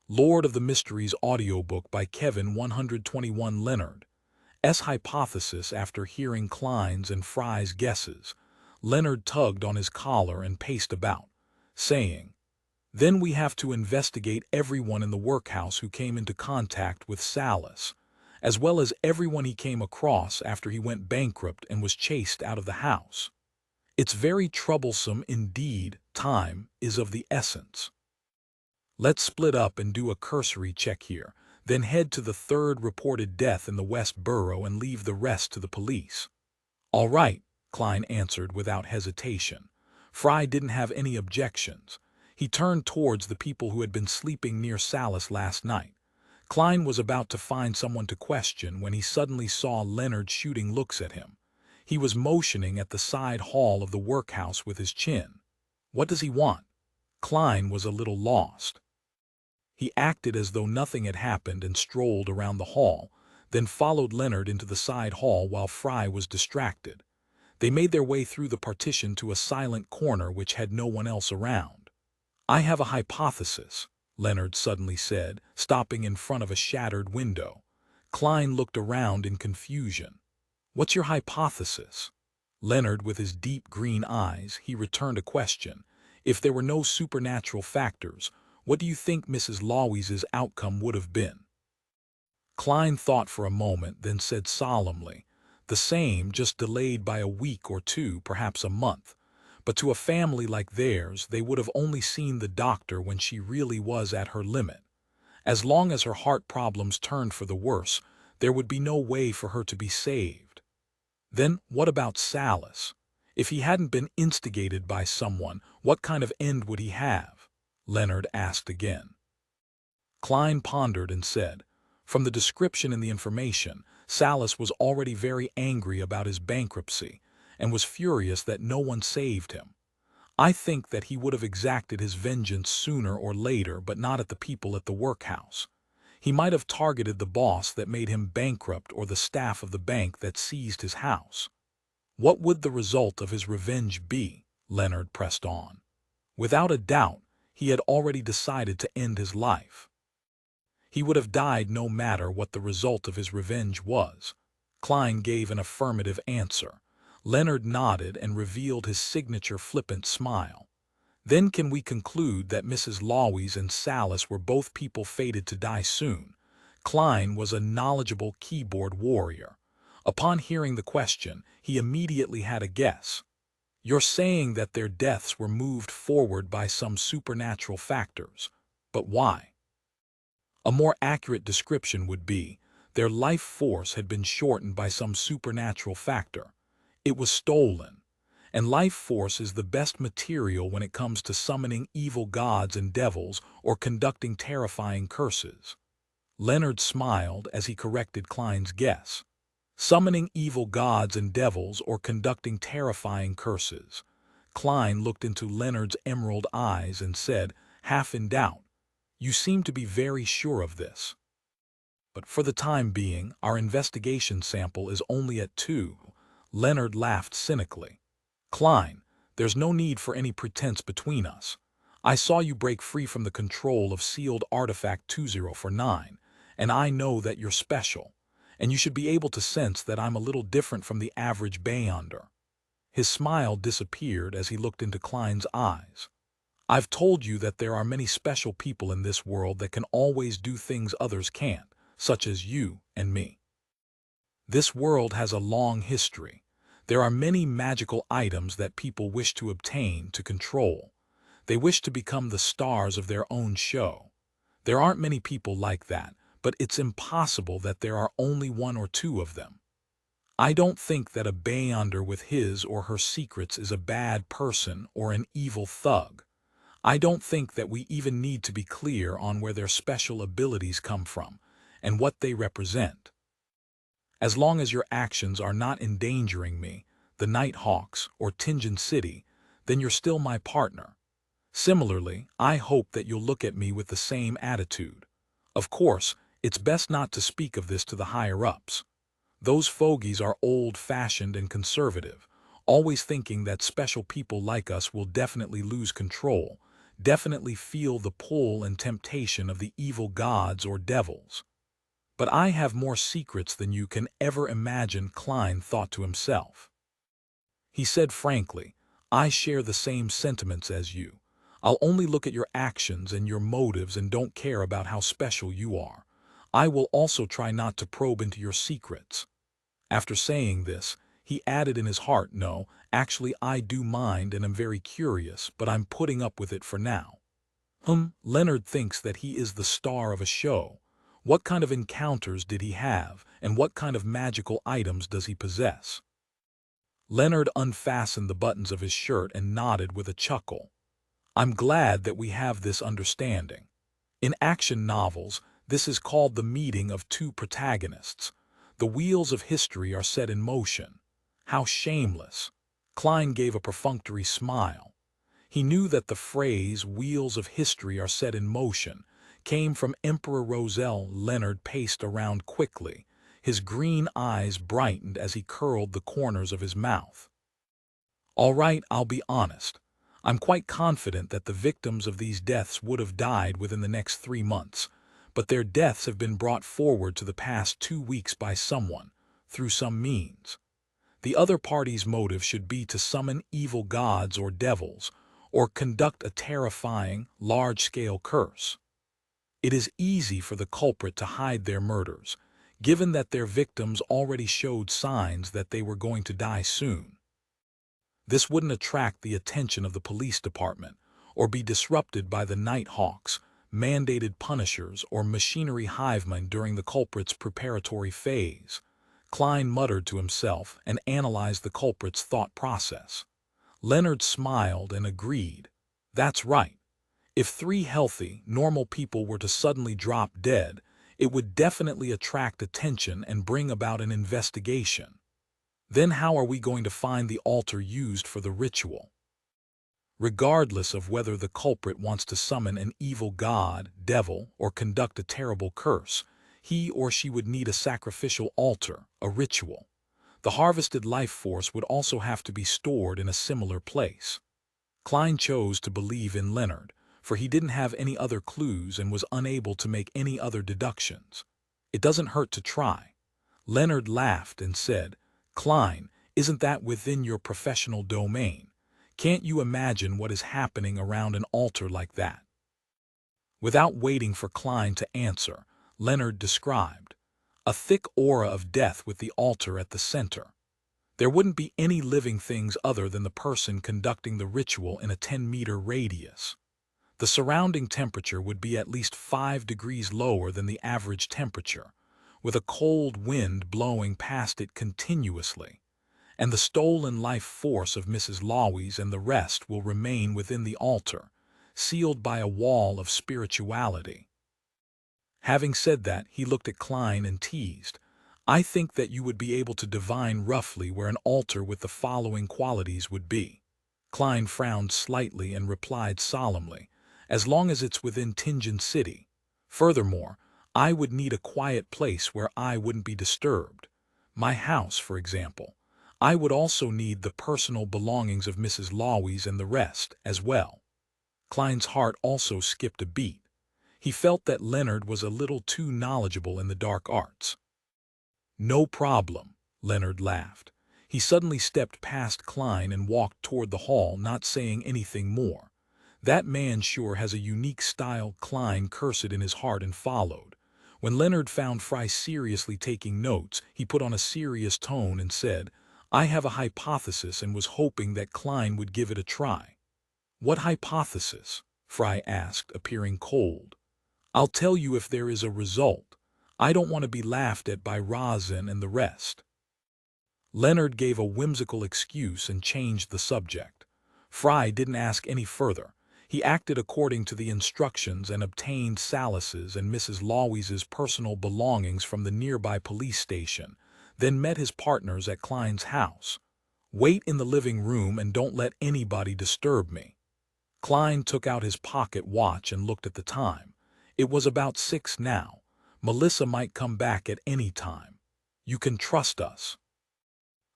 Lord of the Mysteries audiobook by Kevin 121 Leonard's hypothesis. After hearing Klein's and Fry's guesses, Leonard tugged on his collar and paced about, saying, "Then we have to investigate everyone in the workhouse who came into contact with Salas, as well as everyone he came across after he went bankrupt and was chased out of the house. It's very troublesome indeed. Time is of the essence. Let's split up and do a cursory check here, then head to the third reported death in the West Borough and leave the rest to the police." "All right," Klein answered without hesitation. Fry didn't have any objections. He turned towards the people who had been sleeping near Salas last night. Klein was about to find someone to question when he suddenly saw Leonard shooting looks at him. He was motioning at the side hall of the workhouse with his chin. What does he want? Klein was a little lost. He acted as though nothing had happened and strolled around the hall, then followed Leonard into the side hall while Fry was distracted. They made their way through the partition to a silent corner which had no one else around. "I have a hypothesis," Leonard suddenly said, stopping in front of a shattered window. Klein looked around in confusion. "What's your hypothesis?" Leonard, with his deep green eyes, he returned a question. "If there were no supernatural factors, what do you think Mrs. Lawes's outcome would have been?" Klein thought for a moment, then said solemnly, "The same, just delayed by a week or two, perhaps a month. But to a family like theirs, they would have only seen the doctor when she really was at her limit. As long as her heart problems turned for the worse, there would be no way for her to be saved." "Then what about Salas? If he hadn't been instigated by someone, what kind of end would he have?" Leonard asked again. Klein pondered and said, "From the description and the information, Salas was already very angry about his bankruptcy and was furious that no one saved him. I think that he would have exacted his vengeance sooner or later, but not at the people at the workhouse. He might have targeted the boss that made him bankrupt or the staff of the bank that seized his house." "What would the result of his revenge be?" Leonard pressed on. "Without a doubt, he had already decided to end his life. He would have died no matter what the result of his revenge was." Klein gave an affirmative answer. Leonard nodded and revealed his signature flippant smile. "Then can we conclude that Mrs. Lawes and Salas were both people fated to die soon?" Klein was a knowledgeable keyboard warrior. Upon hearing the question, he immediately had a guess. "You're saying that their deaths were moved forward by some supernatural factors. But why?" "A more accurate description would be, their life force had been shortened by some supernatural factor. It was stolen. And life force is the best material when it comes to summoning evil gods and devils or conducting terrifying curses." Leonard smiled as he corrected Klein's guess. "Summoning evil gods and devils or conducting terrifying curses." Klein looked into Leonard's emerald eyes and said, half in doubt, "You seem to be very sure of this." "But for the time being, our investigation sample is only at 2. Leonard laughed cynically. "Klein, there's no need for any pretense between us. I saw you break free from the control of sealed artifact 2049, and I know that you're special, and you should be able to sense that I'm a little different from the average Beyonder." His smile disappeared as he looked into Klein's eyes. "I've told you that there are many special people in this world that can always do things others can't, such as you and me. This world has a long history. There are many magical items that people wish to obtain, to control. They wish to become the stars of their own show. There aren't many people like that, but it's impossible that there are only 1 or 2 of them. I don't think that a Beyonder with his or her secrets is a bad person or an evil thug. I don't think that we even need to be clear on where their special abilities come from and what they represent. As long as your actions are not endangering me, the Nighthawks, or Tingen City, then you're still my partner. Similarly, I hope that you'll look at me with the same attitude. Of course, it's best not to speak of this to the higher-ups. Those fogies are old-fashioned and conservative, always thinking that special people like us will definitely lose control, definitely feel the pull and temptation of the evil gods or devils. But I have more secrets than you can ever imagine, Klein thought to himself. He said frankly, I share the same sentiments as you. I'll only look at your actions and your motives and don't care about how special you are. I will also try not to probe into your secrets. After saying this, he added in his heart, no, actually I do mind and am very curious, but I'm putting up with it for now. Leonard thinks that he is the star of a show. What kind of encounters did he have, and what kind of magical items does he possess? Leonard unfastened the buttons of his shirt and nodded with a chuckle. I'm glad that we have this understanding. In action novels, this is called the meeting of two protagonists. The wheels of history are set in motion. How shameless! Klein gave a perfunctory smile. He knew that the phrase, wheels of history are set in motion, came from Emperor Roselle. Leonard paced around quickly. His green eyes brightened as he curled the corners of his mouth. All right, I'll be honest. I'm quite confident that the victims of these deaths would have died within the next 3 months, but their deaths have been brought forward to the past 2 weeks by someone, through some means. The other party's motive should be to summon evil gods or devils, or conduct a terrifying, large-scale curse. It is easy for the culprit to hide their murders, given that their victims already showed signs that they were going to die soon. This wouldn't attract the attention of the police department, or be disrupted by the night hawks, mandated punishers, or machinery hivemen during the culprit's preparatory phase. Klein muttered to himself and analyzed the culprit's thought process. Leonard smiled and agreed. That's right. If 3 healthy, normal people were to suddenly drop dead, it would definitely attract attention and bring about an investigation. Then how are we going to find the altar used for the ritual? Regardless of whether the culprit wants to summon an evil god, devil, or conduct a terrible curse, he or she would need a sacrificial altar, a ritual. The harvested life force would also have to be stored in a similar place. Klein chose to believe in Leonard, for he didn't have any other clues and was unable to make any other deductions. It doesn't hurt to try. Leonard laughed and said, Klein, isn't that within your professional domain? Can't you imagine what is happening around an altar like that? Without waiting for Klein to answer, Leonard described a thick aura of death with the altar at the center. There wouldn't be any living things other than the person conducting the ritual in a 10-meter radius. The surrounding temperature would be at least 5 degrees lower than the average temperature, with a cold wind blowing past it continuously. And the stolen life force of Mrs. Lawes and the rest will remain within the altar, sealed by a wall of spirituality. Having said that, he looked at Klein and teased, I think that you would be able to divine roughly where an altar with the following qualities would be. Klein frowned slightly and replied solemnly, as long as it's within Tingen City. Furthermore, I would need a quiet place where I wouldn't be disturbed. My house, for example. I would also need the personal belongings of Mrs. Lawes and the rest, as well. Klein's heart also skipped a beat. He felt that Leonard was a little too knowledgeable in the dark arts. No problem, Leonard laughed. He suddenly stepped past Klein and walked toward the hall, not saying anything more. That man sure has a unique style. Klein cursed in his heart and followed. When Leonard found Fry seriously taking notes, he put on a serious tone and said, I have a hypothesis and was hoping that Klein would give it a try. What hypothesis? Fry asked, appearing cold. I'll tell you if there is a result. I don't want to be laughed at by Razin and the rest. Leonard gave a whimsical excuse and changed the subject. Fry didn't ask any further. He acted according to the instructions and obtained Salas's and Mrs. Lawes's personal belongings from the nearby police station, then met his partners at Klein's house. Wait in the living room and don't let anybody disturb me. Klein took out his pocket watch and looked at the time. It was about 6 now. Melissa might come back at any time. You can trust us.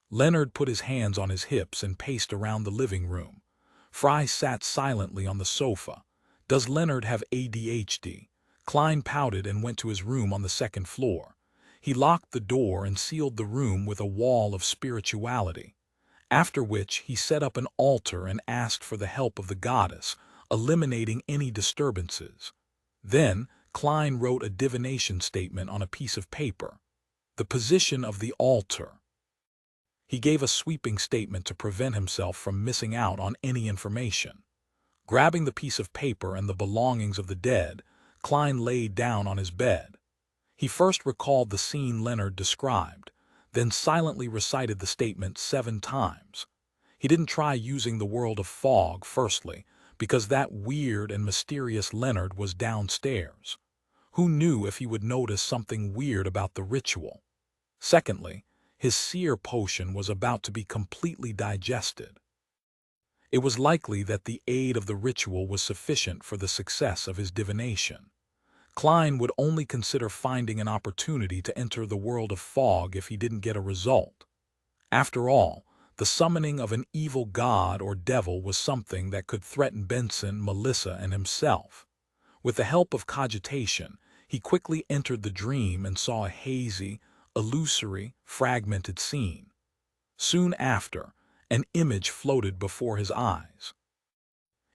Leonard put his hands on his hips and paced around the living room. Fry sat silently on the sofa. Does Leonard have ADHD? Klein pouted and went to his room on the second floor. He locked the door and sealed the room with a wall of spirituality, after which he set up an altar and asked for the help of the goddess, eliminating any disturbances. Then, Klein wrote a divination statement on a piece of paper. The position of the altar. He gave a sweeping statement to prevent himself from missing out on any information. Grabbing the piece of paper and the belongings of the dead, Klein laid down on his bed. He first recalled the scene Leonard described, then silently recited the statement 7 times. He didn't try using the world of fog firstly, because that weird and mysterious Leonard was downstairs. Who knew if he would notice something weird about the ritual? Secondly, his seer potion was about to be completely digested. It was likely that the aid of the ritual was sufficient for the success of his divination. Klein would only consider finding an opportunity to enter the world of fog if he didn't get a result. After all, the summoning of an evil god or devil was something that could threaten Benson, Melissa, and himself. With the help of cogitation, he quickly entered the dream and saw a hazy, illusory, fragmented scene. Soon after, an image floated before his eyes.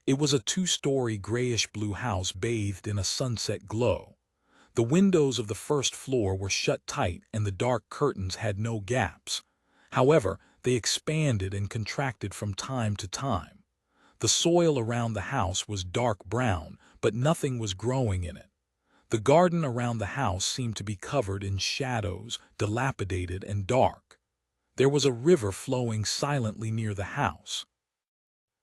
It was a 2-story grayish-blue house bathed in a sunset glow. The windows of the first floor were shut tight and the dark curtains had no gaps. However, they expanded and contracted from time to time. The soil around the house was dark brown, but nothing was growing in it. The garden around the house seemed to be covered in shadows, dilapidated and dark. There was a river flowing silently near the house.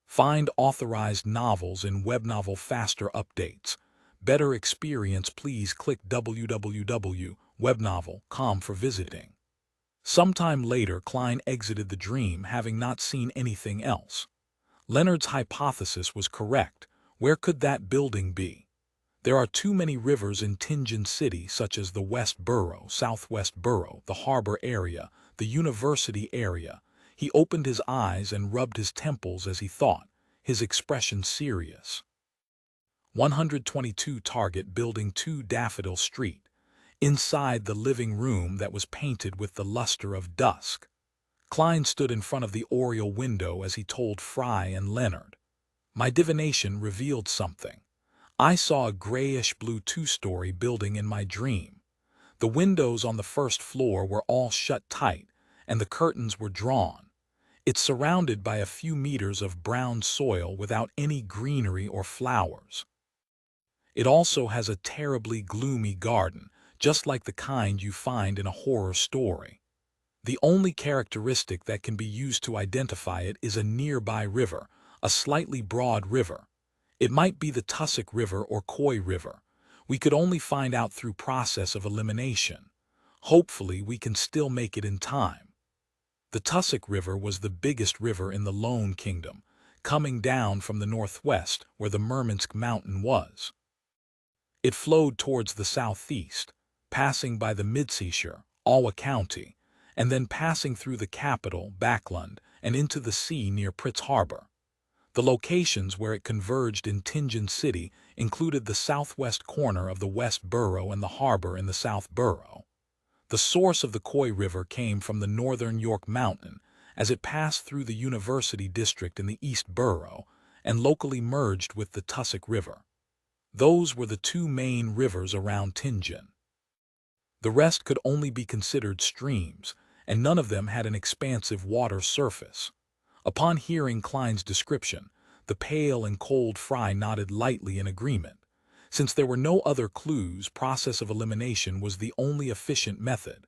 Find authorized novels in WebNovel Faster Updates. Better experience, please click www.webnovel.com for visiting. Sometime later, Klein exited the dream, having not seen anything else. Leonard's hypothesis was correct. Where could that building be? There are too many rivers in Tingen City, such as the West Borough, Southwest Borough, the Harbor area, the University area. He opened his eyes and rubbed his temples as he thought, his expression serious. 122 Target Building 2 Daffodil Street. Inside the living room that was painted with the luster of dusk, Klein stood in front of the oriel window as he told Fry and Leonard. My divination revealed something. I saw a grayish-blue 2-story building in my dream. The windows on the first floor were all shut tight, and the curtains were drawn. It's surrounded by a few meters of brown soil without any greenery or flowers. It also has a terribly gloomy garden, just like the kind you find in a horror story. The only characteristic that can be used to identify it is a nearby river, a slightly broad river. It might be the Tussock River or Koi River. We could only find out through process of elimination. Hopefully, we can still make it in time. The Tussock River was the biggest river in the Lone Kingdom, coming down from the northwest where the Murmansk Mountain was. It flowed towards the southeast, passing by the Midseashire, Alwa County, and then passing through the capital, Backlund, and into the sea near Pritz Harbor. The locations where it converged in Tingen City included the southwest corner of the West Borough and the harbor in the South Borough. The source of the Koi River came from the northern York Mountain as it passed through the University District in the East Borough and locally merged with the Tussock River. Those were the 2 main rivers around Tingen. The rest could only be considered streams, and none of them had an expansive water surface. Upon hearing Klein's description, the pale and cold Fry nodded lightly in agreement. Since there were no other clues, process of elimination was the only efficient method.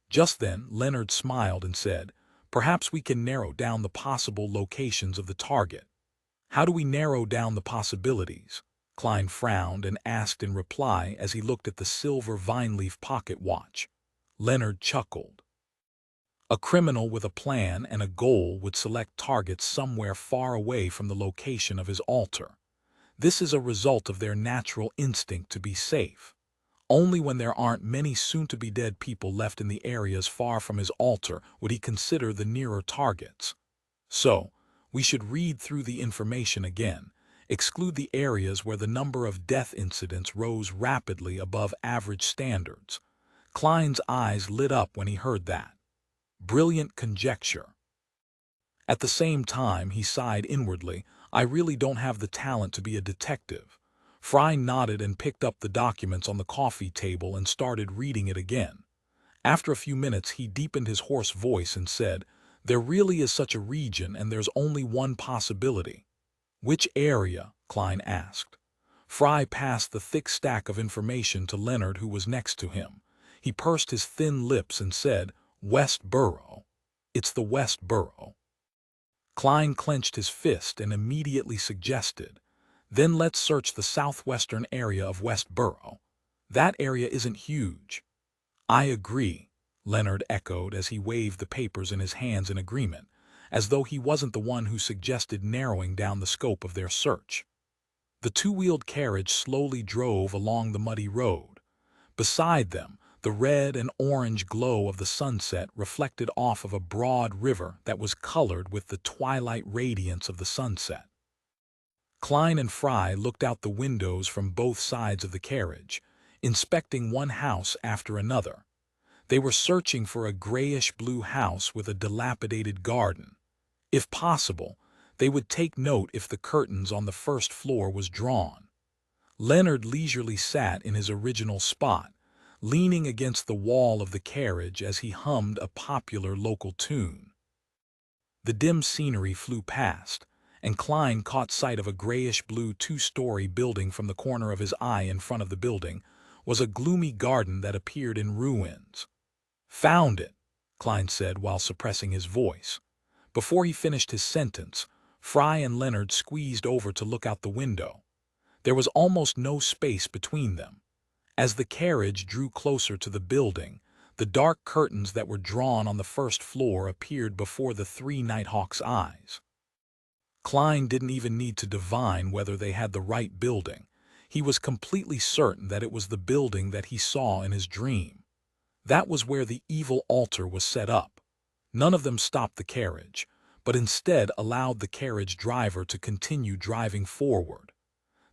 Just then, Leonard smiled and said, "Perhaps we can narrow down the possible locations of the target." "How do we narrow down the possibilities?" Klein frowned and asked in reply as he looked at the silver vine-leaf pocket watch. Leonard chuckled. A criminal with a plan and a goal would select targets somewhere far away from the location of his altar. This is a result of their natural instinct to be safe. Only when there aren't many soon-to-be-dead people left in the areas far from his altar would he consider the nearer targets. So, we should read through the information again. Exclude the areas where the number of death incidents rose rapidly above average standards. Klein's eyes lit up when he heard that. Brilliant conjecture. At the same time, he sighed inwardly, I really don't have the talent to be a detective. Fry nodded and picked up the documents on the coffee table and started reading it again. After a few minutes, he deepened his hoarse voice and said, there really is such a region, and there's only one possibility. Which area? Klein asked. Fry passed the thick stack of information to Leonard, who was next to him. He pursed his thin lips and said, West Borough. It's the West Borough. Klein clenched his fist and immediately suggested, then let's search the southwestern area of West Borough. That area isn't huge. I agree, Leonard echoed as he waved the papers in his hands in agreement, as though he wasn't the one who suggested narrowing down the scope of their search. The two-wheeled carriage slowly drove along the muddy road. Beside them, the red and orange glow of the sunset reflected off of a broad river that was colored with the twilight radiance of the sunset. Klein and Fry looked out the windows from both sides of the carriage, inspecting one house after another. They were searching for a grayish-blue house with a dilapidated garden. If possible, they would take note if the curtains on the first floor was drawn. Leonard leisurely sat in his original spot, leaning against the wall of the carriage as he hummed a popular local tune. The dim scenery flew past, and Klein caught sight of a grayish-blue two-story building. From the corner of his eye in front of the building was a gloomy garden that appeared in ruins. Found it, Klein said while suppressing his voice. Before he finished his sentence, Fry and Leonard squeezed over to look out the window. There was almost no space between them. As the carriage drew closer to the building, the dark curtains that were drawn on the first floor appeared before the three Nighthawks' eyes. Klein didn't even need to divine whether they had the right building. He was completely certain that it was the building that he saw in his dream. That was where the evil altar was set up. None of them stopped the carriage, but instead allowed the carriage driver to continue driving forward.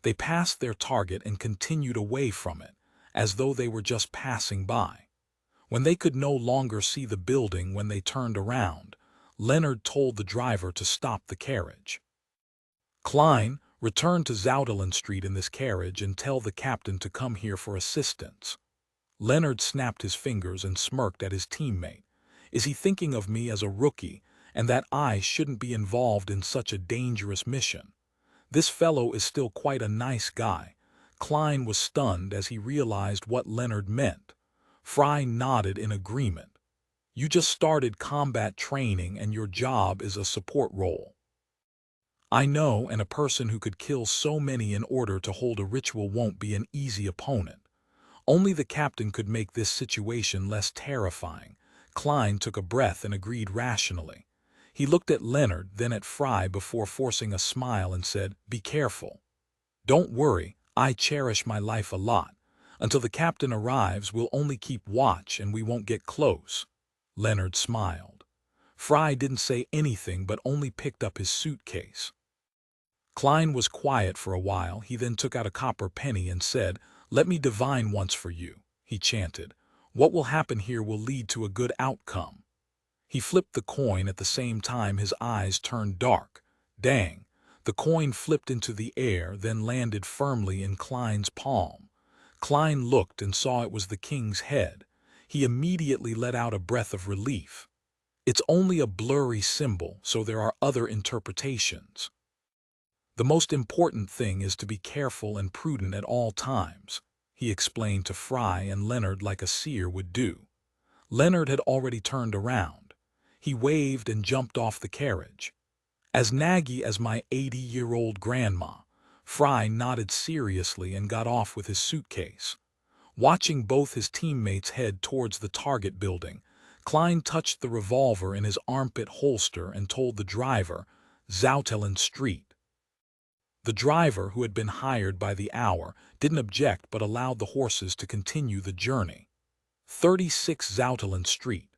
They passed their target and continued away from it, as though they were just passing by. When they could no longer see the building when they turned around, Leonard told the driver to stop the carriage. Klein, return to Zoutelen Street in this carriage and tell the captain to come here for assistance. Leonard snapped his fingers and smirked at his teammate. Is he thinking of me as a rookie, and that I shouldn't be involved in such a dangerous mission? This fellow is still quite a nice guy. Klein was stunned as he realized what Leonard meant. Fry nodded in agreement. You just started combat training and your job is a support role. I know, and a person who could kill so many in order to hold a ritual won't be an easy opponent. Only the captain could make this situation less terrifying. Klein took a breath and agreed rationally. He looked at Leonard, then at Fry before forcing a smile and said, Be careful. Don't worry, I cherish my life a lot. Until the captain arrives, we'll only keep watch and we won't get close. Leonard smiled. Fry didn't say anything but only picked up his suitcase. Klein was quiet for a while. He then took out a copper penny and said, Let me divine once for you, he chanted. What will happen here will lead to a good outcome. He flipped the coin at the same time his eyes turned dark. Dang! The coin flipped into the air, then landed firmly in Klein's palm. Klein looked and saw it was the king's head. He immediately let out a breath of relief. It's only a blurry symbol, so there are other interpretations. The most important thing is to be careful and prudent at all times, he explained to Fry and Leonard like a seer would do. Leonard had already turned around. He waved and jumped off the carriage. As naggy as my 80-year-old grandma, Fry nodded seriously and got off with his suitcase. Watching both his teammates head towards the target building, Klein touched the revolver in his armpit holster and told the driver, Zoutelen Street. The driver, who had been hired by the hour, didn't object but allowed the horses to continue the journey. 36 Zoutelen Street.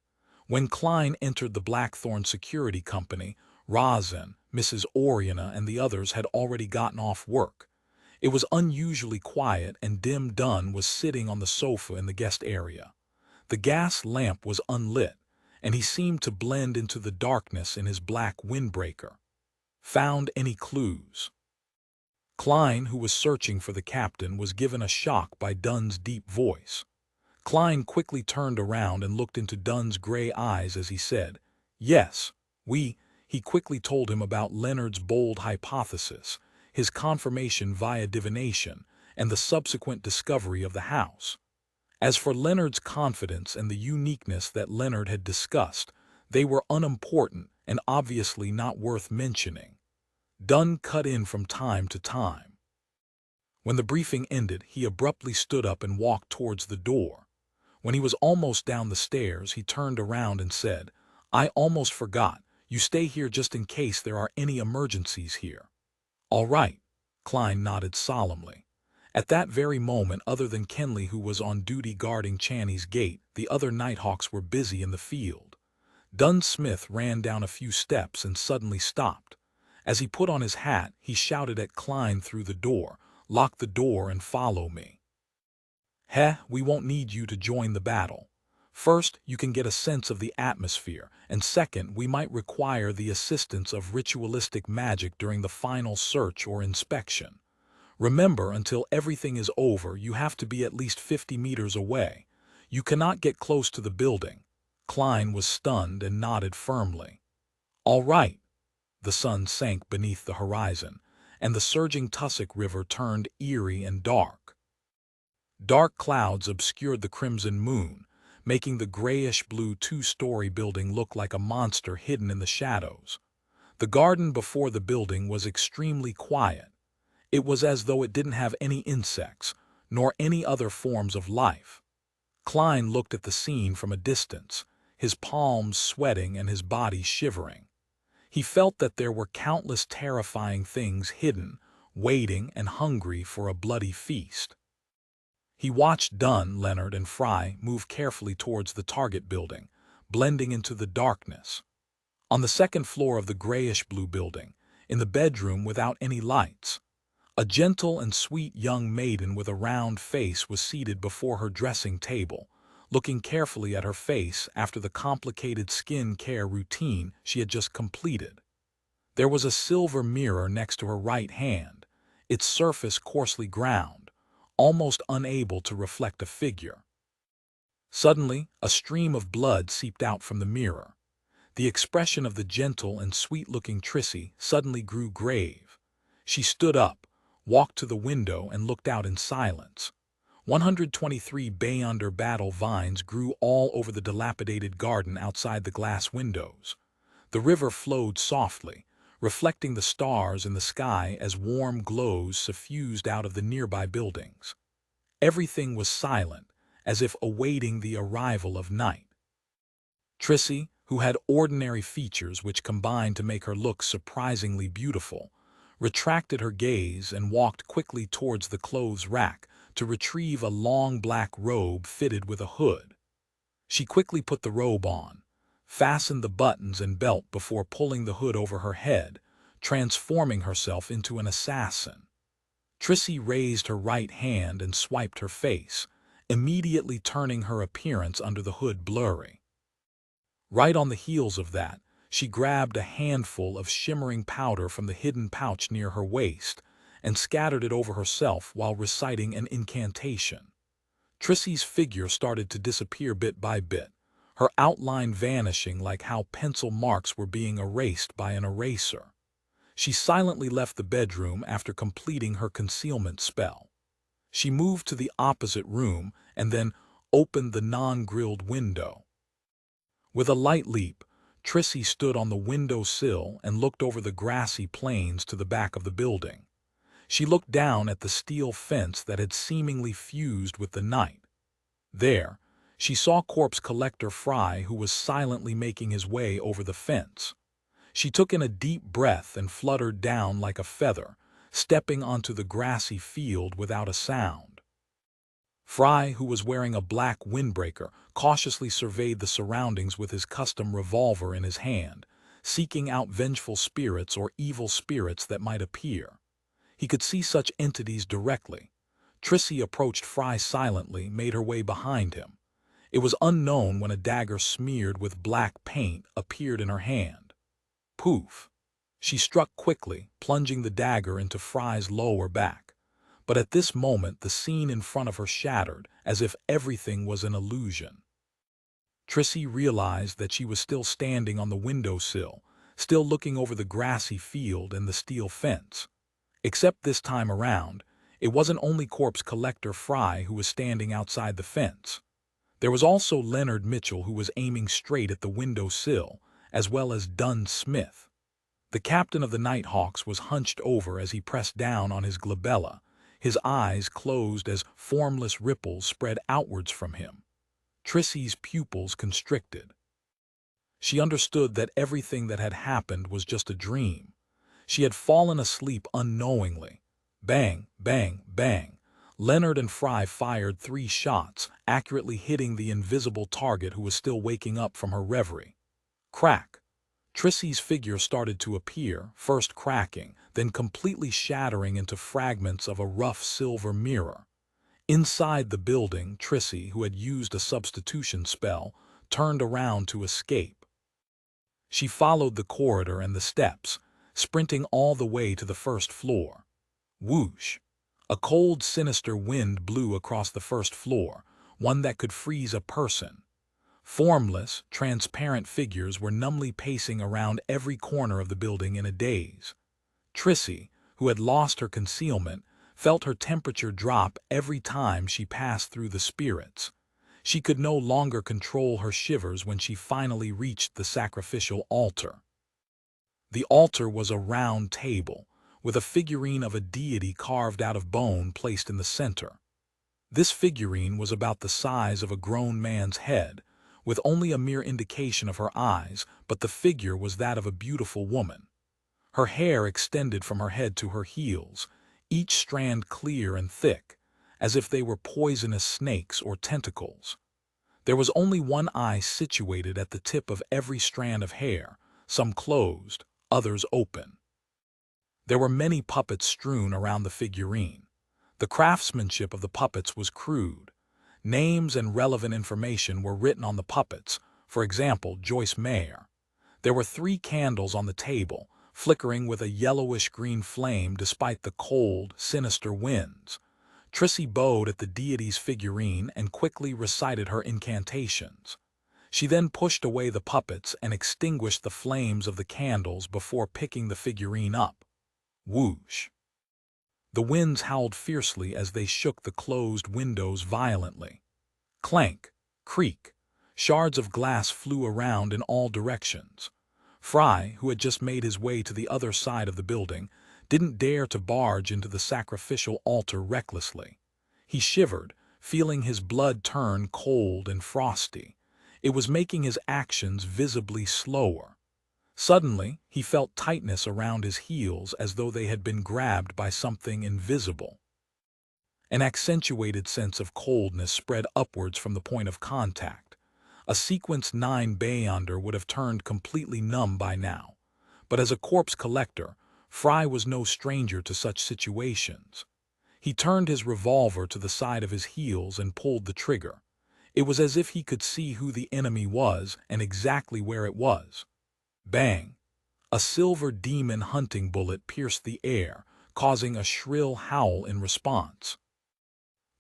When Klein entered the Blackthorn Security Company, Rosen, Mrs. Oriana and the others had already gotten off work. It was unusually quiet, and Dim Dunn was sitting on the sofa in the guest area. The gas lamp was unlit, and he seemed to blend into the darkness in his black windbreaker. Found any clues? Klein, who was searching for the captain, was given a shock by Dunn's deep voice. Klein quickly turned around and looked into Dunn's gray eyes as he said, "Yes, he quickly told him about Leonard's bold hypothesis, his confirmation via divination, and the subsequent discovery of the house. As for Leonard's confidence and the uniqueness that Leonard had discussed, they were unimportant and obviously not worth mentioning." Dunn cut in from time to time. When the briefing ended, he abruptly stood up and walked towards the door. When he was almost down the stairs, he turned around and said, "I almost forgot. You stay here just in case there are any emergencies here." "All right," Klein nodded solemnly. At that very moment, other than Kenley, who was on duty guarding Channy's gate, the other Nighthawks were busy in the field. Dunn Smith ran down a few steps and suddenly stopped. As he put on his hat, he shouted at Klein through the door, "Lock the door and follow me." We won't need you to join the battle. First, you can get a sense of the atmosphere, and second, we might require the assistance of ritualistic magic during the final search or inspection. Remember, until everything is over, you have to be at least 50 meters away. You cannot get close to the building." Klein was stunned and nodded firmly. "All right." The sun sank beneath the horizon, and the surging Tussock River turned eerie and dark. Dark clouds obscured the crimson moon, making the grayish-blue two-story building look like a monster hidden in the shadows. The garden before the building was extremely quiet. It was as though it didn't have any insects, nor any other forms of life. Klein looked at the scene from a distance, his palms sweating and his body shivering. He felt that there were countless terrifying things hidden, waiting and hungry for a bloody feast. He watched Dunn, Leonard, and Fry move carefully towards the target building, blending into the darkness. On the second floor of the grayish-blue building, in the bedroom without any lights, a gentle and sweet young maiden with a round face was seated before her dressing table, looking carefully at her face after the complicated skin care routine she had just completed. There was a silver mirror next to her right hand, its surface coarsely ground, almost unable to reflect a figure. Suddenly, a stream of blood seeped out from the mirror. The expression of the gentle and sweet-looking Trissy suddenly grew grave. She stood up, walked to the window, and looked out in silence. 123 Bayonder battle vines grew all over the dilapidated garden outside the glass windows. The river flowed softly, reflecting the stars in the sky as warm glows suffused out of the nearby buildings. Everything was silent, as if awaiting the arrival of night. Trissy, who had ordinary features which combined to make her look surprisingly beautiful, retracted her gaze and walked quickly towards the clothes rack to retrieve a long black robe fitted with a hood. She quickly put the robe on, fastened the buttons and belt before pulling the hood over her head, transforming herself into an assassin. Trissy raised her right hand and swiped her face, immediately turning her appearance under the hood blurry. Right on the heels of that, she grabbed a handful of shimmering powder from the hidden pouch near her waist and scattered it over herself while reciting an incantation. Trissy's figure started to disappear bit by bit, her outline vanishing like how pencil marks were being erased by an eraser. She silently left the bedroom after completing her concealment spell. She moved to the opposite room and then opened the non-grilled window. With a light leap, Trissy stood on the window sill and looked over the grassy plains to the back of the building. She looked down at the steel fence that had seemingly fused with the night. There, she saw corpse collector Fry, who was silently making his way over the fence. She took in a deep breath and fluttered down like a feather, stepping onto the grassy field without a sound. Fry, who was wearing a black windbreaker, cautiously surveyed the surroundings with his custom revolver in his hand, seeking out vengeful spirits or evil spirits that might appear. He could see such entities directly. Trissy approached Fry silently, made her way behind him. It was unknown when a dagger smeared with black paint appeared in her hand. Poof! She struck quickly, plunging the dagger into Fry's lower back. But at this moment the scene in front of her shattered, as if everything was an illusion. Trissy realized that she was still standing on the windowsill, still looking over the grassy field and the steel fence. Except this time around, it wasn't only corpse collector Fry who was standing outside the fence. There was also Leonard Mitchell, who was aiming straight at the windowsill, as well as Dunn Smith. The captain of the Nighthawks was hunched over as he pressed down on his glabella, his eyes closed as formless ripples spread outwards from him. Trissy's pupils constricted. She understood that everything that had happened was just a dream. She had fallen asleep unknowingly. Bang, bang, bang. Leonard and Fry fired 3 shots, accurately hitting the invisible target who was still waking up from her reverie. Crack! Trissy's figure started to appear, first cracking, then completely shattering into fragments of a rough silver mirror. Inside the building, Trissy, who had used a substitution spell, turned around to escape. She followed the corridor and the steps, sprinting all the way to the first floor. Whoosh! A cold, sinister wind blew across the first floor, one that could freeze a person. Formless, transparent figures were numbly pacing around every corner of the building in a daze. Trissy, who had lost her concealment, felt her temperature drop every time she passed through the spirits. She could no longer control her shivers when she finally reached the sacrificial altar. The altar was a round table, with a figurine of a deity carved out of bone placed in the center. This figurine was about the size of a grown man's head, with only a mere indication of her eyes, but the figure was that of a beautiful woman. Her hair extended from her head to her heels, each strand clear and thick, as if they were poisonous snakes or tentacles. There was only one eye situated at the tip of every strand of hair, some closed, others open. There were many puppets strewn around the figurine. The craftsmanship of the puppets was crude. Names and relevant information were written on the puppets, for example, Joyce Mayer. There were 3 candles on the table, flickering with a yellowish-green flame despite the cold, sinister winds. Trissy bowed at the deity's figurine and quickly recited her incantations. She then pushed away the puppets and extinguished the flames of the candles before picking the figurine up. Whoosh! The winds howled fiercely as they shook the closed windows violently. Clank, creak, shards of glass flew around in all directions. Fry, who had just made his way to the other side of the building, didn't dare to barge into the sacrificial altar recklessly. He shivered, feeling his blood turn cold and frosty. It was making his actions visibly slower. Suddenly, he felt tightness around his heels as though they had been grabbed by something invisible. An accentuated sense of coldness spread upwards from the point of contact. A sequence 9 Beyonder would have turned completely numb by now. But as a corpse collector, Fry was no stranger to such situations. He turned his revolver to the side of his heels and pulled the trigger. It was as if he could see who the enemy was and exactly where it was. Bang! A silver demon hunting bullet pierced the air, causing a shrill howl in response.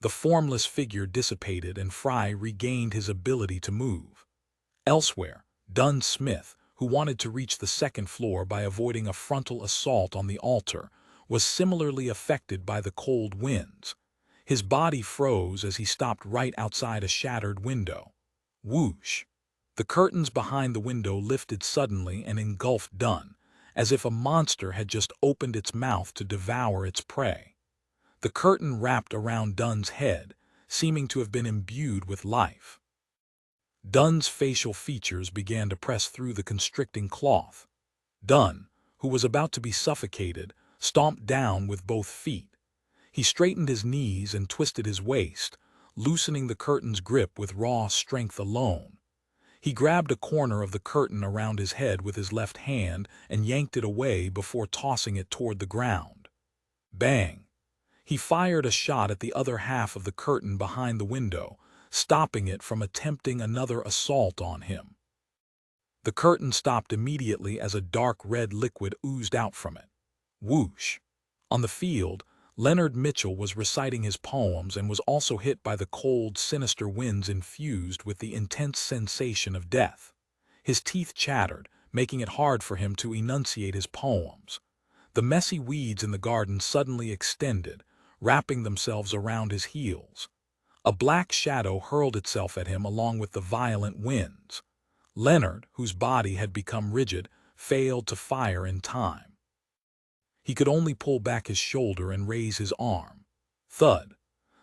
The formless figure dissipated and Fry regained his ability to move. Elsewhere, Dunn Smith, who wanted to reach the 2nd floor by avoiding a frontal assault on the altar, was similarly affected by the cold winds. His body froze as he stopped right outside a shattered window. Whoosh! The curtains behind the window lifted suddenly and engulfed Dunn, as if a monster had just opened its mouth to devour its prey. The curtain wrapped around Dunn's head, seeming to have been imbued with life. Dunn's facial features began to press through the constricting cloth. Dunn, who was about to be suffocated, stomped down with both feet. He straightened his knees and twisted his waist, loosening the curtain's grip with raw strength alone. He grabbed a corner of the curtain around his head with his left hand and yanked it away before tossing it toward the ground. Bang! He fired a shot at the other half of the curtain behind the window, stopping it from attempting another assault on him. The curtain stopped immediately as a dark red liquid oozed out from it. Whoosh! On the field, Leonard Mitchell was reciting his poems and was also hit by the cold, sinister winds infused with the intense sensation of death. His teeth chattered, making it hard for him to enunciate his poems. The messy weeds in the garden suddenly extended, wrapping themselves around his heels. A black shadow hurled itself at him along with the violent winds. Leonard, whose body had become rigid, failed to fire in time. He could only pull back his shoulder and raise his arm. Thud!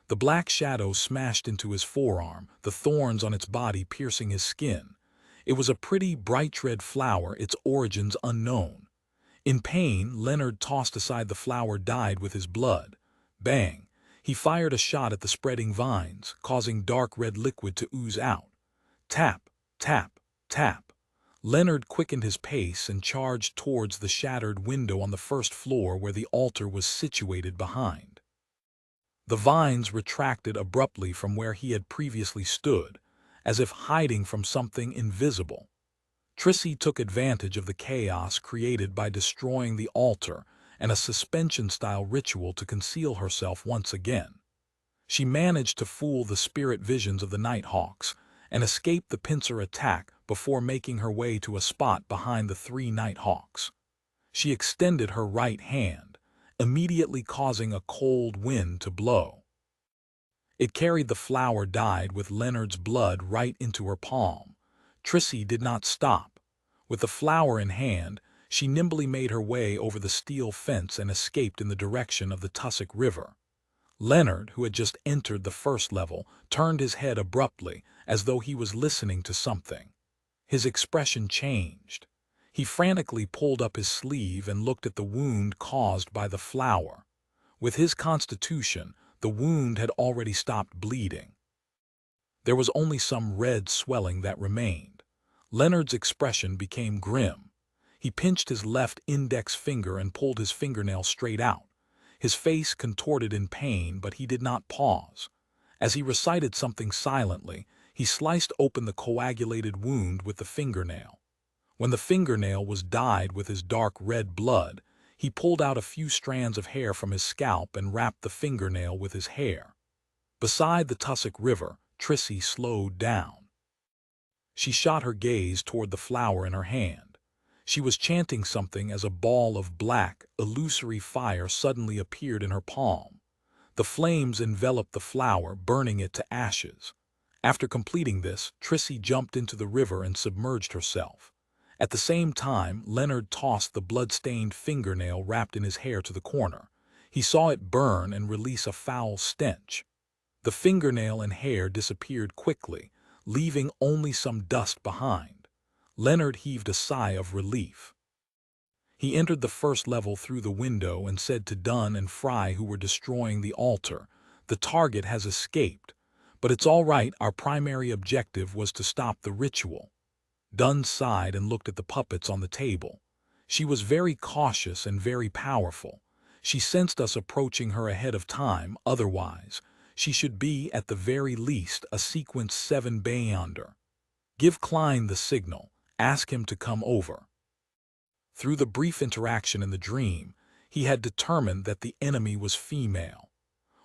The black shadow smashed into his forearm, the thorns on its body piercing his skin. It was a pretty, bright red flower, its origins unknown. In pain, Leonard tossed aside the flower dyed with his blood. Bang! He fired a shot at the spreading vines, causing dark red liquid to ooze out. Tap, tap, tap. Leonard quickened his pace and charged towards the shattered window on the first floor where the altar was situated behind. The vines retracted abruptly from where he had previously stood, as if hiding from something invisible. Trissy took advantage of the chaos created by destroying the altar and a suspension-style ritual to conceal herself once again. She managed to fool the spirit visions of the Nighthawks and escape the pincer attack before making her way to a spot behind the three Nighthawks. She extended her right hand, immediately causing a cold wind to blow. It carried the flower dyed with Leonard's blood right into her palm. Trissy did not stop. With the flower in hand, she nimbly made her way over the steel fence and escaped in the direction of the Tussock River. Leonard, who had just entered the first level, turned his head abruptly, as though he was listening to something. His expression changed. He frantically pulled up his sleeve and looked at the wound caused by the flower. With his constitution, the wound had already stopped bleeding. There was only some red swelling that remained. Leonard's expression became grim. He pinched his left index finger and pulled his fingernail straight out. His face contorted in pain, but he did not pause. As he recited something silently, he sliced open the coagulated wound with the fingernail. When the fingernail was dyed with his dark red blood, he pulled out a few strands of hair from his scalp and wrapped the fingernail with his hair. Beside the Tussock River, Trissy slowed down. She shot her gaze toward the flower in her hand. She was chanting something as a ball of black, illusory fire suddenly appeared in her palm. The flames enveloped the flower, burning it to ashes. After completing this, Trissy jumped into the river and submerged herself. At the same time, Leonard tossed the blood-stained fingernail wrapped in his hair to the corner. He saw it burn and release a foul stench. The fingernail and hair disappeared quickly, leaving only some dust behind. Leonard heaved a sigh of relief. He entered the first level through the window and said to Dunn and Fry, who were destroying the altar, "The target has escaped, but it's all right, our primary objective was to stop the ritual." Dunn sighed and looked at the puppets on the table. She was very cautious and very powerful. She sensed us approaching her ahead of time, otherwise she should be, at the very least, a sequence 7 beyonder. Give Klein the signal. Ask him to come over. Through the brief interaction in the dream, he had determined that the enemy was female.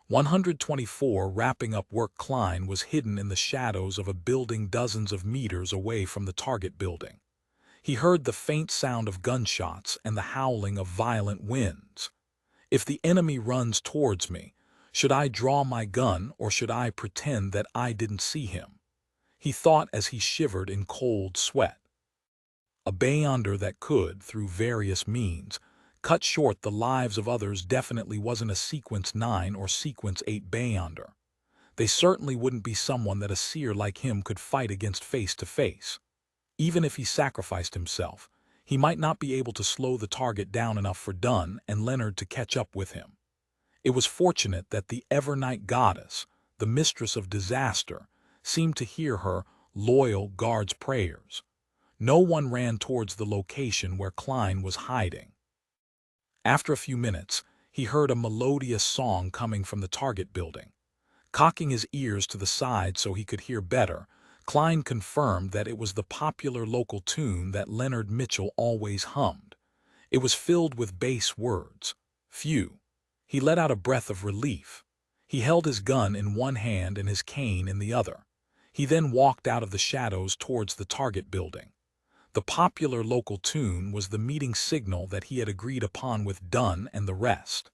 124 wrapping up work. Klein was hidden in the shadows of a building dozens of meters away from the target building. He heard the faint sound of gunshots and the howling of violent winds. If the enemy runs towards me, should I draw my gun or should I pretend that I didn't see him? He thought as he shivered in cold sweat. A beyonder that could, through various means, cut short the lives of others definitely wasn't a sequence 9 or sequence 8 beyonder. They certainly wouldn't be someone that a seer like him could fight against face to face. Even if he sacrificed himself, he might not be able to slow the target down enough for Dunn and Leonard to catch up with him. It was fortunate that the Evernight goddess, the mistress of disaster, seemed to hear her loyal guards' prayers. No one ran towards the location where Klein was hiding. After a few minutes, he heard a melodious song coming from the target building. Cocking his ears to the side so he could hear better, Klein confirmed that it was the popular local tune that Leonard Mitchell always hummed. It was filled with bass words. Phew! He let out a breath of relief. He held his gun in one hand and his cane in the other. He then walked out of the shadows towards the target building. The popular local tune was the meeting signal that he had agreed upon with Dunn and the rest.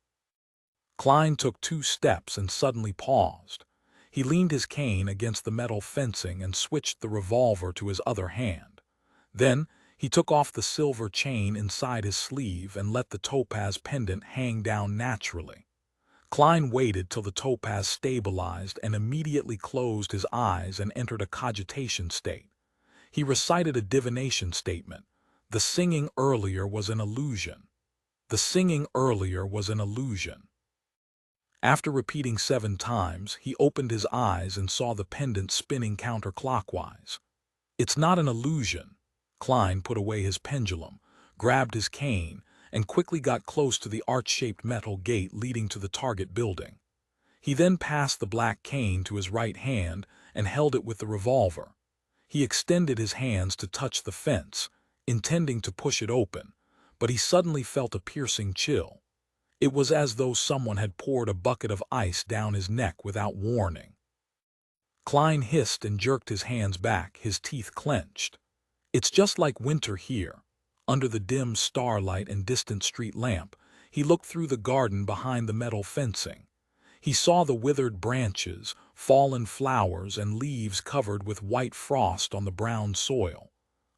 Klein took 2 steps and suddenly paused. He leaned his cane against the metal fencing and switched the revolver to his other hand. Then, he took off the silver chain inside his sleeve and let the topaz pendant hang down naturally. Klein waited till the topaz stabilized and immediately closed his eyes and entered a cogitation state. He recited a divination statement. The singing earlier was an illusion. The singing earlier was an illusion. After repeating 7 times, he opened his eyes and saw the pendant spinning counterclockwise. It's not an illusion. Klein put away his pendulum, grabbed his cane, and quickly got close to the arch-shaped metal gate leading to the target building. He then passed the black cane to his right hand and held it with the revolver. He extended his hands to touch the fence, intending to push it open, but he suddenly felt a piercing chill. It was as though someone had poured a bucket of ice down his neck without warning. Klein hissed and jerked his hands back, his teeth clenched. It's just like winter here. Under the dim starlight and distant street lamp, he looked through the garden behind the metal fencing. He saw the withered branches, fallen flowers, and leaves covered with white frost on the brown soil.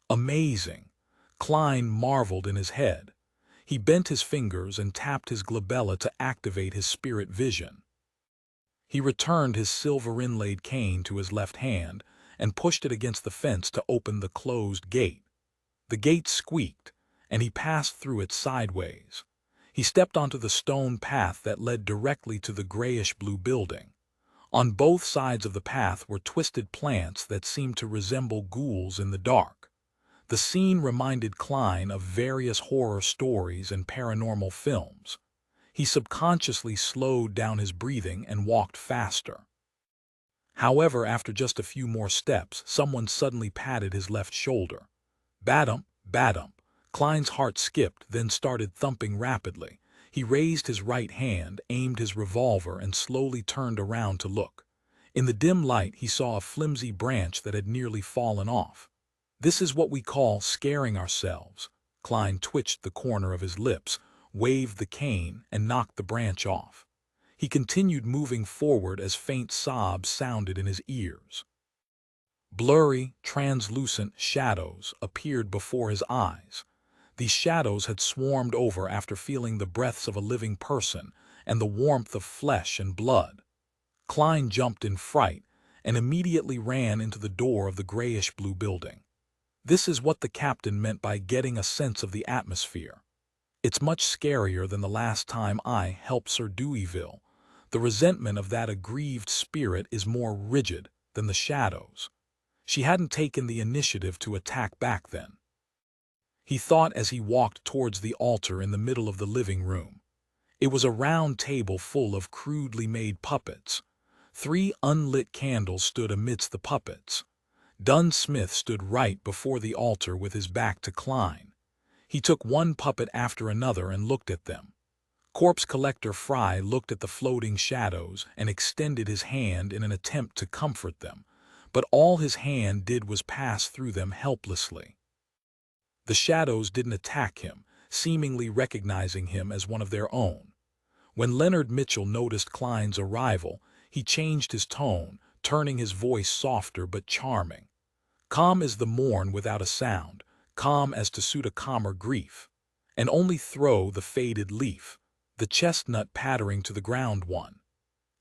Amazing! Klein marveled in his head. He bent his fingers and tapped his glabella to activate his spirit vision. He returned his silver-inlaid cane to his left hand and pushed it against the fence to open the closed gate. The gate squeaked, and he passed through it sideways. He stepped onto the stone path that led directly to the grayish-blue building. On both sides of the path were twisted plants that seemed to resemble ghouls in the dark. The scene reminded Klein of various horror stories and paranormal films. He subconsciously slowed down his breathing and walked faster. However, after just a few more steps, someone suddenly patted his left shoulder. Badump, badump. Klein's heart skipped, then started thumping rapidly. He raised his right hand, aimed his revolver, and slowly turned around to look. In the dim light, he saw a flimsy branch that had nearly fallen off. This is what we call scaring ourselves. Klein twitched the corner of his lips, waved the cane, and knocked the branch off. He continued moving forward as faint sobs sounded in his ears. Blurry, translucent shadows appeared before his eyes. These shadows had swarmed over after feeling the breaths of a living person and the warmth of flesh and blood. Klein jumped in fright and immediately ran into the door of the grayish-blue building. This is what the captain meant by getting a sense of the atmosphere. It's much scarier than the last time I helped Sir Deweyville. The resentment of that aggrieved spirit is more rigid than the shadows. She hadn't taken the initiative to attack back then. He thought as he walked towards the altar in the middle of the living room. It was a round table full of crudely made puppets. 3 unlit candles stood amidst the puppets. Dunn Smith stood right before the altar with his back to Klein. He took one puppet after another and looked at them. Corpse Collector Fry looked at the floating shadows and extended his hand in an attempt to comfort them, but all his hand did was pass through them helplessly. The shadows didn't attack him, seemingly recognizing him as one of their own. When Leonard Mitchell noticed Klein's arrival, he changed his tone, turning his voice softer but charming. Calm as the morn without a sound, calm as to suit a calmer grief. And only throw the faded leaf, the chestnut pattering to the ground one.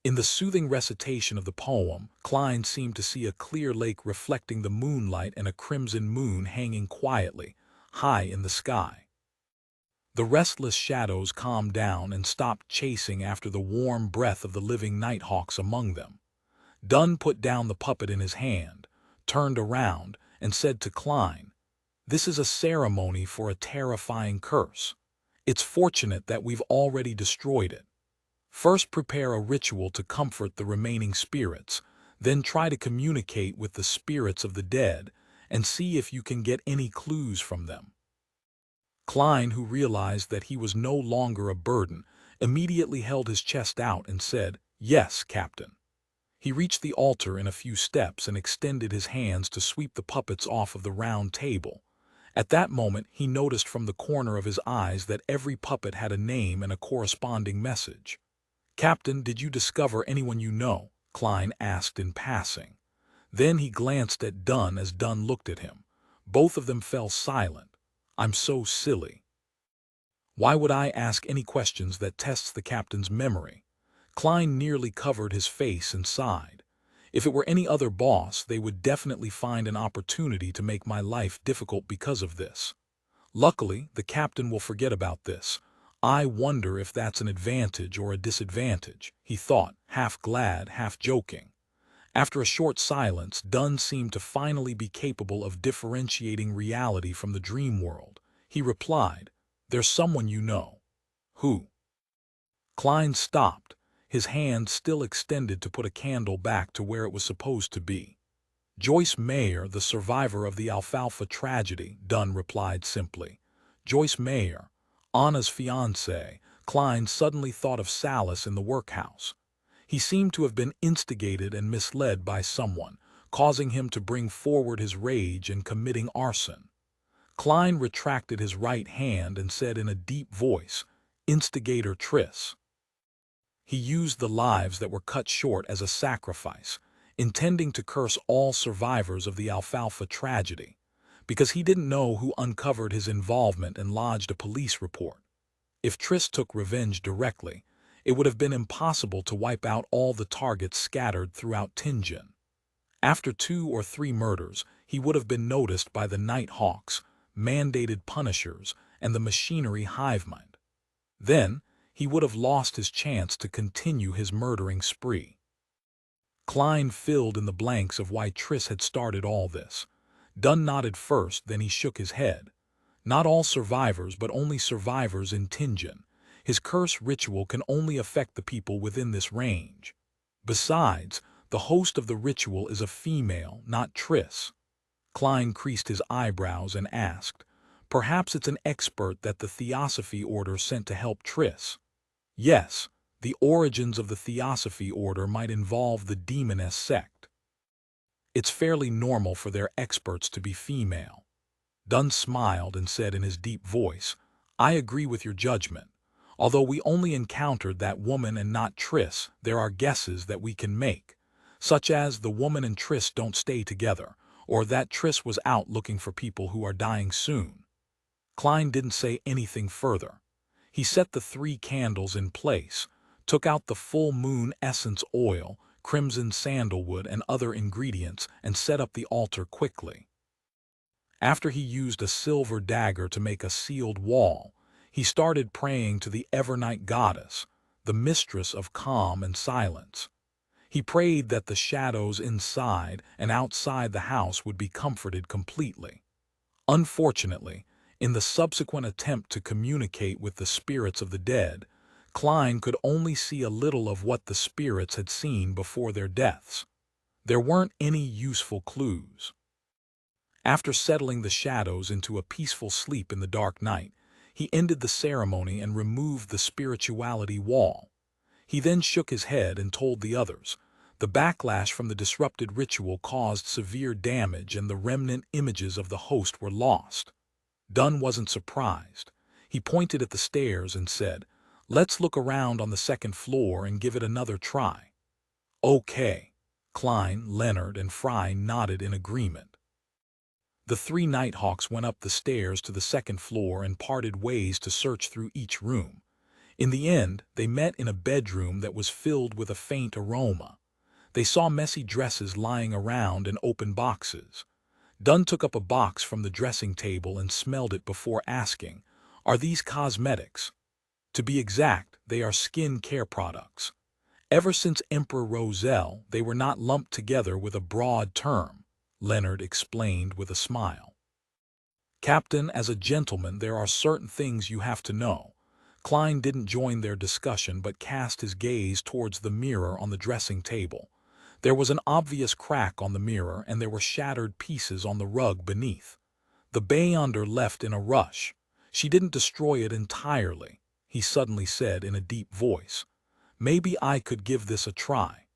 In the soothing recitation of the poem, Klein seemed to see a clear lake reflecting the moonlight and a crimson moon hanging quietly, high in the sky. The restless shadows calmed down and stopped chasing after the warm breath of the living nighthawks among them. Dunn put down the puppet in his hand, turned around, and said to Klein, "This is a ceremony for a terrifying curse. It's fortunate that we've already destroyed it. First prepare a ritual to comfort the remaining spirits, then try to communicate with the spirits of the dead and see if you can get any clues from them." Klein, who realized that he was no longer a burden, immediately held his chest out and said, "Yes, Captain." He reached the altar in a few steps and extended his hands to sweep the puppets off of the round table. At that moment, he noticed from the corner of his eyes that every puppet had a name and a corresponding message. "Captain, did you discover anyone you know?" Klein asked in passing. Then he glanced at Dunn as Dunn looked at him. Both of them fell silent. "I'm so silly. Why would I ask any questions that tests the captain's memory?" Klein nearly covered his face and sighed. "If it were any other boss, they would definitely find an opportunity to make my life difficult because of this. Luckily, the captain will forget about this. I wonder if that's an advantage or a disadvantage," he thought, half glad, half joking. After a short silence, Dunn seemed to finally be capable of differentiating reality from the dream world. He replied, "There's someone you know." "Who?" Klein stopped, his hand still extended to put a candle back to where it was supposed to be. "Joyce Mayer, the survivor of the Alfalfa tragedy," Dunn replied simply. "Joyce Mayer, Anna's fiancée." Klein suddenly thought of Salas in the workhouse. He seemed to have been instigated and misled by someone, causing him to bring forward his rage and committing arson. Klein retracted his right hand and said in a deep voice, "Instigator Triss." He used the lives that were cut short as a sacrifice, intending to curse all survivors of the Alfalfa tragedy, because he didn't know who uncovered his involvement and lodged a police report. If Triss took revenge directly, it would have been impossible to wipe out all the targets scattered throughout Tingen. After 2 or 3 murders, he would have been noticed by the Night Hawks, mandated punishers, and the machinery hive mind. Then, he would have lost his chance to continue his murdering spree. Klein filled in the blanks of why Triss had started all this. Dunn nodded first, then he shook his head. "Not all survivors, but only survivors in Tingen. His curse ritual can only affect the people within this range. Besides, the host of the ritual is a female, not Triss." Klein creased his eyebrows and asked, "Perhaps it's an expert that the Theosophy Order sent to help Triss?" "Yes, the origins of the Theosophy Order might involve the demoness sect. It's fairly normal for their experts to be female." Dunn smiled and said in his deep voice, "I agree with your judgment. Although we only encountered that woman and not Triss, there are guesses that we can make, such as the woman and Triss don't stay together, or that Triss was out looking for people who are dying soon." Klein didn't say anything further. He set the 3 candles in place, took out the full moon essence oil, crimson sandalwood, and other ingredients, and set up the altar quickly. After he used a silver dagger to make a sealed wall, he started praying to the Evernight goddess, the mistress of calm and silence. He prayed that the shadows inside and outside the house would be comforted completely. Unfortunately, in the subsequent attempt to communicate with the spirits of the dead, Klein could only see a little of what the spirits had seen before their deaths. There weren't any useful clues. After settling the shadows into a peaceful sleep in the dark night, he ended the ceremony and removed the spirituality wall. He then shook his head and told the others, the backlash from the disrupted ritual caused severe damage and the remnant images of the host were lost. Dunn wasn't surprised. He pointed at the stairs and said, "Let's look around on the 2nd floor and give it another try." "Okay." Klein, Leonard, and Fry nodded in agreement. The 3 Nighthawks went up the stairs to the 2nd floor and parted ways to search through each room. In the end, they met in a bedroom that was filled with a faint aroma. They saw messy dresses lying around and open boxes. Dunn took up a box from the dressing table and smelled it before asking, "Are these cosmetics?" "To be exact, they are skin care products. Ever since Emperor Roselle, they were not lumped together with a broad term. Leonard explained with a smile. "Captain, as a gentleman, there are certain things you have to know." Klein didn't join their discussion but cast his gaze towards the mirror on the dressing table. There was an obvious crack on the mirror and there were shattered pieces on the rug beneath. "The Beyonder left in a rush. She didn't destroy it entirely," he suddenly said in a deep voice. "Maybe I could give this a try."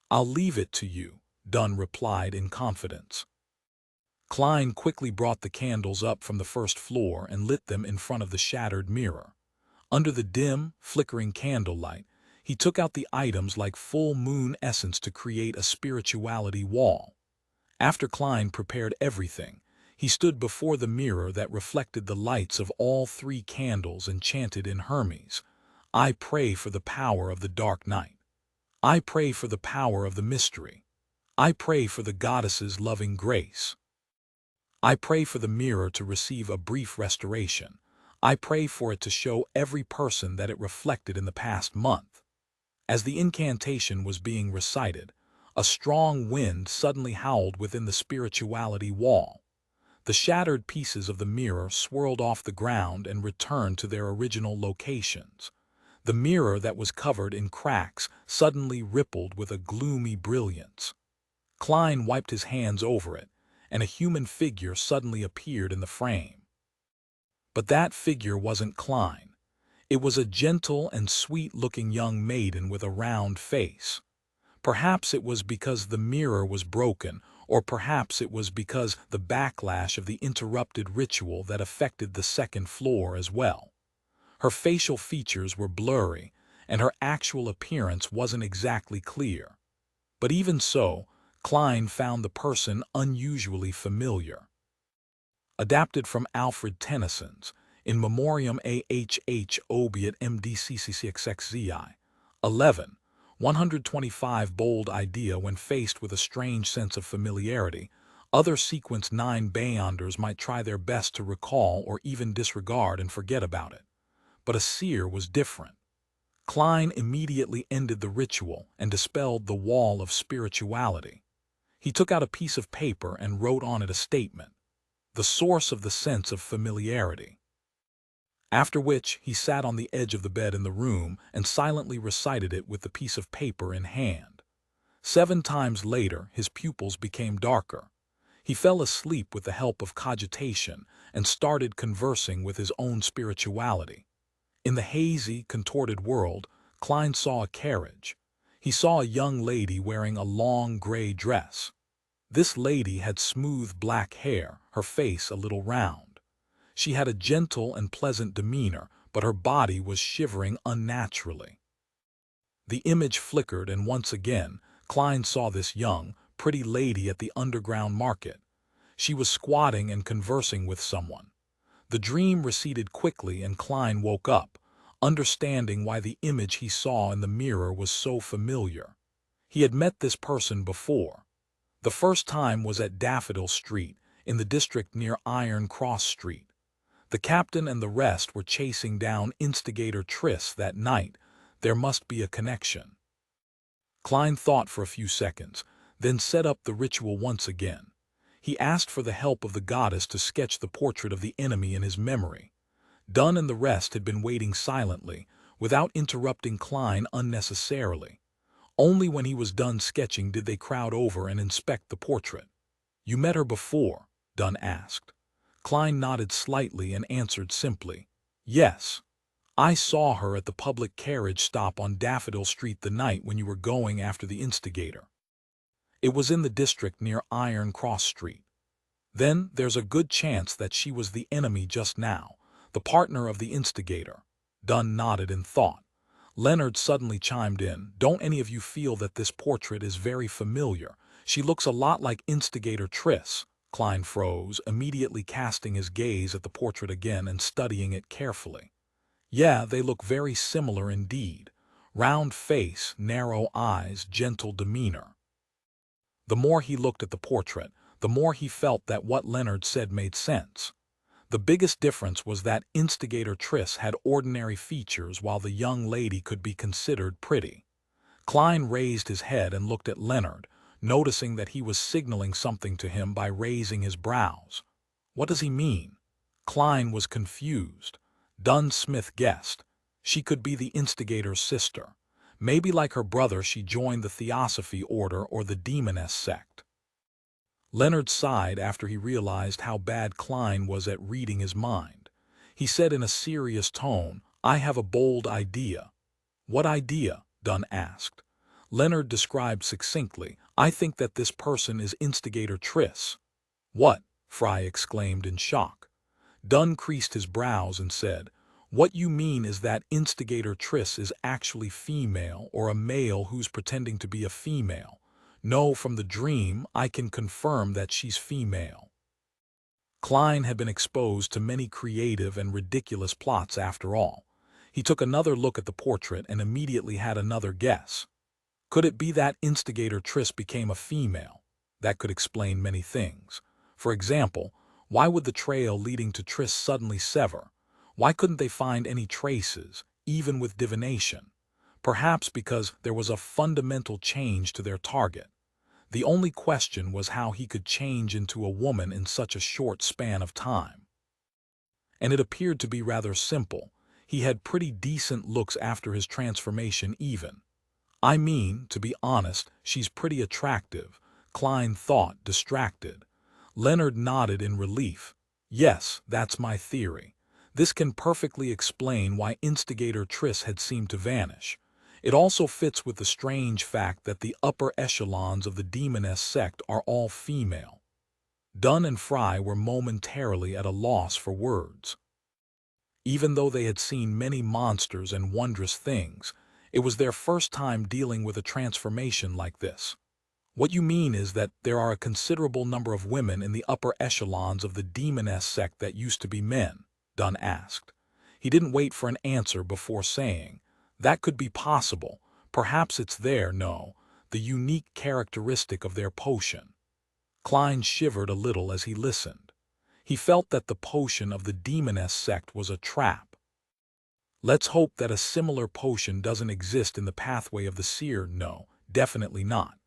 "I'll leave it to you," Dunn replied in confidence. Klein quickly brought the candles up from the first floor and lit them in front of the shattered mirror. Under the dim, flickering candlelight, he took out the items like full moon essence to create a spirituality wall. After Klein prepared everything, he stood before the mirror that reflected the lights of all 3 candles and chanted in Hermes, "I pray for the power of the dark night. I pray for the power of the mystery. I pray for the goddess's loving grace. I pray for the mirror to receive a brief restoration. I pray for it to show every person that it reflected in the past month." As the incantation was being recited, a strong wind suddenly howled within the spirituality wall. The shattered pieces of the mirror swirled off the ground and returned to their original locations. The mirror that was covered in cracks suddenly rippled with a gloomy brilliance. Klein wiped his hands over it, and a human figure suddenly appeared in the frame. But that figure wasn't Klein. It was a gentle and sweet-looking young maiden with a round face. Perhaps it was because the mirror was broken, or perhaps it was because the backlash of the interrupted ritual that affected the second floor as well. Her facial features were blurry, and her actual appearance wasn't exactly clear. But even so, Klein found the person unusually familiar. Adapted from Alfred Tennyson's In Memoriam AHH Obiit MDCCCXXZI. 11. 125 bold idea. When faced with a strange sense of familiarity, other sequence 9 Beyonders might try their best to recall or even disregard and forget about it. But a seer was different. Klein immediately ended the ritual and dispelled the wall of spirituality. He took out a piece of paper and wrote on it a statement, the source of the sense of familiarity. After which, he sat on the edge of the bed in the room and silently recited it with the piece of paper in hand. 7 times later, his pupils became darker. He fell asleep with the help of cogitation and started conversing with his own spirituality. In the hazy, contorted world, Klein saw a carriage. He saw a young lady wearing a long gray dress. This lady had smooth black hair, her face a little round. She had a gentle and pleasant demeanor, but her body was shivering unnaturally. The image flickered, and once again, Klein saw this young, pretty lady at the underground market. She was squatting and conversing with someone. The dream receded quickly and Klein woke up, understanding why the image he saw in the mirror was so familiar. He had met this person before. The first time was at Daffodil Street, in the district near Iron Cross Street. The captain and the rest were chasing down instigator Triss that night. There must be a connection. Klein thought for a few seconds, then set up the ritual once again. He asked for the help of the goddess to sketch the portrait of the enemy in his memory. Dunn and the rest had been waiting silently, without interrupting Klein unnecessarily. Only when he was done sketching did they crowd over and inspect the portrait. "You met her before?" Dunn asked. Klein nodded slightly and answered simply, "Yes. I saw her at the public carriage stop on Daffodil Street the night when you were going after the instigator. It was in the district near Iron Cross Street." "Then there's a good chance that she was the enemy just now, the partner of the instigator." Dunn nodded in thought. Leonard suddenly chimed in, "Don't any of you feel that this portrait is very familiar? She looks a lot like instigator Triss." Klein froze, immediately casting his gaze at the portrait again and studying it carefully. "Yeah, they look very similar indeed. Round face, narrow eyes, gentle demeanor." The more he looked at the portrait, the more he felt that what Leonard said made sense. The biggest difference was that instigator Triss had ordinary features while the young lady could be considered pretty. Klein raised his head and looked at Leonard, noticing that he was signaling something to him by raising his brows. What does he mean? Klein was confused. Dunn Smith guessed. She could be the instigator's sister. Maybe like her brother she joined the Theosophy Order or the Demoness sect. Leonard sighed after he realized how bad Klein was at reading his mind. He said in a serious tone, "I have a bold idea." "What idea?" Dunn asked. Leonard described succinctly, "I think that this person is instigator Triss." "What?" Fry exclaimed in shock. Dunn creased his brows and said, "What you mean is that instigator Triss is actually female or a male who's pretending to be a female. No, from the dream, I can confirm that she's female." Klein had been exposed to many creative and ridiculous plots after all. He took another look at the portrait and immediately had another guess. Could it be that instigator Triss became a female? That could explain many things. For example, why would the trail leading to Triss suddenly sever? Why couldn't they find any traces, even with divination? Perhaps because there was a fundamental change to their target. The only question was how he could change into a woman in such a short span of time. And it appeared to be rather simple. He had pretty decent looks after his transformation even. "I mean, to be honest, she's pretty attractive," Klein thought, distracted. Leonard nodded in relief. "Yes, that's my theory. This can perfectly explain why instigator Triss had seemed to vanish. It also fits with the strange fact that the upper echelons of the Demoness sect are all female." Dunn and Fry were momentarily at a loss for words. Even though they had seen many monsters and wondrous things, it was their first time dealing with a transformation like this. "What you mean is that there are a considerable number of women in the upper echelons of the Demoness sect that used to be men?" Dunn asked. He didn't wait for an answer before saying, "That could be possible. Perhaps it's the unique characteristic of their potion." Klein shivered a little as he listened. He felt that the potion of the Demoness sect was a trap. "Let's hope that a similar potion doesn't exist in the pathway of the seer." "No, definitely not.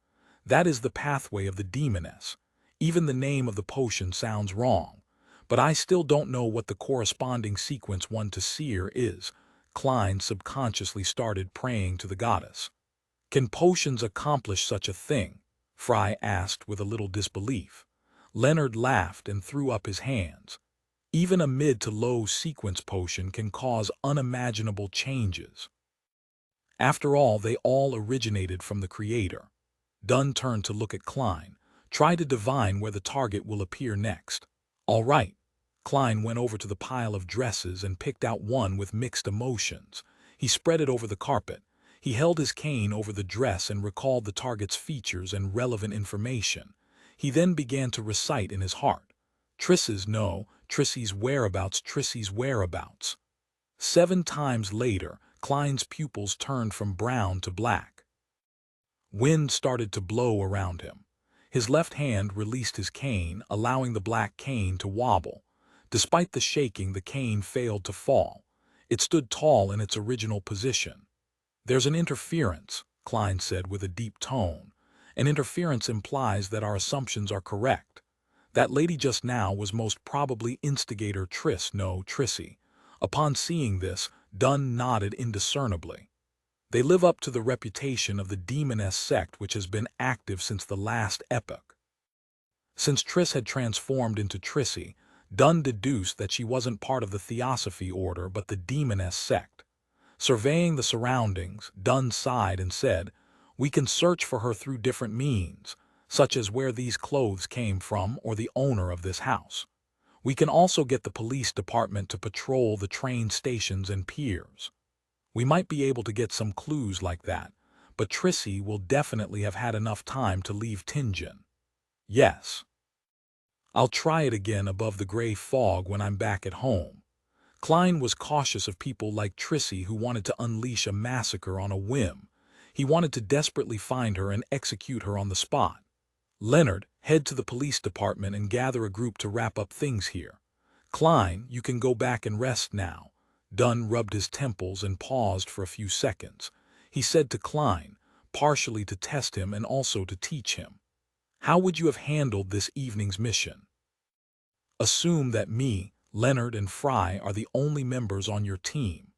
That is the pathway of the Demoness. Even the name of the potion sounds wrong. But I still don't know what the corresponding sequence 1 to seer is." Klein subconsciously started praying to the goddess. "Can potions accomplish such a thing?" Fry asked with a little disbelief. Leonard laughed and threw up his hands. "Even a mid to low sequence potion can cause unimaginable changes. After all, they all originated from the Creator." Dunn turned to look at Klein. "Try to divine where the target will appear next." "All right." Klein went over to the pile of dresses and picked out one with mixed emotions. He spread it over the carpet. He held his cane over the dress and recalled the target's features and relevant information. He then began to recite in his heart. Trissy's whereabouts. 7 times later, Klein's pupils turned from brown to black. Wind started to blow around him. His left hand released his cane, allowing the black cane to wobble. Despite the shaking, the cane failed to fall. It stood tall in its original position. "There's an interference," Klein said with a deep tone. "An interference implies that our assumptions are correct. That lady just now was most probably instigator Trissy." Upon seeing this, Dunn nodded indiscernibly. "They live up to the reputation of the Demoness sect, which has been active since the last epoch." Since Triss had transformed into Trissy, Dunn deduced that she wasn't part of the Theosophy Order but the Demoness sect. Surveying the surroundings, Dunn sighed and said, "We can search for her through different means, such as where these clothes came from or the owner of this house. We can also get the police department to patrol the train stations and piers. We might be able to get some clues like that, but Trissy will definitely have had enough time to leave Tingen." "Yes. I'll try it again above the gray fog when I'm back at home." Klein was cautious of people like Trissy who wanted to unleash a massacre on a whim. He wanted to desperately find her and execute her on the spot. "Leonard, head to the police department and gather a group to wrap up things here. Klein, you can go back and rest now." Dunn rubbed his temples and paused for a few seconds. He said to Klein, partially to test him and also to teach him, How would you have handled this evening's mission? Assume that me, Leonard, and Fry are the only members on your team.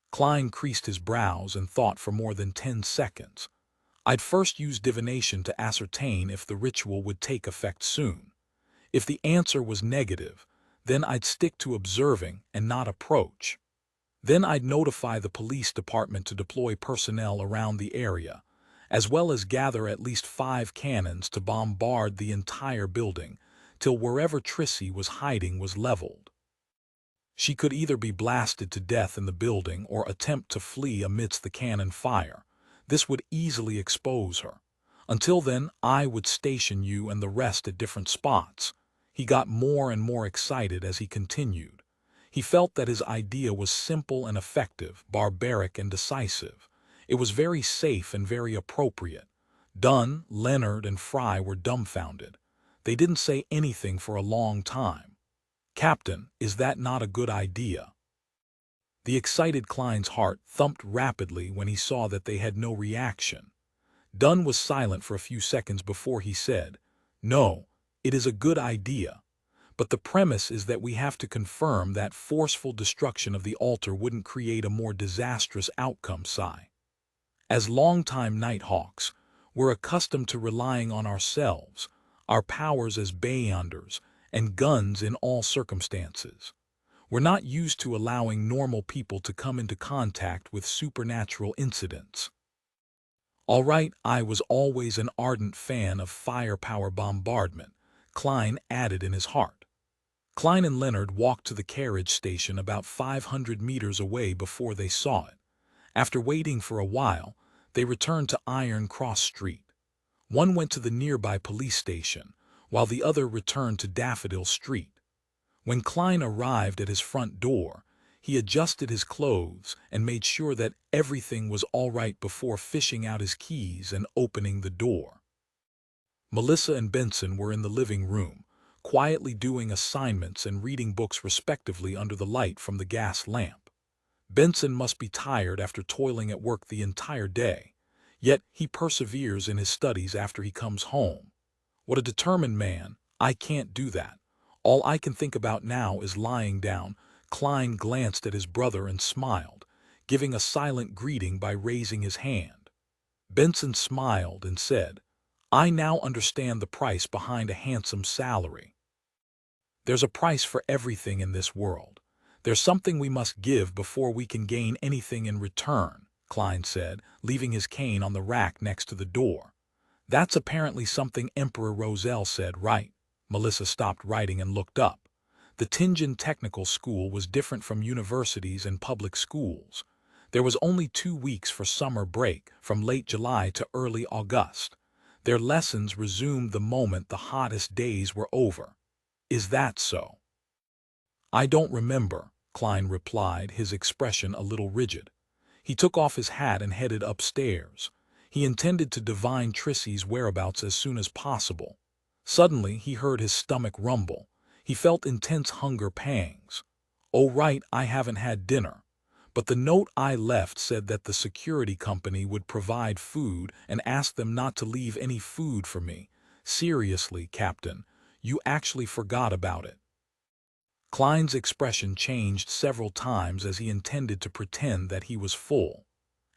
Klein creased his brows and thought for more than 10 seconds. I'd first use divination to ascertain if the ritual would take effect soon. If the answer was negative, then I'd stick to observing and not approach. Then I'd notify the police department to deploy personnel around the area, as well as gather at least 5 cannons to bombard the entire building, till wherever Trissy was hiding was leveled. She could either be blasted to death in the building or attempt to flee amidst the cannon fire. This would easily expose her. Until then, I would station you and the rest at different spots. He got more and more excited as he continued. He felt that his idea was simple and effective, barbaric and decisive. It was very safe and very appropriate. Dunn, Leonard, and Fry were dumbfounded. They didn't say anything for a long time. Captain, is that not a good idea? The excited Klein's heart thumped rapidly when he saw that they had no reaction. Dunn was silent for a few seconds before he said, "No, it is a good idea. But the premise is that we have to confirm that forceful destruction of the altar wouldn't create a more disastrous outcome, Sai. As longtime Nighthawks, we're accustomed to relying on ourselves, our powers as Beyonders, and guns in all circumstances. We're not used to allowing normal people to come into contact with supernatural incidents." All right, I was always an ardent fan of firepower bombardment, Klein added in his heart. Klein and Leonard walked to the carriage station about 500 meters away before they saw it. After waiting for a while, they returned to Iron Cross Street. One went to the nearby police station, while the other returned to Daffodil Street. When Klein arrived at his front door, he adjusted his clothes and made sure that everything was all right before fishing out his keys and opening the door. Melissa and Benson were in the living room, quietly doing assignments and reading books respectively under the light from the gas lamp. Benson must be tired after toiling at work the entire day, yet he perseveres in his studies after he comes home. What a determined man. I can't do that. All I can think about now is lying down. Klein glanced at his brother and smiled, giving a silent greeting by raising his hand. Benson smiled and said, "I now understand the price behind a handsome salary. There's a price for everything in this world. There's something we must give before we can gain anything in return," Klein said, leaving his cane on the rack next to the door. "That's apparently something Emperor Roselle said, right?" Melissa stopped writing and looked up. The Tianjin Technical School was different from universities and public schools. There was only 2 weeks for summer break, from late July to early August. Their lessons resumed the moment the hottest days were over. "Is that so?" "I don't remember," Klein replied, his expression a little rigid. He took off his hat and headed upstairs. He intended to divine Trissy's whereabouts as soon as possible. Suddenly, he heard his stomach rumble. He felt intense hunger pangs. "Oh right, I haven't had dinner. But the note I left said that the security company would provide food and asked them not to leave any food for me. Seriously, Captain, you actually forgot about it." Klein's expression changed several times as he intended to pretend that he was full.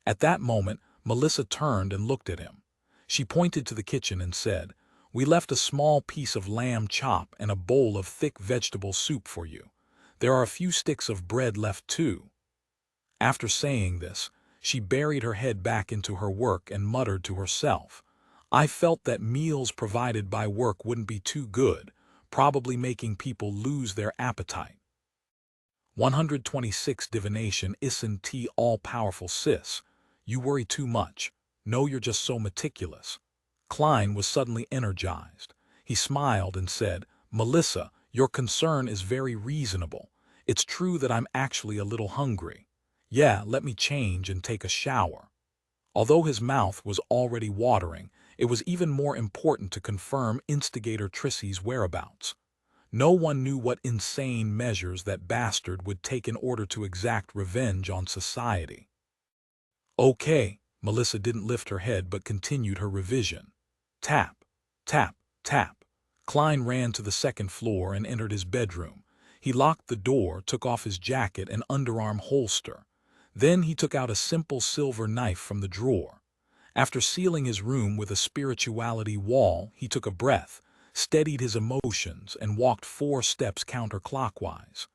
At that moment, Melissa turned and looked at him. She pointed to the kitchen and said, "We left a small piece of lamb chop and a bowl of thick vegetable soup for you. There are a few sticks of bread left too." After saying this, she buried her head back into her work and muttered to herself, "I felt that meals provided by work wouldn't be too good, probably making people lose their appetite." 126 Divination isn't T all-powerful, sis. You worry too much. No, you're just so meticulous. Klein was suddenly energized. He smiled and said, "Melissa, your concern is very reasonable. It's true that I'm actually a little hungry. Yeah, let me change and take a shower." Although his mouth was already watering, it was even more important to confirm instigator Trissy's whereabouts. No one knew what insane measures that bastard would take in order to exact revenge on society. "Okay," Melissa didn't lift her head but continued her revision. Tap, tap, Tap. Klein ran to the second floor and entered his bedroom. He locked the door, took off his jacket and underarm holster. Then he took out a simple silver knife from the drawer. After sealing his room with a spirituality wall, he took a breath, steadied his emotions, and walked 4 steps counterclockwise.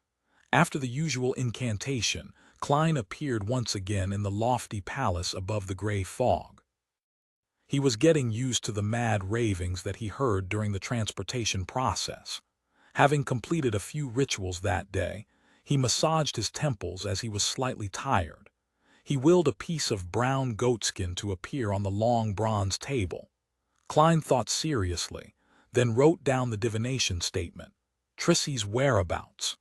After the usual incantation, Klein appeared once again in the lofty palace above the gray fog. He was getting used to the mad ravings that he heard during the transportation process. Having completed a few rituals that day, he massaged his temples as he was slightly tired. He willed a piece of brown goatskin to appear on the long bronze table. Klein thought seriously, then wrote down the divination statement, Trissy's whereabouts.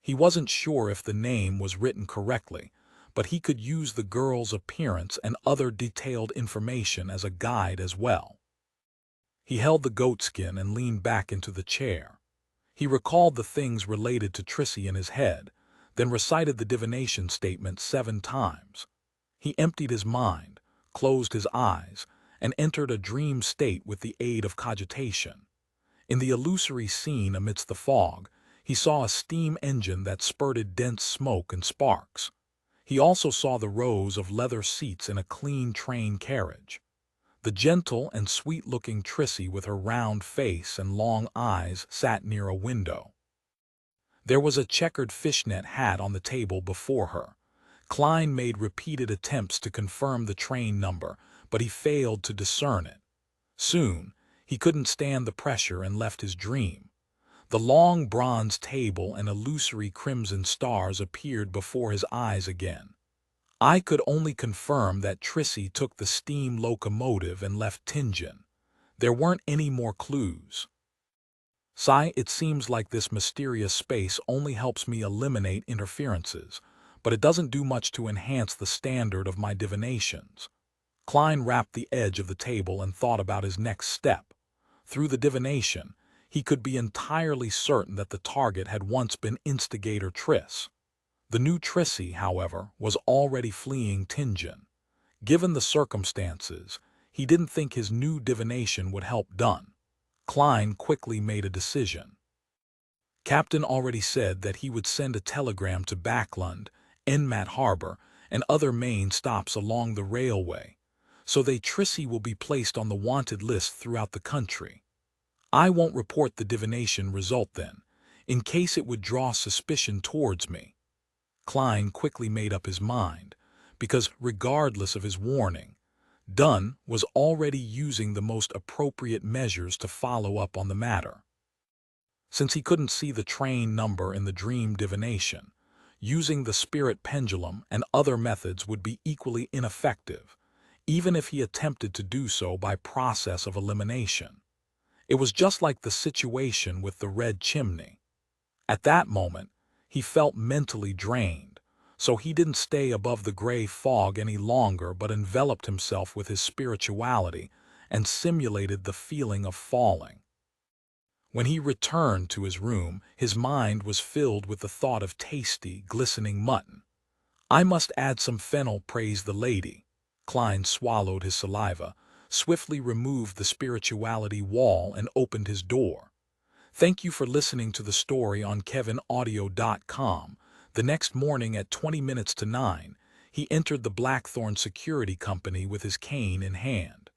He wasn't sure if the name was written correctly, but he could use the girl's appearance and other detailed information as a guide as well. He held the goatskin and leaned back into the chair. He recalled the things related to Trissy in his head, then recited the divination statement 7 times. He emptied his mind, closed his eyes, and entered a dream state with the aid of cogitation. In the illusory scene amidst the fog, he saw a steam engine that spurted dense smoke and sparks. He also saw the rows of leather seats in a clean train carriage. The gentle and sweet-looking Trissy with her round face and long eyes sat near a window. There was a checkered fishnet hat on the table before her. Klein made repeated attempts to confirm the train number, but he failed to discern it. Soon, he couldn't stand the pressure and left his dream. The long bronze table and illusory crimson stars appeared before his eyes again. I could only confirm that Trissy took the steam locomotive and left Tingen. There weren't any more clues. It seems like this mysterious space only helps me eliminate interferences, but it doesn't do much to enhance the standard of my divinations. Klein rapped the edge of the table and thought about his next step. Through the divination, he could be entirely certain that the target had once been instigator Triss. The new Trissy, however, was already fleeing Tingen. Given the circumstances, he didn't think his new divination would help Dunn. Klein quickly made a decision. Captain already said that he would send a telegram to Backlund, Enmat Harbor, and other main stops along the railway, so that Trissy will be placed on the wanted list throughout the country. I won't report the divination result then, in case it would draw suspicion towards me. Klein quickly made up his mind, because regardless of his warning, Dunn was already using the most appropriate measures to follow up on the matter. Since he couldn't see the train number in the dream divination, using the spirit pendulum and other methods would be equally ineffective, even if he attempted to do so by process of elimination. It was just like the situation with the red chimney. At that moment, he felt mentally drained, so he didn't stay above the gray fog any longer but enveloped himself with his spirituality and simulated the feeling of falling. When he returned to his room, his mind was filled with the thought of tasty, glistening mutton. I must add some fennel, praised the lady. Klein swallowed his saliva, swiftly removed the spirituality wall, and opened his door. Thank you for listening to the story on KevinAudio.com. The next morning at 20 minutes to 9, he entered the Blackthorn Security Company with his cane in hand.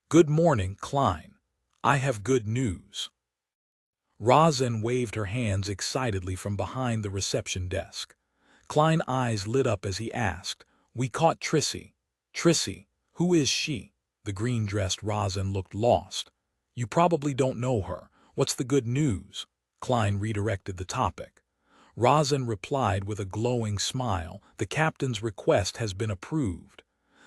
Good morning, Klein. I have good news. Rosen waved her hands excitedly from behind the reception desk. Klein's eyes lit up as he asked, We caught Trissy. Trissy, who is she? The green-dressed Rosen looked lost. You probably don't know her. What's the good news? Klein redirected the topic. Rosen replied with a glowing smile, The captain's request has been approved.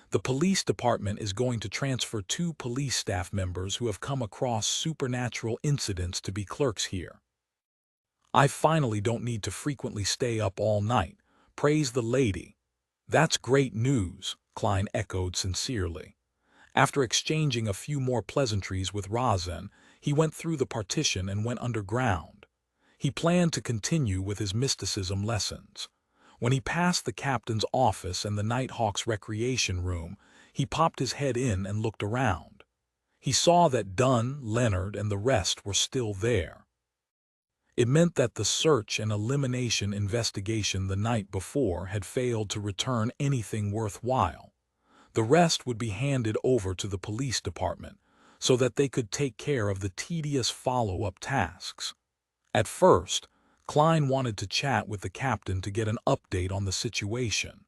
The police department is going to transfer 2 police staff members who have come across supernatural incidents to be clerks here. I finally don't need to frequently stay up all night, praised the lady. That's great news, Klein echoed sincerely. After exchanging a few more pleasantries with Rosen, he went through the partition and went underground. He planned to continue with his mysticism lessons. When he passed the captain's office and the Nighthawk's recreation room, he popped his head in and looked around. He saw that Dunn, Leonard, and the rest were still there. It meant that the search and elimination investigation the night before had failed to return anything worthwhile. The rest would be handed over to the police department so that they could take care of the tedious follow-up tasks. At first, Klein wanted to chat with the captain to get an update on the situation,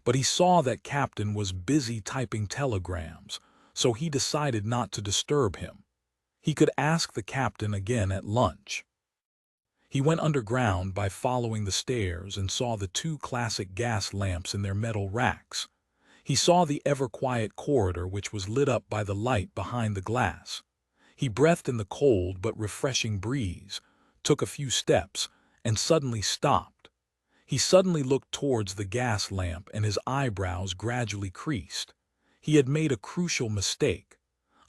but he saw that captain was busy typing telegrams, so he decided not to disturb him. He could ask the captain again at lunch. He went underground by following the stairs and saw the two classic gas lamps in their metal racks. He saw the ever-quiet corridor which was lit up by the light behind the glass. He breathed in the cold but refreshing breeze, took a few steps, and suddenly stopped. He suddenly looked towards the gas lamp and his eyebrows gradually creased. He had made a crucial mistake,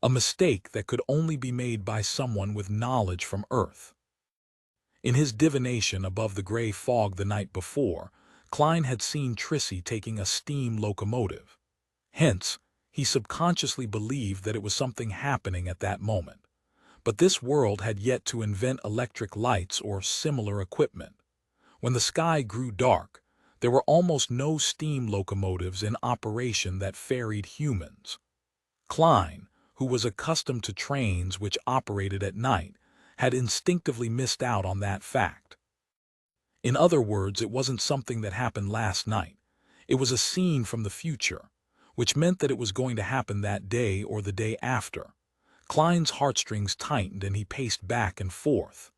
a mistake that could only be made by someone with knowledge from Earth. In his divination above the gray fog the night before, Klein had seen Trissy taking a steam locomotive. Hence, he subconsciously believed that it was something happening at that moment. But this world had yet to invent electric lights or similar equipment. When the sky grew dark, there were almost no steam locomotives in operation that ferried humans. Klein, who was accustomed to trains which operated at night, had instinctively missed out on that fact. In other words, it wasn't something that happened last night. It was a scene from the future, which meant that it was going to happen that day or the day after. Klein's heartstrings tightened and he paced back and forth.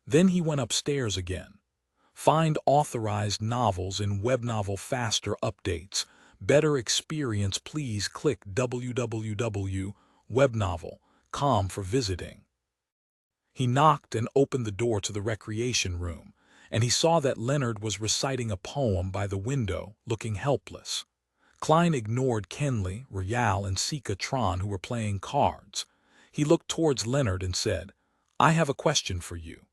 Then he went upstairs again. Find authorized novels in Webnovel Faster Updates. Better experience, please click www.webnovel.com for visiting. He knocked and opened the door to the recreation room, and he saw that Leonard was reciting a poem by the window, looking helpless. Klein ignored Kenley, Royale, and Sika Tron, who were playing cards. He looked towards Leonard and said, "I have a question for you.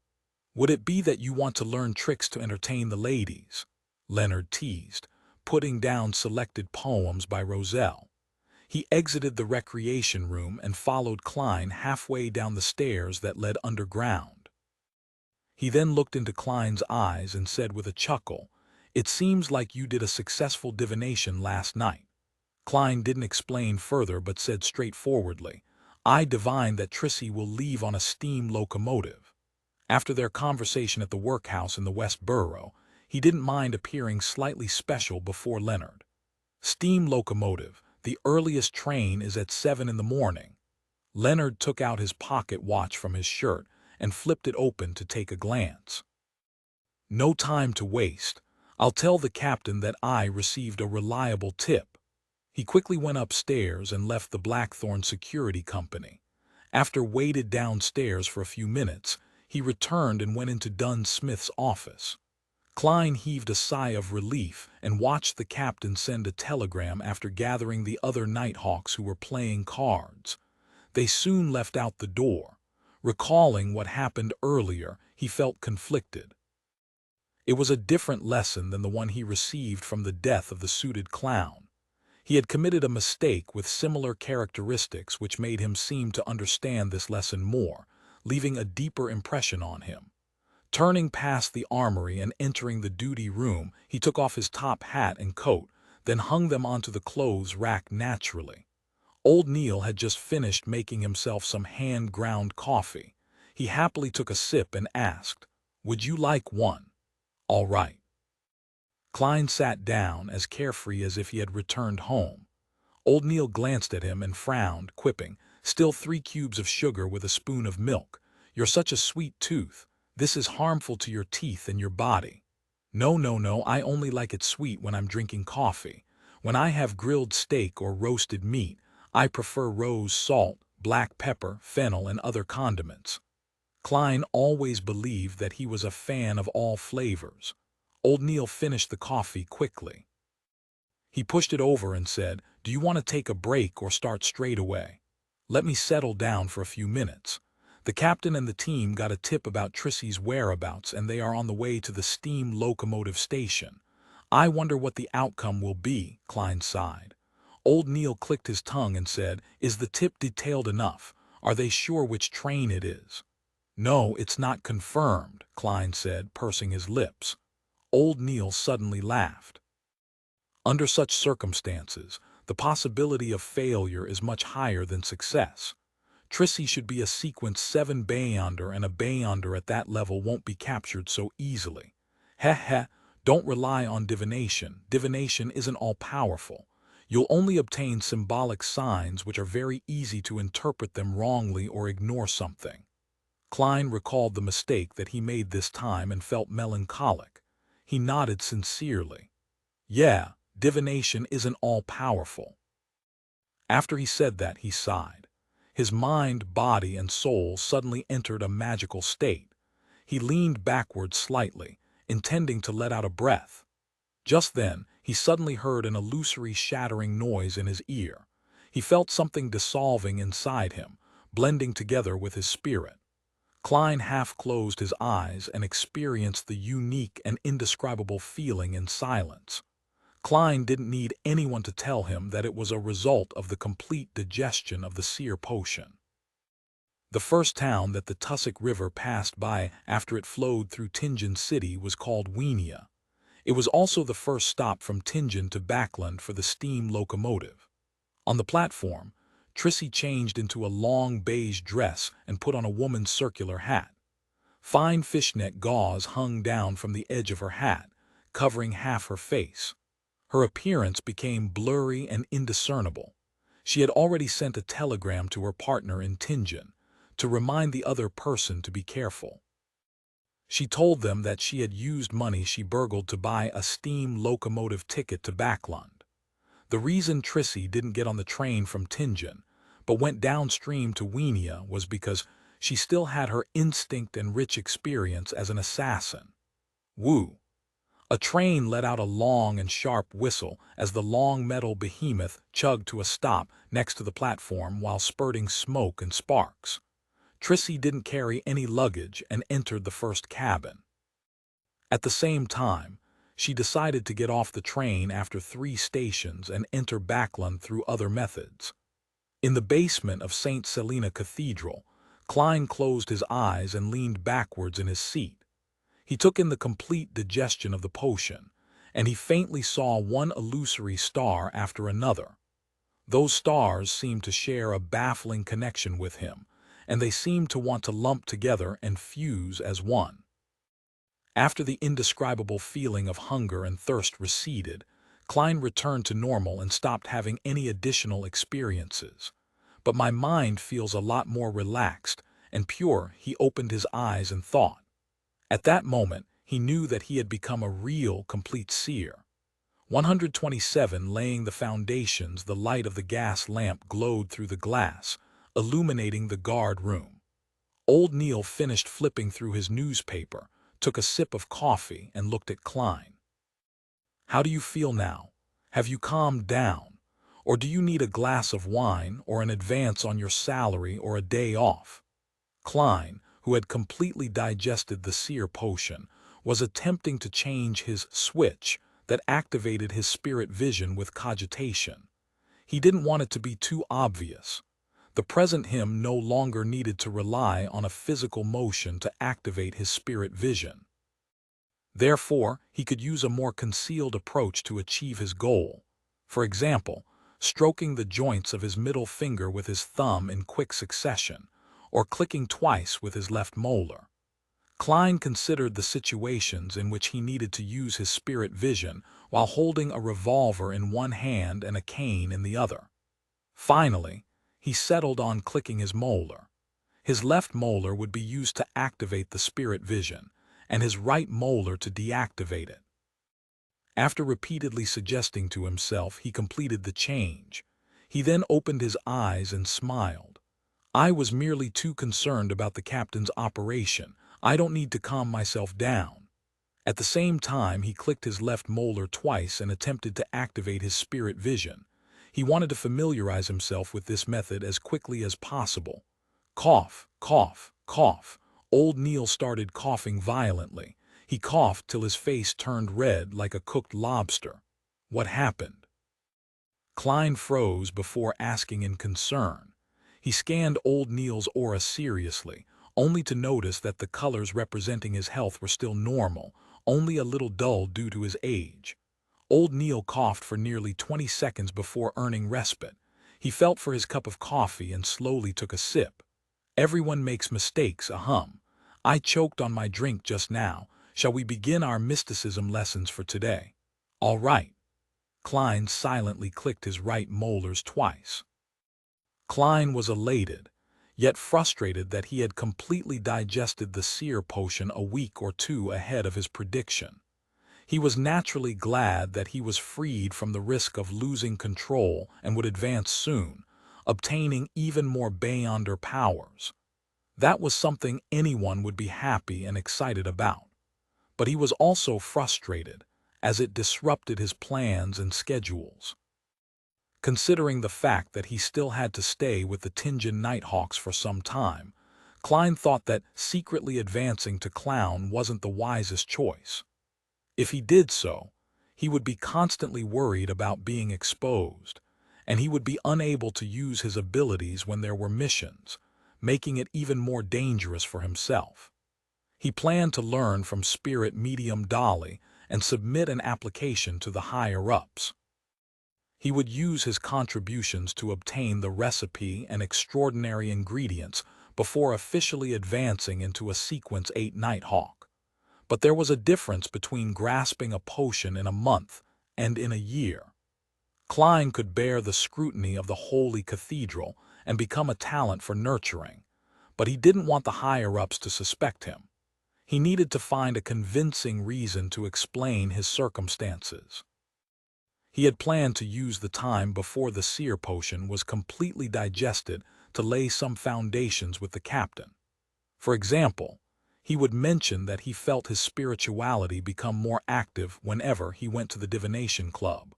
Would it be that you want to learn tricks to entertain the ladies?" Leonard teased, putting down selected poems by Roselle. He exited the recreation room and followed Klein halfway down the stairs that led underground. He then looked into Klein's eyes and said with a chuckle, "It seems like you did a successful divination last night." Klein didn't explain further but said straightforwardly, "I divined that Trissy will leave on a steam locomotive." After their conversation at the workhouse in the West Borough, he didn't mind appearing slightly special before Leonard. "Steam locomotive. The earliest train is at 7 in the morning." Leonard took out his pocket watch from his shirt and flipped it open to take a glance. "No time to waste. I'll tell the captain that I received a reliable tip." He quickly went upstairs and left the Blackthorn Security Company. After waited downstairs for a few minutes, he returned and went into Dunn Smith's office. Klein heaved a sigh of relief and watched the captain send a telegram after gathering the other Nighthawks who were playing cards. They soon left out the door. Recalling what happened earlier, he felt conflicted. It was a different lesson than the one he received from the death of the suited clown. He had committed a mistake with similar characteristics which made him seem to understand this lesson more, leaving a deeper impression on him. Turning past the armory and entering the duty room, he took off his top hat and coat, then hung them onto the clothes rack naturally. Old Neil had just finished making himself some hand-ground coffee. He happily took a sip and asked, "Would you like one?" "All right." Klein sat down as carefree as if he had returned home. Old Neil glanced at him and frowned, quipping, "Still 3 cubes of sugar with a spoon of milk. You're such a sweet tooth. This is harmful to your teeth and your body." "No, no, no, I only like it sweet when I'm drinking coffee. When I have grilled steak or roasted meat, I prefer rose salt, black pepper, fennel, and other condiments." Klein always believed that he was a fan of all flavors. Old Neil finished the coffee quickly. He pushed it over and said, "Do you want to take a break or start straight away?" "Let me settle down for a few minutes. The captain and the team got a tip about Trissy's whereabouts and they are on the way to the steam locomotive station. I wonder what the outcome will be," Klein sighed. Old Neil clicked his tongue and said, "Is the tip detailed enough? Are they sure which train it is?" "No, it's not confirmed," Klein said, pursing his lips. Old Neil suddenly laughed. Under such circumstances, the possibility of failure is much higher than success. Trissy should be a sequence 7 beyonder, and a beyonder at that level won't be captured so easily. Heh heh, don't rely on divination. Divination isn't all-powerful. You'll only obtain symbolic signs which are very easy to interpret them wrongly or ignore something. Klein recalled the mistake that he made this time and felt melancholic. He nodded sincerely. Yeah, divination isn't all-powerful. After he said that, he sighed. His mind, body, and soul suddenly entered a magical state. He leaned backward slightly, intending to let out a breath. Just then, he suddenly heard an illusory shattering noise in his ear. He felt something dissolving inside him, blending together with his spirit. Klein half closed his eyes and experienced the unique and indescribable feeling in silence. Klein didn't need anyone to tell him that it was a result of the complete digestion of the Seer potion. The first town that the Tussock River passed by after it flowed through Tingen City was called Weenia. It was also the first stop from Tingen to Backland for the steam locomotive. On the platform, Trissy changed into a long beige dress and put on a woman's circular hat. Fine fishnet gauze hung down from the edge of her hat, covering half her face. Her appearance became blurry and indiscernible. She had already sent a telegram to her partner in Tingen to remind the other person to be careful. She told them that she had used money she burgled to buy a steam locomotive ticket to Backland. The reason Trissy didn't get on the train from Tingen, but went downstream to Weenia, was because she still had her instinct and rich experience as an assassin. Woo! A train let out a long and sharp whistle as the long metal behemoth chugged to a stop next to the platform while spurting smoke and sparks. Trissy didn't carry any luggage and entered the first cabin. At the same time, she decided to get off the train after 3 stations and enter Backland through other methods. In the basement of St. Selina Cathedral, Klein closed his eyes and leaned backwards in his seat. He took in the complete digestion of the potion, and he faintly saw one illusory star after another. Those stars seemed to share a baffling connection with him, and they seemed to want to lump together and fuse as one. After the indescribable feeling of hunger and thirst receded, Klein returned to normal and stopped having any additional experiences. But my mind feels a lot more relaxed and pure. He opened his eyes and thought. At that moment, he knew that he had become a real, complete seer. 127 laying the foundations, the light of the gas lamp glowed through the glass, illuminating the guard room. Old Neil finished flipping through his newspaper, took a sip of coffee, and looked at Klein. "How do you feel now? Have you calmed down? Or do you need a glass of wine, or an advance on your salary, or a day off?" Klein, who had completely digested the Seer potion, was attempting to change his switch that activated his spirit vision with cogitation. He didn't want it to be too obvious. The present him no longer needed to rely on a physical motion to activate his spirit vision. Therefore, he could use a more concealed approach to achieve his goal. For example, stroking the joints of his middle finger with his thumb in quick succession, or clicking twice with his left molar. Klein considered the situations in which he needed to use his spirit vision while holding a revolver in one hand and a cane in the other. Finally, he settled on clicking his molar. His left molar would be used to activate the spirit vision, and his right molar to deactivate it. After repeatedly suggesting to himself, he completed the change. He then opened his eyes and smiled. "I was merely too concerned about the captain's operation. I don't need to calm myself down." At the same time, he clicked his left molar twice and attempted to activate his spirit vision. He wanted to familiarize himself with this method as quickly as possible. Cough, cough, cough. Old Neil started coughing violently. He coughed till his face turned red like a cooked lobster. What happened? Klein froze before asking in concern. He scanned old Neil's aura seriously, only to notice that the colors representing his health were still normal, only a little dull due to his age. Old Neil coughed for nearly 20 seconds before earning respite. He felt for his cup of coffee and slowly took a sip. Everyone makes mistakes, ahem. I choked on my drink just now. Shall we begin our mysticism lessons for today? All right. Klein silently clicked his right molars twice. Klein was elated, yet frustrated that he had completely digested the seer potion a week or two ahead of his prediction. He was naturally glad that he was freed from the risk of losing control and would advance soon, obtaining even more Beyonder powers. That was something anyone would be happy and excited about. But he was also frustrated, as it disrupted his plans and schedules. Considering the fact that he still had to stay with the Tingen Nighthawks for some time, Klein thought that secretly advancing to Clown wasn't the wisest choice. If he did so, he would be constantly worried about being exposed, and he would be unable to use his abilities when there were missions, making it even more dangerous for himself. He planned to learn from spirit medium Dolly and submit an application to the higher-ups. He would use his contributions to obtain the recipe and extraordinary ingredients before officially advancing into a Sequence 8 Nighthawk. But there was a difference between grasping a potion in a month and in a year. Klein could bear the scrutiny of the Holy Cathedral and become a talent for nurturing, but he didn't want the higher-ups to suspect him. He needed to find a convincing reason to explain his circumstances. He had planned to use the time before the seer potion was completely digested to lay some foundations with the captain. For example, he would mention that he felt his spirituality become more active whenever he went to the divination club,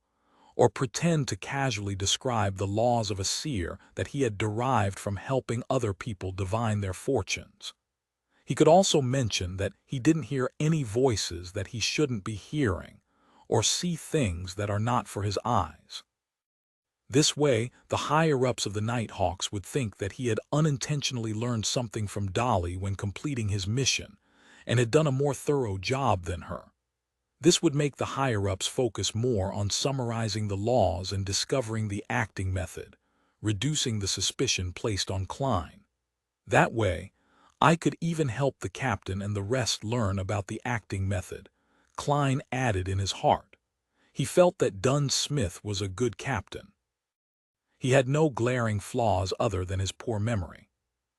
or pretend to casually describe the laws of a seer that he had derived from helping other people divine their fortunes. He could also mention that he didn't hear any voices that he shouldn't be hearing, or see things that are not for his eyes. This way, the higher-ups of the Nighthawks would think that he had unintentionally learned something from Dolly when completing his mission, and had done a more thorough job than her. This would make the higher-ups focus more on summarizing the laws and discovering the acting method, reducing the suspicion placed on Klein. That way, I could even help the captain and the rest learn about the acting method, Klein added in his heart. He felt that Dunn Smith was a good captain. He had no glaring flaws other than his poor memory.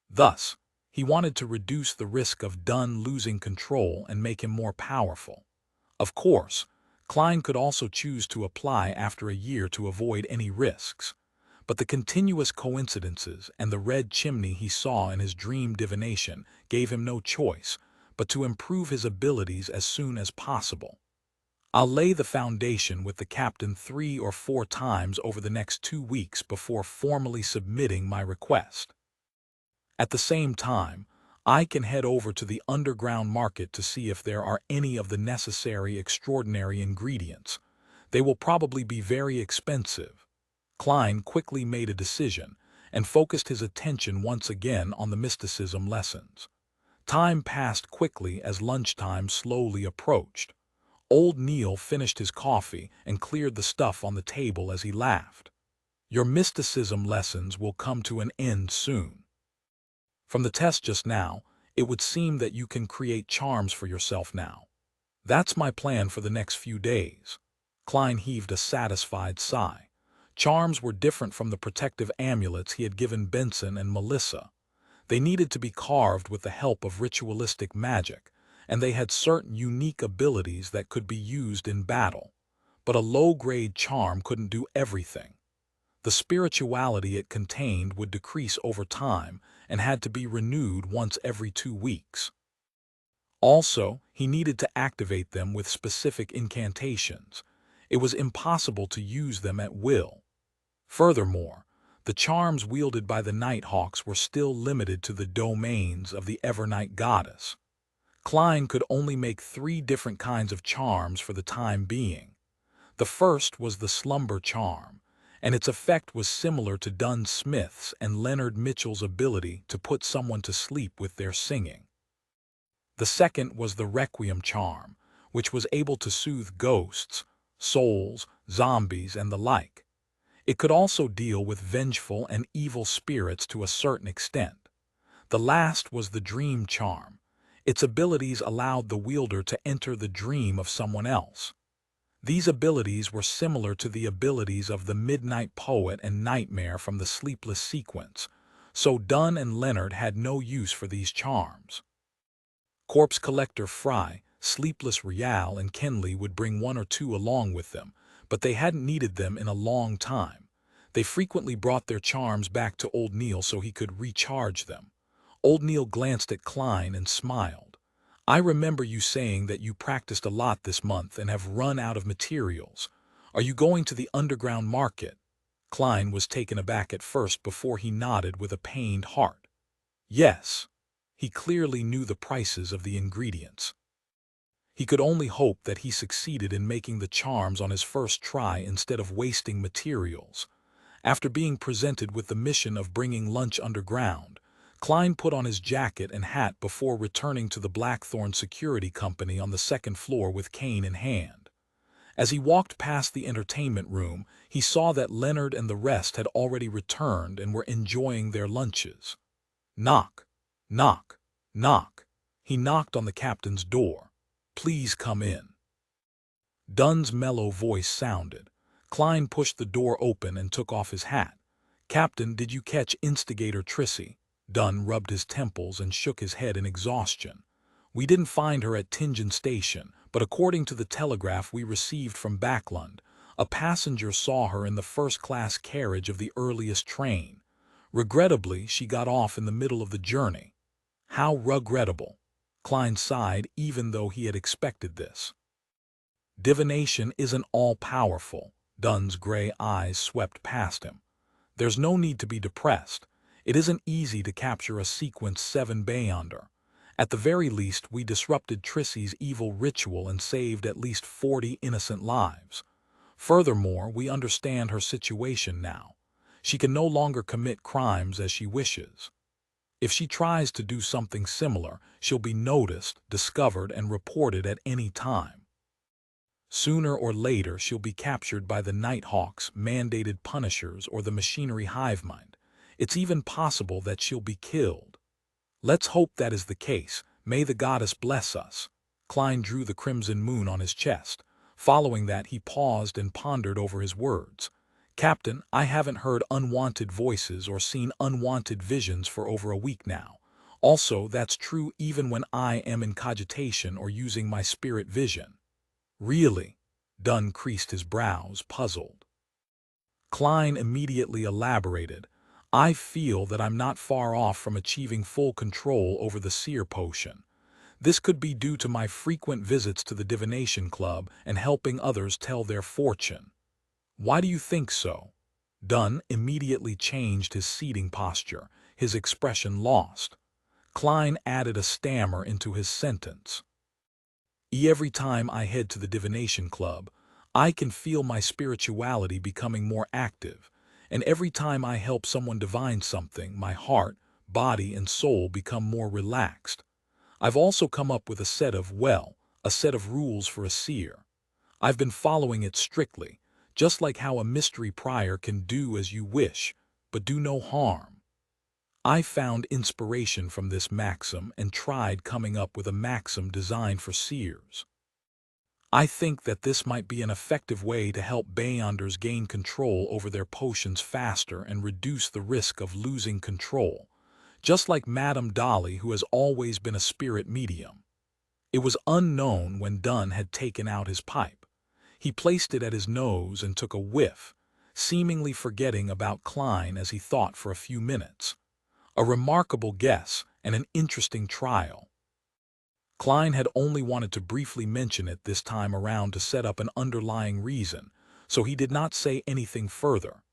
Thus, he wanted to reduce the risk of Dunn losing control and make him more powerful. Of course, Klein could also choose to apply after a year to avoid any risks, but the continuous coincidences and the red chimney he saw in his dream divination gave him no choice but to improve his abilities as soon as possible. I'll lay the foundation with the captain 3 or 4 times over the next 2 weeks before formally submitting my request. At the same time, I can head over to the underground market to see if there are any of the necessary extraordinary ingredients. They will probably be very expensive. Klein quickly made a decision and focused his attention once again on the mysticism lessons. Time passed quickly as lunchtime slowly approached. Old Neil finished his coffee and cleared the stuff on the table as he laughed. Your mysticism lessons will come to an end soon. From the test just now, it would seem that you can create charms for yourself now. That's my plan for the next few days. Klein heaved a satisfied sigh. Charms were different from the protective amulets he had given Benson and Melissa. They needed to be carved with the help of ritualistic magic, and they had certain unique abilities that could be used in battle. But a low-grade charm couldn't do everything. The spirituality it contained would decrease over time and had to be renewed once every 2 weeks. Also, he needed to activate them with specific incantations. It was impossible to use them at will. Furthermore, the charms wielded by the Nighthawks were still limited to the domains of the Evernight goddess. Klein could only make 3 different kinds of charms for the time being. The first was the slumber charm, and its effect was similar to Dunn Smith's and Leonard Mitchell's ability to put someone to sleep with their singing. The second was the Requiem charm, which was able to soothe ghosts, souls, zombies, and the like. It could also deal with vengeful and evil spirits to a certain extent. The last was the Dream charm. Its abilities allowed the wielder to enter the dream of someone else. These abilities were similar to the abilities of the Midnight Poet and Nightmare from the Sleepless sequence, so Dunn and Leonard had no use for these charms. Corpse Collector Fry, Sleepless Rial, and Kenley would bring one or two along with them, but they hadn't needed them in a long time. They frequently brought their charms back to Old Neil so he could recharge them. Old Neil glanced at Klein and smiled. I remember you saying that you practiced a lot this month and have run out of materials. Are you going to the underground market? Klein was taken aback at first before he nodded with a pained heart. Yes. He clearly knew the prices of the ingredients. He could only hope that he succeeded in making the charms on his first try instead of wasting materials. After being presented with the mission of bringing lunch underground, Klein put on his jacket and hat before returning to the Blackthorn Security Company on the second floor with cane in hand. As he walked past the entertainment room, he saw that Leonard and the rest had already returned and were enjoying their lunches. Knock, knock, knock. He knocked on the captain's door. Please come in. Dunn's mellow voice sounded. Klein pushed the door open and took off his hat. Captain, did you catch Instigator Trissy? Dunn rubbed his temples and shook his head in exhaustion. We didn't find her at Tingen Station, but according to the telegraph we received from Backlund, a passenger saw her in the first-class carriage of the earliest train. Regrettably, she got off in the middle of the journey. How regrettable. Klein sighed, even though he had expected this. Divination isn't all-powerful. Dunn's gray eyes swept past him. There's no need to be depressed. It isn't easy to capture a sequence 7 Beyonder. At the very least, we disrupted Trissy's evil ritual and saved at least 40 innocent lives. Furthermore, we understand her situation now. She can no longer commit crimes as she wishes. If she tries to do something similar, she'll be noticed, discovered, and reported at any time. Sooner or later, she'll be captured by the Nighthawks, mandated punishers, or the machinery hive mind. It's even possible that she'll be killed. Let's hope that is the case. May the goddess bless us. Klein drew the crimson moon on his chest. Following that, he paused and pondered over his words. Captain, I haven't heard unwanted voices or seen unwanted visions for over a week now. Also, that's true even when I am in cogitation or using my spirit vision. Really? Dunn creased his brows, puzzled. Klein immediately elaborated. I feel that I'm not far off from achieving full control over the Seer potion. This could be due to my frequent visits to the Divination Club and helping others tell their fortune. Why do you think so? Dunn immediately changed his seating posture, his expression lost. Klein added a stammer into his sentence. Every time I head to the Divination Club, I can feel my spirituality becoming more active, and every time I help someone divine something, my heart, body, and soul become more relaxed. I've also come up with a set of rules for a seer. I've been following it strictly, just like how a mystery prior can do as you wish, but do no harm. I found inspiration from this maxim and tried coming up with a maxim designed for seers. I think that this might be an effective way to help Beyonders gain control over their potions faster and reduce the risk of losing control, just like Madame Dolly, who has always been a spirit medium. It was unknown when Dunn had taken out his pipe. He placed it at his nose and took a whiff, seemingly forgetting about Klein as he thought for a few minutes. A remarkable guess and an interesting trial. Klein had only wanted to briefly mention it this time around to set up an underlying reason, so he did not say anything further.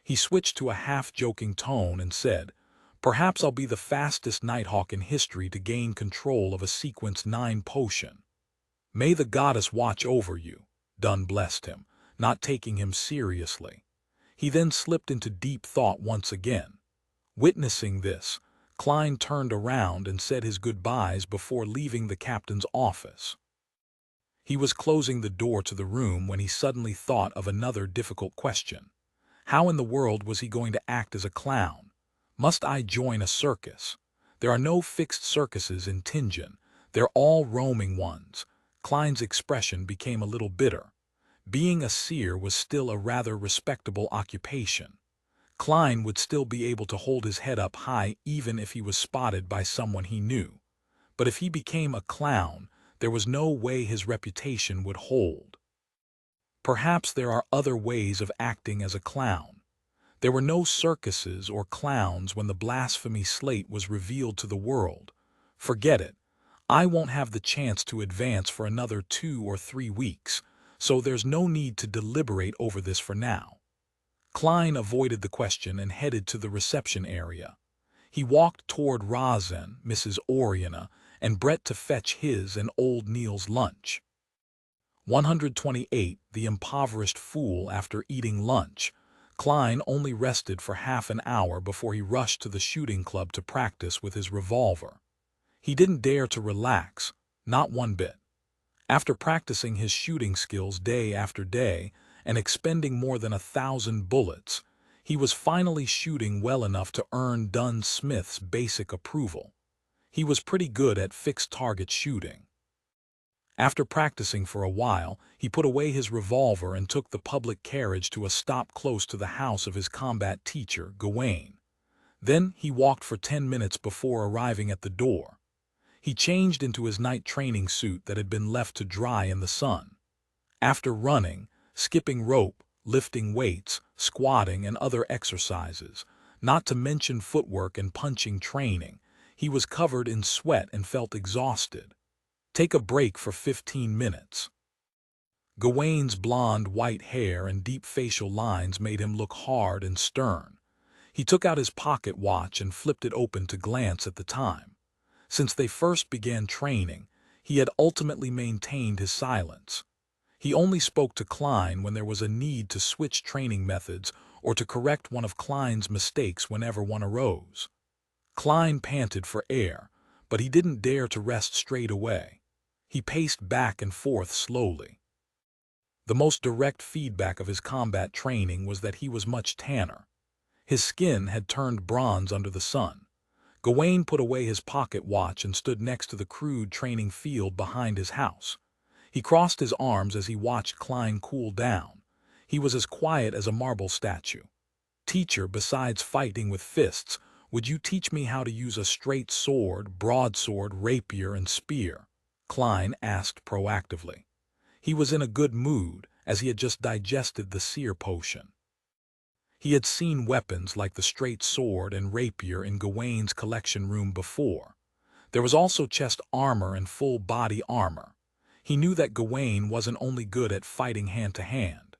He switched to a half-joking tone and said, Perhaps I'll be the fastest Nighthawk in history to gain control of a Sequence 9 potion. May the goddess watch over you, Dunn blessed him, not taking him seriously. He then slipped into deep thought once again. Witnessing this, Klein turned around and said his goodbyes before leaving the captain's office. He was closing the door to the room when he suddenly thought of another difficult question. How in the world was he going to act as a clown? Must I join a circus? There are no fixed circuses in Tingen. They're all roaming ones. Klein's expression became a little bitter. Being a seer was still a rather respectable occupation. Klein would still be able to hold his head up high even if he was spotted by someone he knew. But if he became a clown, there was no way his reputation would hold. Perhaps there are other ways of acting as a clown. There were no circuses or clowns when the blasphemy slate was revealed to the world. Forget it. I won't have the chance to advance for another 2 or 3 weeks, so there's no need to deliberate over this for now. Klein avoided the question and headed to the reception area. He walked toward Rosen, Mrs. Oriana, and Brett to fetch his and old Neil's lunch. 128. The impoverished fool. After eating lunch, Klein only rested for half an hour before he rushed to the shooting club to practice with his revolver. He didn't dare to relax, not one bit. After practicing his shooting skills day after day and expending more than 1,000 bullets, he was finally shooting well enough to earn Dunn Smith's basic approval. He was pretty good at fixed target shooting. After practicing for a while, he put away his revolver and took the public carriage to a stop close to the house of his combat teacher, Gawain. Then he walked for 10 minutes before arriving at the door. He changed into his night training suit that had been left to dry in the sun. After running, skipping rope, lifting weights, squatting, and other exercises, not to mention footwork and punching training, he was covered in sweat and felt exhausted. Take a break for 15 minutes. Gawain's blonde white hair and deep facial lines made him look hard and stern. He took out his pocket watch and flipped it open to glance at the time. Since they first began training, he had ultimately maintained his silence. He only spoke to Klein when there was a need to switch training methods or to correct one of Klein's mistakes whenever one arose. Klein panted for air, but he didn't dare to rest straight away. He paced back and forth slowly. The most direct feedback of his combat training was that he was much tanner. His skin had turned bronze under the sun. Gawain put away his pocket watch and stood next to the crude training field behind his house. He crossed his arms as he watched Klein cool down. He was as quiet as a marble statue. "Teacher, besides fighting with fists, would you teach me how to use a straight sword, broadsword, rapier, and spear?" Klein asked proactively. He was in a good mood, as he had just digested the seer potion. He had seen weapons like the straight sword and rapier in Gawain's collection room before. There was also chest armor and full body armor. He knew that Gawain wasn't only good at fighting hand-to-hand.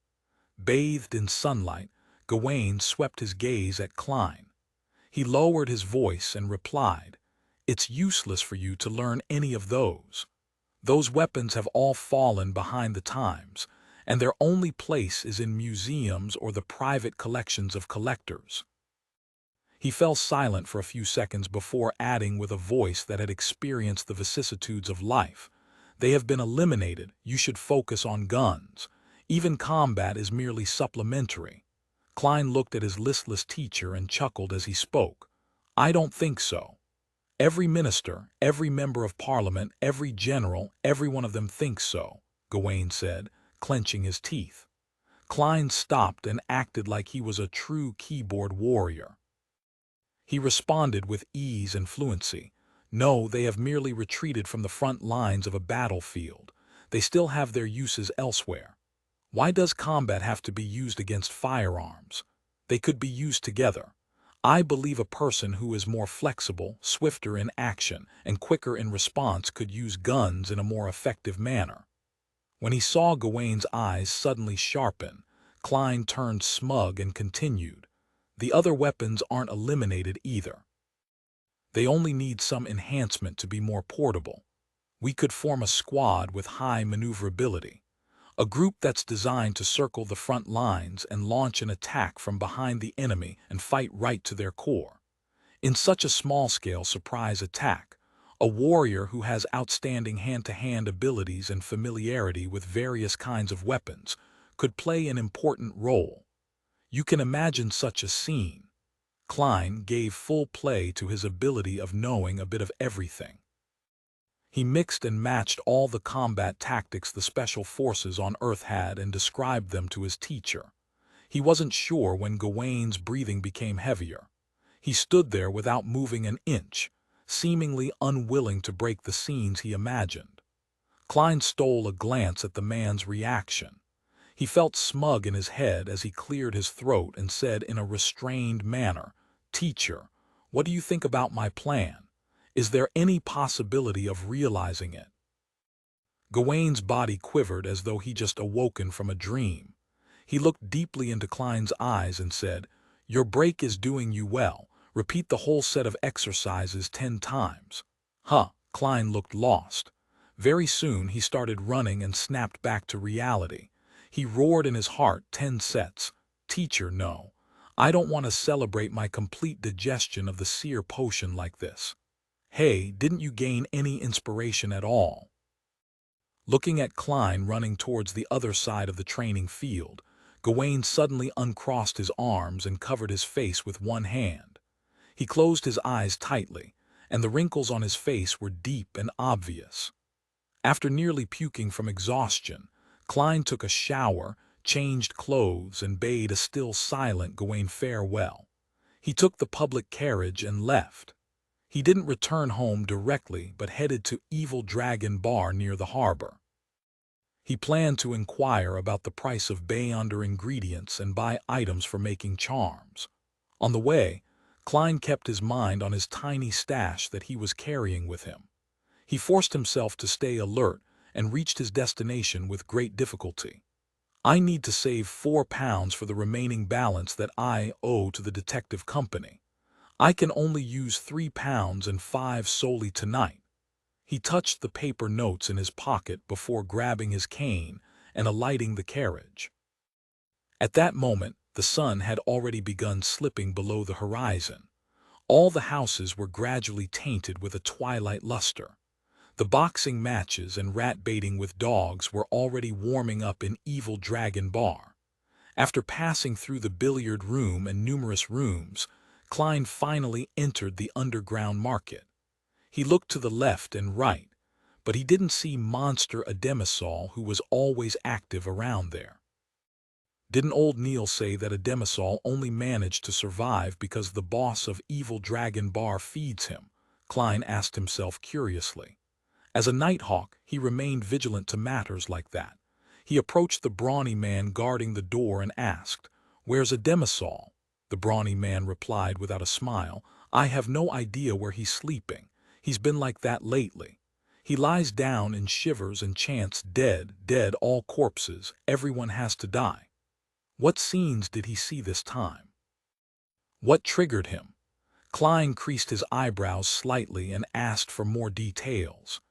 Bathed in sunlight, Gawain swept his gaze at Klein. He lowered his voice and replied, "It's useless for you to learn any of those. Those weapons have all fallen behind the times, and their only place is in museums or the private collections of collectors." He fell silent for a few seconds before adding with a voice that had experienced the vicissitudes of life, "They have been eliminated. You should focus on guns. Even combat is merely supplementary." Klein looked at his listless teacher and chuckled as he spoke. "I don't think so. Every minister, every member of parliament, every general, every one of them thinks so," Gawain said, clenching his teeth. Klein stopped and acted like he was a true keyboard warrior. He responded with ease and fluency, "No, they have merely retreated from the front lines of a battlefield. They still have their uses elsewhere. Why does combat have to be used against firearms? They could be used together. I believe a person who is more flexible, swifter in action, and quicker in response could use guns in a more effective manner." When he saw Gawain's eyes suddenly sharpen, Klein turned smug and continued, "The other weapons aren't eliminated either. They only need some enhancement to be more portable. We could form a squad with high maneuverability. A group that's designed to circle the front lines and launch an attack from behind the enemy and fight right to their core. In such a small-scale surprise attack, a warrior who has outstanding hand-to-hand abilities and familiarity with various kinds of weapons could play an important role. You can imagine such a scene. Klein gave full play to his ability of knowing a bit of everything. He mixed and matched all the combat tactics the special forces on Earth had and described them to his teacher. He wasn't sure when Gawain's breathing became heavier. He stood there without moving an inch, seemingly unwilling to break the scenes he imagined. Klein stole a glance at the man's reaction. He felt smug in his head as he cleared his throat and said in a restrained manner, "Teacher, what do you think about my plan? Is there any possibility of realizing it?" Gawain's body quivered as though he just awoken from a dream. He looked deeply into Klein's eyes and said, "Your break is doing you well. Repeat the whole set of exercises 10 times. Huh, Klein looked lost. Very soon he started running and snapped back to reality. He roared in his heart, 10 sets. Teacher, no. I don't want to celebrate my complete digestion of the seer potion like this. Hey, didn't you gain any inspiration at all?" Looking at Klein running towards the other side of the training field, Gawain suddenly uncrossed his arms and covered his face with one hand. He closed his eyes tightly, and the wrinkles on his face were deep and obvious. After nearly puking from exhaustion, Klein took a shower, changed clothes, and bade a still silent Gawain farewell. He took the public carriage and left. He didn't return home directly, but headed to Evil Dragon Bar near the harbor. He planned to inquire about the price of Beyonder ingredients and buy items for making charms. On the way, Klein kept his mind on his tiny stash that he was carrying with him. He forced himself to stay alert and reached his destination with great difficulty. "I need to save £4 for the remaining balance that I owe to the detective company. I can only use £3.05 solely tonight." He touched the paper notes in his pocket before grabbing his cane and alighting the carriage. At that moment, the sun had already begun slipping below the horizon. All the houses were gradually tainted with a twilight luster. The boxing matches and rat-baiting with dogs were already warming up in Evil Dragon Bar. After passing through the billiard room and numerous rooms, Klein finally entered the underground market. He looked to the left and right, but he didn't see Monster Ademisol, who was always active around there. Didn't old Neil say that Ademisol only managed to survive because the boss of Evil Dragon Bar feeds him? Klein asked himself curiously. As a nighthawk, he remained vigilant to matters like that. He approached the brawny man guarding the door and asked, "Where's Ademisol?" The brawny man replied without a smile, "I have no idea where he's sleeping. He's been like that lately. He lies down and shivers and chants, 'Dead, dead, all corpses, everyone has to die.'" What scenes did he see this time? What triggered him? Klein creased his eyebrows slightly and asked for more details.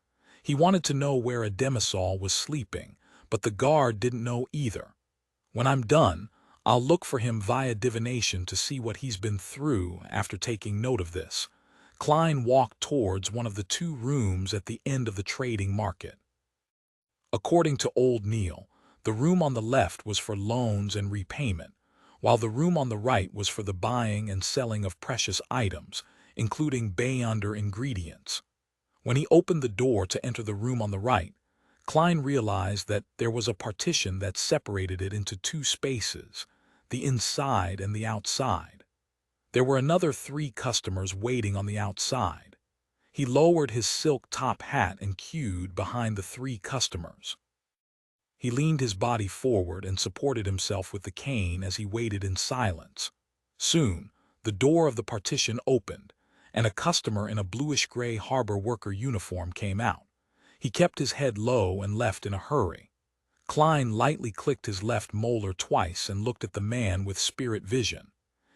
He wanted to know where Ademisol was sleeping, but the guard didn't know either. "When I'm done, I'll look for him via divination to see what he's been through." After taking note of this, Klein walked towards one of the 2 rooms at the end of the trading market. According to old Neil, the room on the left was for loans and repayment, while the room on the right was for the buying and selling of precious items, including Beyonder ingredients. When he opened the door to enter the room on the right, Klein realized that there was a partition that separated it into 2 spaces, the inside and the outside. There were another 3 customers waiting on the outside. He lowered his silk top hat and queued behind the 3 customers. He leaned his body forward and supported himself with the cane as he waited in silence. Soon, the door of the partition opened, and a customer in a bluish-gray harbor worker uniform came out. He kept his head low and left in a hurry. Klein lightly clicked his left molar twice and looked at the man with spirit vision.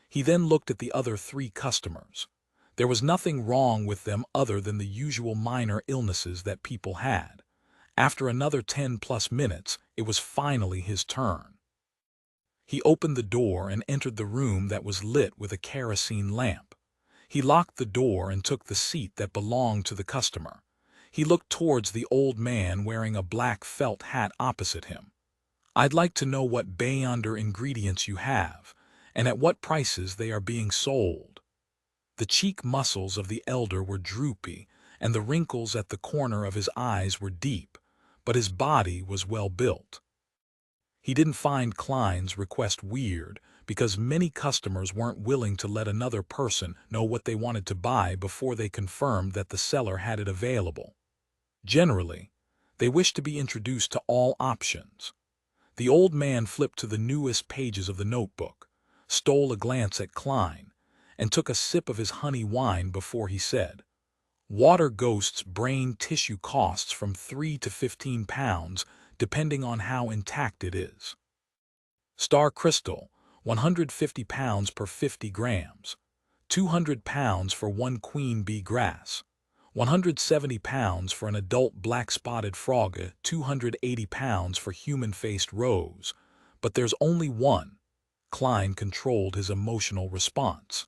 He then looked at the other 3 customers. There was nothing wrong with them other than the usual minor illnesses that people had. After another 10+ minutes, It was finally his turn. He opened the door and entered the room that was lit with a kerosene lamp. He locked the door and took the seat that belonged to the customer. He looked towards the old man wearing a black felt hat opposite him. "I'd like to know what Beyonder ingredients you have, and at what prices they are being sold." The cheek muscles of the elder were droopy, and the wrinkles at the corner of his eyes were deep, but his body was well built. He didn't find Klein's request weird because many customers weren't willing to let another person know what they wanted to buy before they confirmed that the seller had it available. Generally, they wished to be introduced to all options. The old man flipped to the newest pages of the notebook, stole a glance at Klein, and took a sip of his honey wine before he said, "Water Ghost's brain tissue costs from 3 to 15 pounds depending on how intact it is. Star Crystal, 150 pounds per 50 grams, 200 pounds for one queen bee grass, 170 pounds for an adult black-spotted frog, 280 pounds for human-faced rose, but there's only one." Klein controlled his emotional response.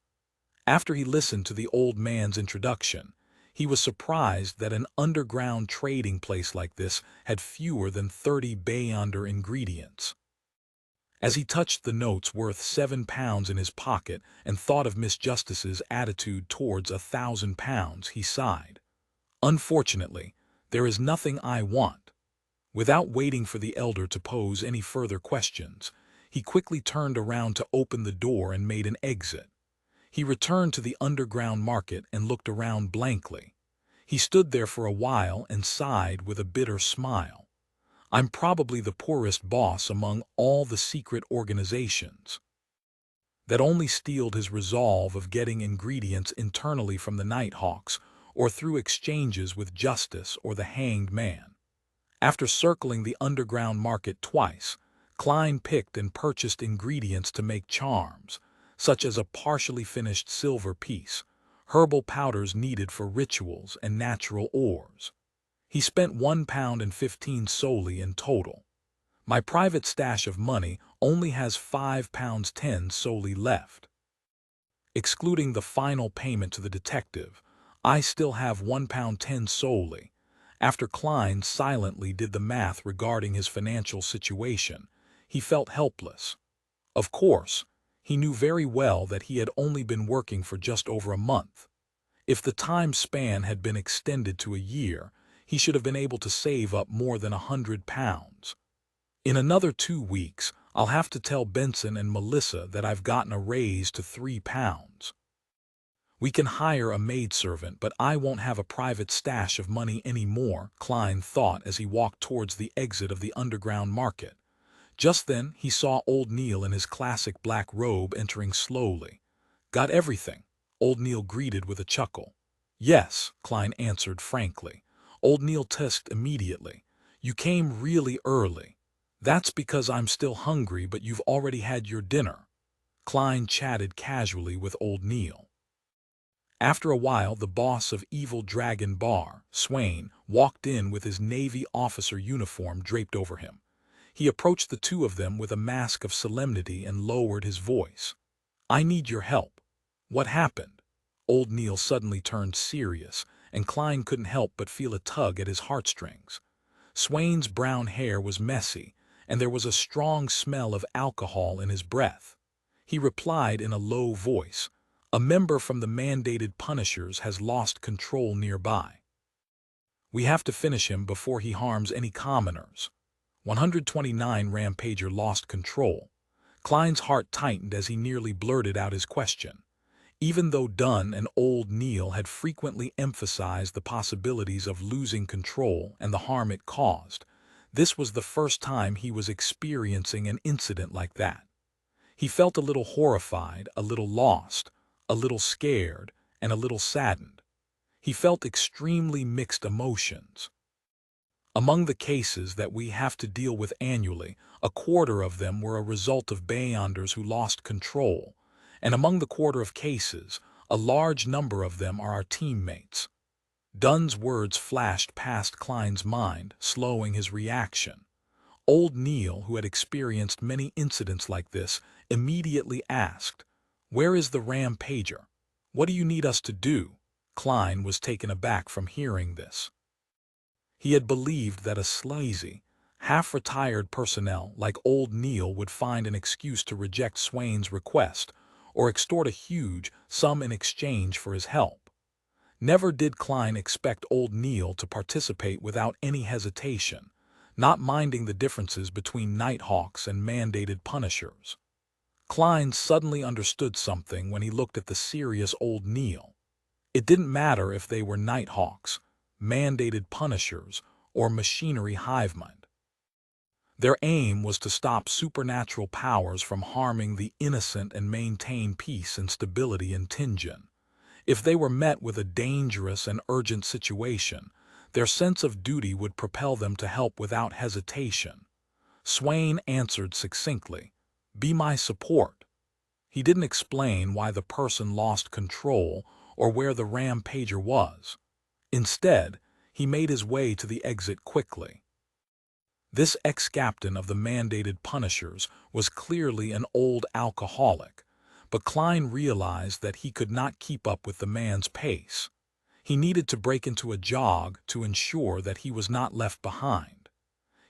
After he listened to the old man's introduction, he was surprised that an underground trading place like this had fewer than 30 Beyonder ingredients. As he touched the notes worth 7 pounds in his pocket and thought of Miss Justice's attitude towards 1,000 pounds, he sighed. "Unfortunately, there is nothing I want." Without waiting for the elder to pose any further questions, he quickly turned around to open the door and made an exit. He returned to the underground market and looked around blankly. He stood there for a while and sighed with a bitter smile. "I'm probably the poorest boss among all the secret organizations." That only steeled his resolve of getting ingredients internally from the Nighthawks or through exchanges with Justice or the Hanged Man. After circling the underground market twice, Klein picked and purchased ingredients to make charms, such as a partially finished silver piece, herbal powders needed for rituals, and natural ores. He spent £1.15 solely in total. "My private stash of money only has £5.10 solely left. Excluding the final payment to the detective, I still have £1.10 solely." After Klein silently did the math regarding his financial situation, he felt helpless. Of course, he knew very well that he had only been working for just over a month. If the time span had been extended to a year, he should have been able to save up more than £100. "In another 2 weeks, I'll have to tell Benson and Melissa that I've gotten a raise to £3. We can hire a maidservant, but I won't have a private stash of money anymore," Klein thought as he walked towards the exit of the underground market. Just then he saw old Neil in his classic black robe entering slowly. "Got everything?" old Neil greeted with a chuckle. "Yes," Klein answered frankly. Old Neil tisked immediately. "You came really early." "That's because I'm still hungry, but you've already had your dinner." Klein chatted casually with old Neil. After a while, the boss of Evil Dragon Bar, Swain, walked in with his Navy officer uniform draped over him. He approached the two of them with a mask of solemnity and lowered his voice. "I need your help." "What happened?" Old Neil suddenly turned serious, and Klein couldn't help but feel a tug at his heartstrings. Swain's brown hair was messy, and there was a strong smell of alcohol in his breath. He replied in a low voice, "A member from the mandated Punishers has lost control nearby. We have to finish him before he harms any commoners." 129 Rampager lost control. Klein's heart tightened as he nearly blurted out his question. Even though Dunn and old Neil had frequently emphasized the possibilities of losing control and the harm it caused, this was the first time he was experiencing an incident like that. He felt a little horrified, a little lost, a little scared, and a little saddened. He felt extremely mixed emotions. Among the cases that we have to deal with annually, a quarter of them were a result of Beyonders who lost control, and among the quarter of cases, a large number of them are our teammates. Dunn's words flashed past Klein's mind, slowing his reaction. Old Neil, who had experienced many incidents like this, immediately asked, "Where is the rampager? What do you need us to do?" Klein was taken aback from hearing this. He had believed that a sleazy, half-retired personnel like Old Neil would find an excuse to reject Swain's request or extort a huge sum in exchange for his help. Never did Klein expect Old Neil to participate without any hesitation, not minding the differences between nighthawks and mandated punishers. Klein suddenly understood something when he looked at the serious Old Neil. It didn't matter if they were nighthawks, mandated punishers, or machinery hive-mind. Their aim was to stop supernatural powers from harming the innocent and maintain peace and stability in Tingen. If they were met with a dangerous and urgent situation, their sense of duty would propel them to help without hesitation. Swain answered succinctly, "Be my support." He didn't explain why the person lost control or where the rampager was. Instead, he made his way to the exit quickly. This ex-captain of the mandated punishers was clearly an old alcoholic, but Klein realized that he could not keep up with the man's pace. He needed to break into a jog to ensure that he was not left behind.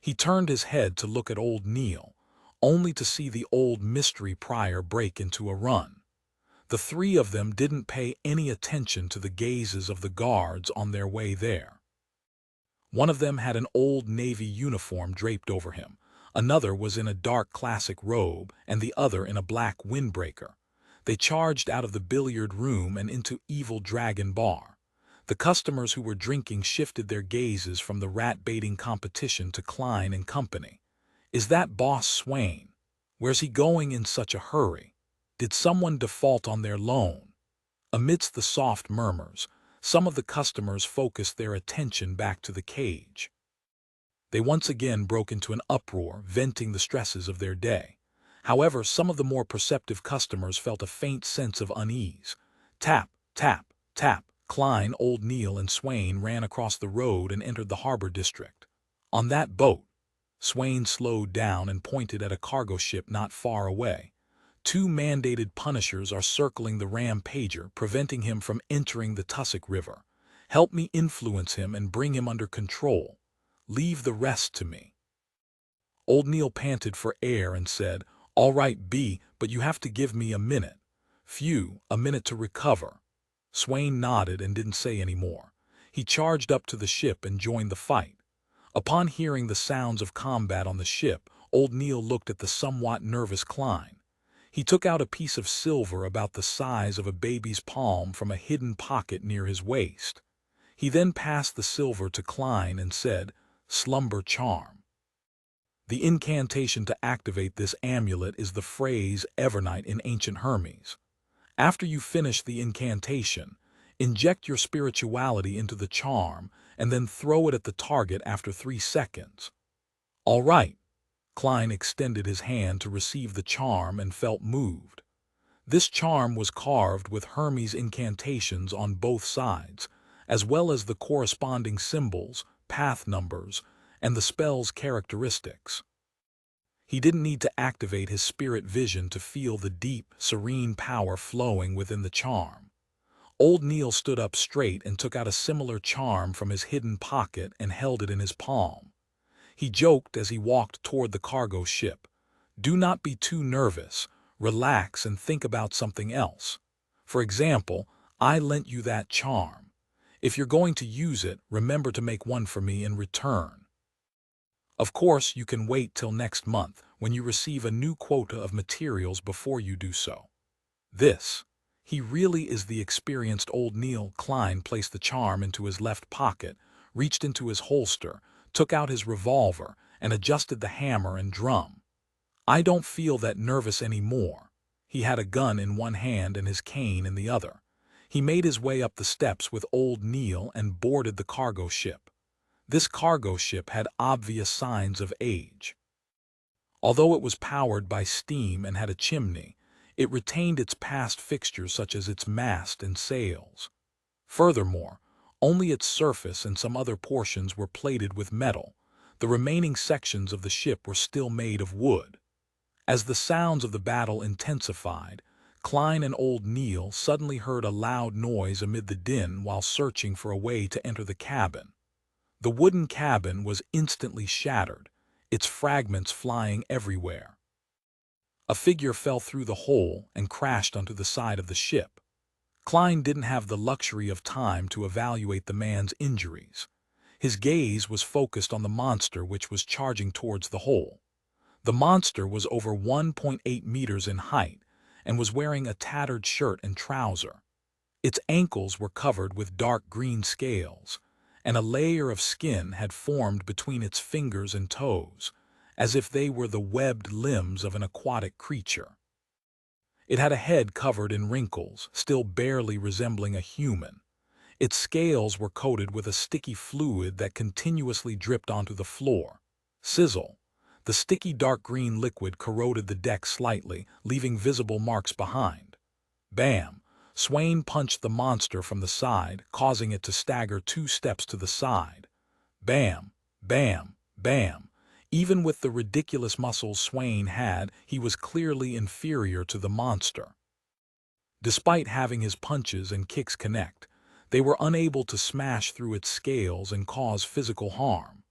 He turned his head to look at Old Neil, only to see the old mystery prior break into a run. The three of them didn't pay any attention to the gazes of the guards on their way there. One of them had an old Navy uniform draped over him, another was in a dark classic robe, and the other in a black windbreaker. They charged out of the billiard room and into Evil Dragon Bar. The customers who were drinking shifted their gazes from the rat-baiting competition to Klein and company. "Is that Boss Swain? Where's he going in such a hurry? Did someone default on their loan?" Amidst the soft murmurs, some of the customers focused their attention back to the cage. They once again broke into an uproar, venting the stresses of their day. However, some of the more perceptive customers felt a faint sense of unease. Tap, tap, tap. Klein, Old Neil, and Swain ran across the road and entered the harbor district. "On that boat." Swain slowed down and pointed at a cargo ship not far away. "Two mandated punishers are circling the rampager, preventing him from entering the Tussock River. Help me influence him and bring him under control. Leave the rest to me." Old Neil panted for air and said, "All right, B, but you have to give me a minute." "Phew, a minute to recover." Swain nodded and didn't say any more. He charged up to the ship and joined the fight. Upon hearing the sounds of combat on the ship, Old Neil looked at the somewhat nervous Klein. He took out a piece of silver about the size of a baby's palm from a hidden pocket near his waist. He then passed the silver to Klein and said, "Slumber charm." The incantation to activate this amulet is the phrase Evernight in ancient Hermes. After you finish the incantation, inject your spirituality into the charm and then throw it at the target after 3 seconds. "All right." Klein extended his hand to receive the charm and felt moved. This charm was carved with Hermes incantations on both sides, as well as the corresponding symbols, path numbers, and the spell's characteristics. He didn't need to activate his spirit vision to feel the deep, serene power flowing within the charm. Old Neil stood up straight and took out a similar charm from his hidden pocket and held it in his palm. He joked as he walked toward the cargo ship, "Do not be too nervous. Relax and think about something else. For example, I lent you that charm. If you're going to use it, remember to make one for me in return. Of course, you can wait till next month when you receive a new quota of materials before you do so." This. He really is the experienced Old Neil. Klein placed the charm into his left pocket, reached into his holster, took out his revolver, and adjusted the hammer and drum. "I don't feel that nervous anymore." He had a gun in one hand and his cane in the other. He made his way up the steps with Old Neil and boarded the cargo ship. This cargo ship had obvious signs of age. Although it was powered by steam and had a chimney, it retained its past fixtures such as its mast and sails. Furthermore, only its surface and some other portions were plated with metal. The remaining sections of the ship were still made of wood. As the sounds of the battle intensified, Klein and old Neil suddenly heard a loud noise amid the din while searching for a way to enter the cabin. The wooden cabin was instantly shattered, its fragments flying everywhere. A figure fell through the hole and crashed onto the side of the ship. Klein didn't have the luxury of time to evaluate the man's injuries. His gaze was focused on the monster which was charging towards the hole. The monster was over 1.8 meters in height and was wearing a tattered shirt and trouser. Its ankles were covered with dark green scales, and a layer of skin had formed between its fingers and toes, as if they were the webbed limbs of an aquatic creature. It had a head covered in wrinkles, still barely resembling a human. Its scales were coated with a sticky fluid that continuously dripped onto the floor. Sizzle. The sticky dark green liquid corroded the deck slightly, leaving visible marks behind. Bam! Swain punched the monster from the side, causing it to stagger 2 steps to the side. Bam! Bam! Bam! Even with the ridiculous muscles Swain had, he was clearly inferior to the monster. Despite having his punches and kicks connect, they were unable to smash through its scales and cause physical harm.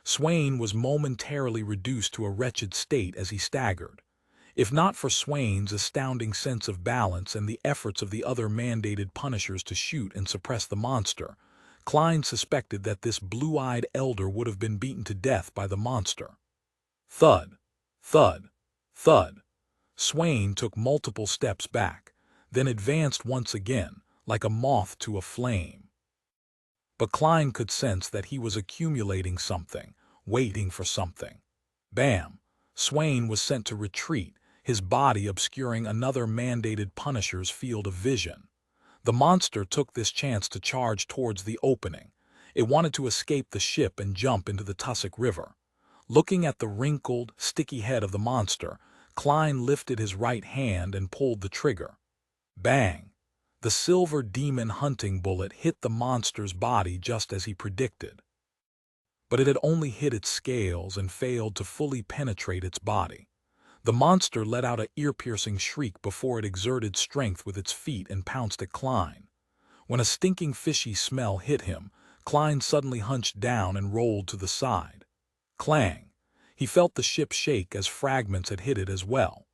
Swain was momentarily reduced to a wretched state as he staggered. If not for Swain's astounding sense of balance and the efforts of the other mandated punishers to shoot and suppress the monster, Klein suspected that this blue-eyed elder would have been beaten to death by the monster. Thud, thud, thud. Swain took multiple steps back, then advanced once again, like a moth to a flame. But Klein could sense that he was accumulating something, waiting for something. Bam! Swain was sent to retreat, his body obscuring another mandated punisher's field of vision. The monster took this chance to charge towards the opening. It wanted to escape the ship and jump into the Tussock River. Looking at the wrinkled, sticky head of the monster, Klein lifted his right hand and pulled the trigger. Bang! The silver demon hunting bullet hit the monster's body just as he predicted. But it had only hit its scales and failed to fully penetrate its body. The monster let out an ear-piercing shriek before it exerted strength with its feet and pounced at Klein. When a stinking fishy smell hit him, Klein suddenly hunched down and rolled to the side. Clang! He felt the ship shake as fragments had hit it as well.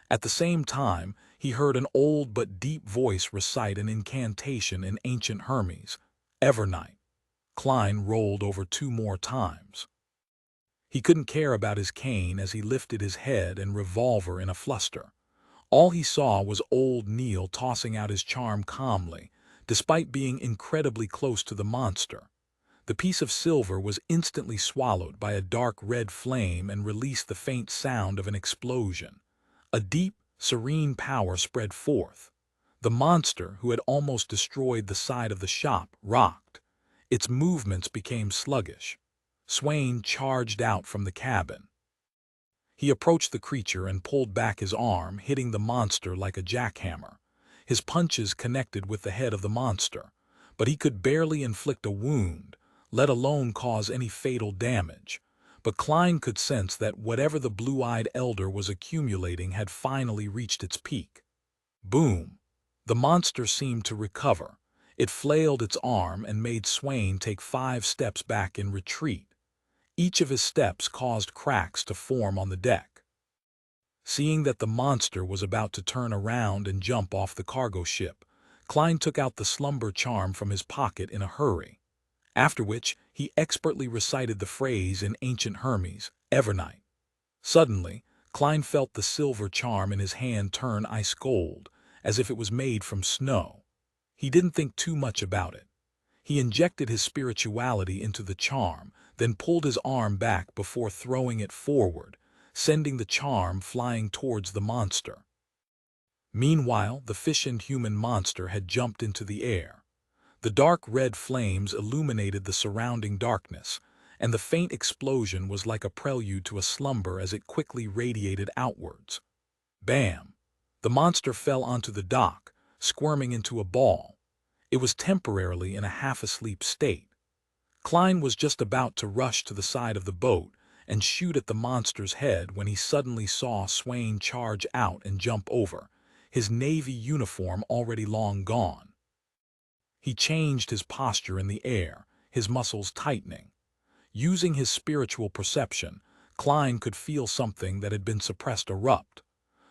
At the same time, he heard an old but deep voice recite an incantation in ancient Hermes, Evernight. Klein rolled over 2 more times. He couldn't care about his cane as he lifted his head and revolver in a fluster. All he saw was old Neil tossing out his charm calmly, despite being incredibly close to the monster. The piece of silver was instantly swallowed by a dark red flame and released the faint sound of an explosion. A deep, serene power spread forth. The monster, who had almost destroyed the side of the shop, rocked. Its movements became sluggish. Swain charged out from the cabin. He approached the creature and pulled back his arm, hitting the monster like a jackhammer. His punches connected with the head of the monster, but he could barely inflict a wound, let alone cause any fatal damage. But Klein could sense that whatever the blue-eyed elder was accumulating had finally reached its peak. Boom! The monster seemed to recover. It flailed its arm and made Swain take 5 steps back in retreat. Each of his steps caused cracks to form on the deck. Seeing that the monster was about to turn around and jump off the cargo ship, Klein took out the slumber charm from his pocket in a hurry. After which, he expertly recited the phrase in ancient Hermes, Evernight. Suddenly, Klein felt the silver charm in his hand turn ice cold, as if it was made from snow. He didn't think too much about it. He injected his spirituality into the charm, then pulled his arm back before throwing it forward, sending the charm flying towards the monster. Meanwhile, the fish-and human monster had jumped into the air. The dark red flames illuminated the surrounding darkness, and the faint explosion was like a prelude to a slumber as it quickly radiated outwards. Bam! The monster fell onto the dock, squirming into a ball. It was temporarily in a half-asleep state. Klein was just about to rush to the side of the boat and shoot at the monster's head when he suddenly saw Swain charge out and jump over, his Navy uniform already long gone. He changed his posture in the air, his muscles tightening. Using his spiritual perception, Klein could feel something that had been suppressed erupt.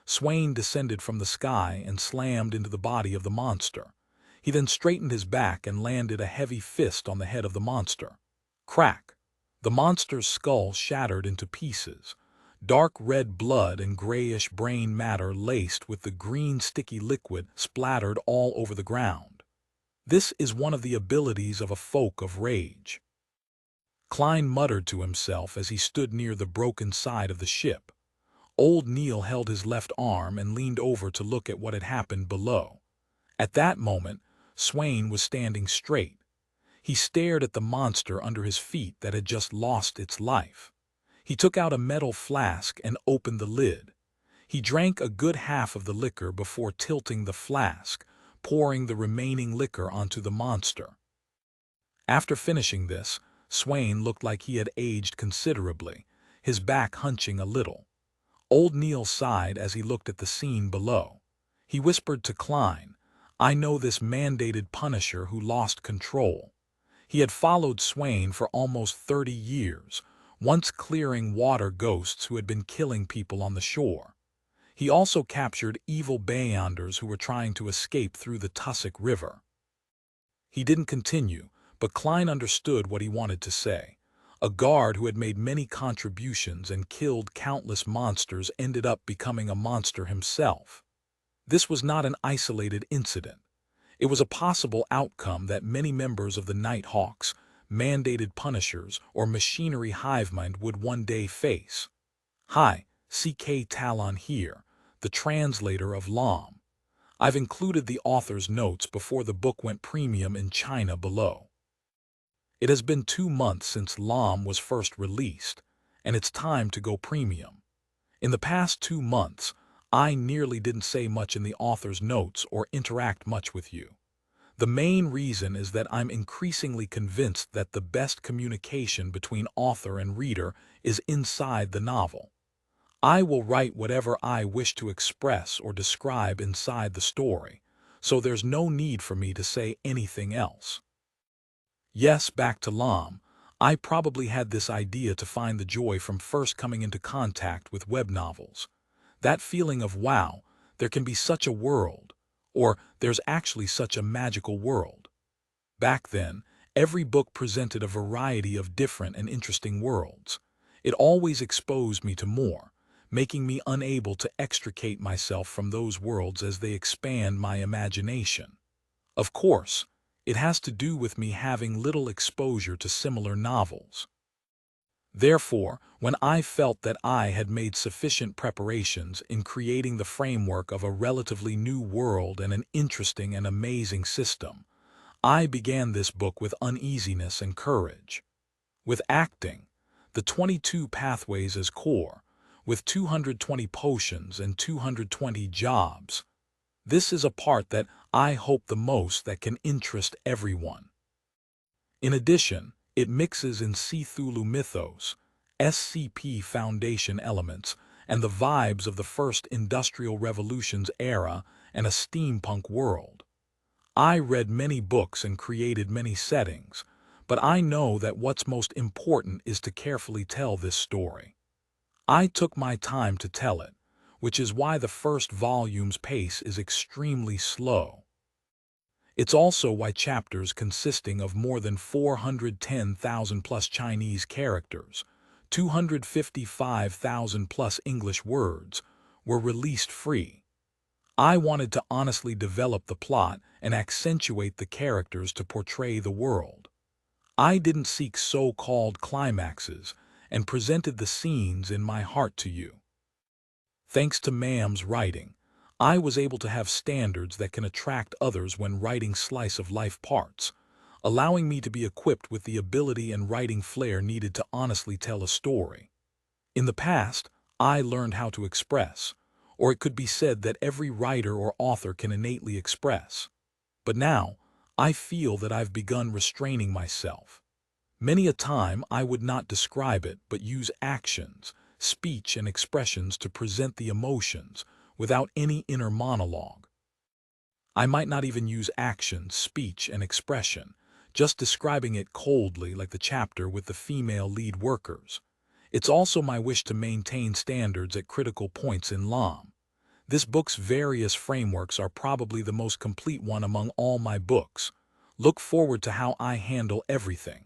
Swain descended from the sky and slammed into the body of the monster. He then straightened his back and landed a heavy fist on the head of the monster. Crack! The monster's skull shattered into pieces. Dark red blood and grayish brain matter laced with the green sticky liquid splattered all over the ground. This is one of the abilities of a folk of rage. Klein muttered to himself as he stood near the broken side of the ship. Old Neil held his left arm and leaned over to look at what had happened below. At that moment, Swain was standing straight. He stared at the monster under his feet that had just lost its life. He took out a metal flask and opened the lid. He drank a good half of the liquor before tilting the flask, pouring the remaining liquor onto the monster. After finishing this, Swain looked like he had aged considerably, his back hunching a little. Old Neil sighed as he looked at the scene below. He whispered to Klein, "I know this mandated punisher who lost control." He had followed Swain for almost 30 years, once clearing water ghosts who had been killing people on the shore. He also captured evil Beyonders who were trying to escape through the Tussock River. He didn't continue, but Klein understood what he wanted to say. A guard who had made many contributions and killed countless monsters ended up becoming a monster himself. This was not an isolated incident. It was a possible outcome that many members of the Nighthawks, mandated punishers, or machinery hivemind would one day face. Hi, C.K. Talon here, the translator of Lam. I've included the author's notes before the book went premium in China below. It has been 2 months since Lam was first released, and it's time to go premium. In the past 2 months, I nearly didn't say much in the author's notes or interact much with you. The main reason is that I'm increasingly convinced that the best communication between author and reader is inside the novel. I will write whatever I wish to express or describe inside the story, so there's no need for me to say anything else. Yes, back to Lam, I probably had this idea to find the joy from first coming into contact with web novels. That feeling of, wow, there can be such a world, or there's actually such a magical world. Back then, every book presented a variety of different and interesting worlds. It always exposed me to more, making me unable to extricate myself from those worlds as they expand my imagination. Of course, it has to do with me having little exposure to similar novels. Therefore, when I felt that I had made sufficient preparations in creating the framework of a relatively new world and an interesting and amazing system, I began this book with uneasiness and courage. With acting, the 22 pathways as core, with 220 potions and 220 jobs. This is a part that I hope the most that can interest everyone. In addition, it mixes in Cthulhu mythos, SCP Foundation elements, and the vibes of the first Industrial Revolution's era and a steampunk world. I read many books and created many settings, but I know that what's most important is to carefully tell this story. I took my time to tell it, which is why the first volume's pace is extremely slow. It's also why chapters consisting of more than 410,000 plus Chinese characters, 255,000 plus English words, were released free. I wanted to honestly develop the plot and accentuate the characters to portray the world. I didn't seek so-called climaxes and presented the scenes in my heart to you. Thanks to Ma'am's writing, I was able to have standards that can attract others when writing slice-of-life parts, allowing me to be equipped with the ability and writing flair needed to honestly tell a story. In the past, I learned how to express, or it could be said that every writer or author can innately express. But now, I feel that I've begun restraining myself. Many a time I would not describe it but use actions, speech and expressions to present the emotions without any inner monologue. I might not even use action, speech and expression, just describing it coldly like the chapter with the female lead workers. It's also my wish to maintain standards at critical points in LAM. This book's various frameworks are probably the most complete one among all my books. Look forward to how I handle everything.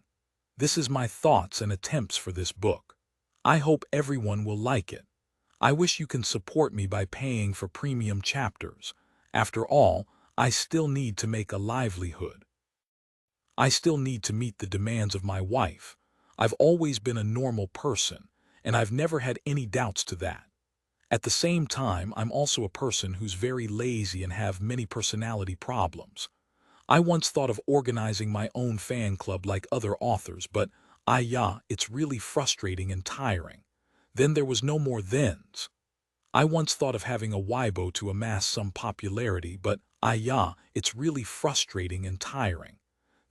This is my thoughts and attempts for this book. I hope everyone will like it. I wish you can support me by paying for premium chapters. After all, I still need to make a livelihood. I still need to meet the demands of my wife. I've always been a normal person, and I've never had any doubts to that. At the same time, I'm also a person who's very lazy and have many personality problems. I once thought of organizing my own fan club like other authors, but it's really frustrating and tiring. Then there was no more thens. I once thought of having a Weibo to amass some popularity, but it's really frustrating and tiring.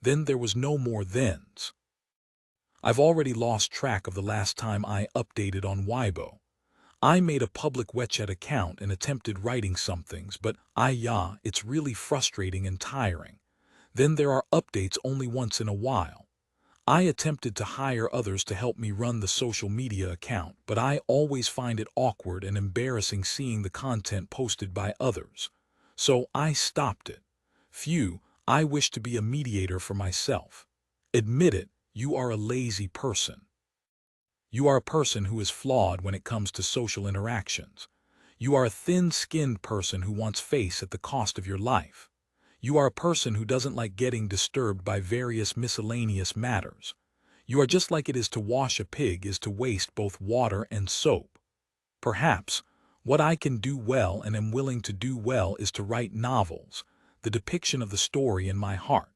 Then there was no more thens. I've already lost track of the last time I updated on Weibo. I made a public WeChat account and attempted writing some things, but it's really frustrating and tiring. Then there are updates only once in a while. I attempted to hire others to help me run the social media account, but I always find it awkward and embarrassing seeing the content posted by others. So I stopped it. Phew, I wish to be a mediator for myself. Admit it, you are a lazy person. You are a person who is flawed when it comes to social interactions. You are a thin-skinned person who wants face at the cost of your life. You are a person who doesn't like getting disturbed by various miscellaneous matters. You are just like it is to wash a pig is to waste both water and soap. Perhaps, what I can do well and am willing to do well is to write novels, the depiction of the story in my heart.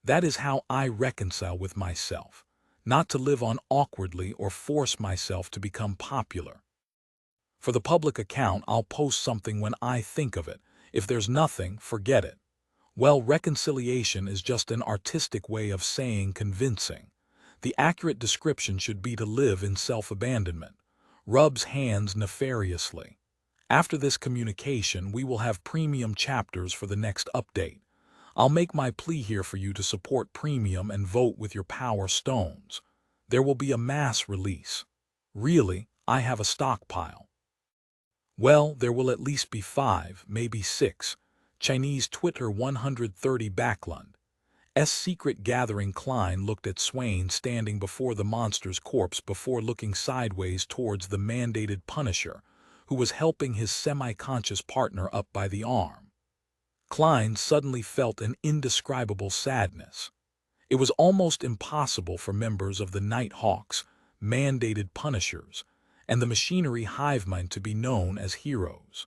That is how I reconcile with myself, not to live on awkwardly or force myself to become popular. For the public account, I'll post something when I think of it. If there's nothing, forget it. Well, reconciliation is just an artistic way of saying convincing. The accurate description should be to live in self-abandonment. Rubs hands nefariously. After this communication, we will have premium chapters for the next update. I'll make my plea here for you to support premium and vote with your power stones. There will be a mass release. Really, I have a stockpile. Well, there will at least be 5, maybe 6. Chinese Twitter 130 Backlund. Secret gathering. Klein looked at Swain standing before the monster's corpse before looking sideways towards the mandated Punisher, who was helping his semi-conscious partner up by the arm. Klein suddenly felt an indescribable sadness. It was almost impossible for members of the Night Hawks, mandated Punishers, and the machinery hive mind to be known as heroes.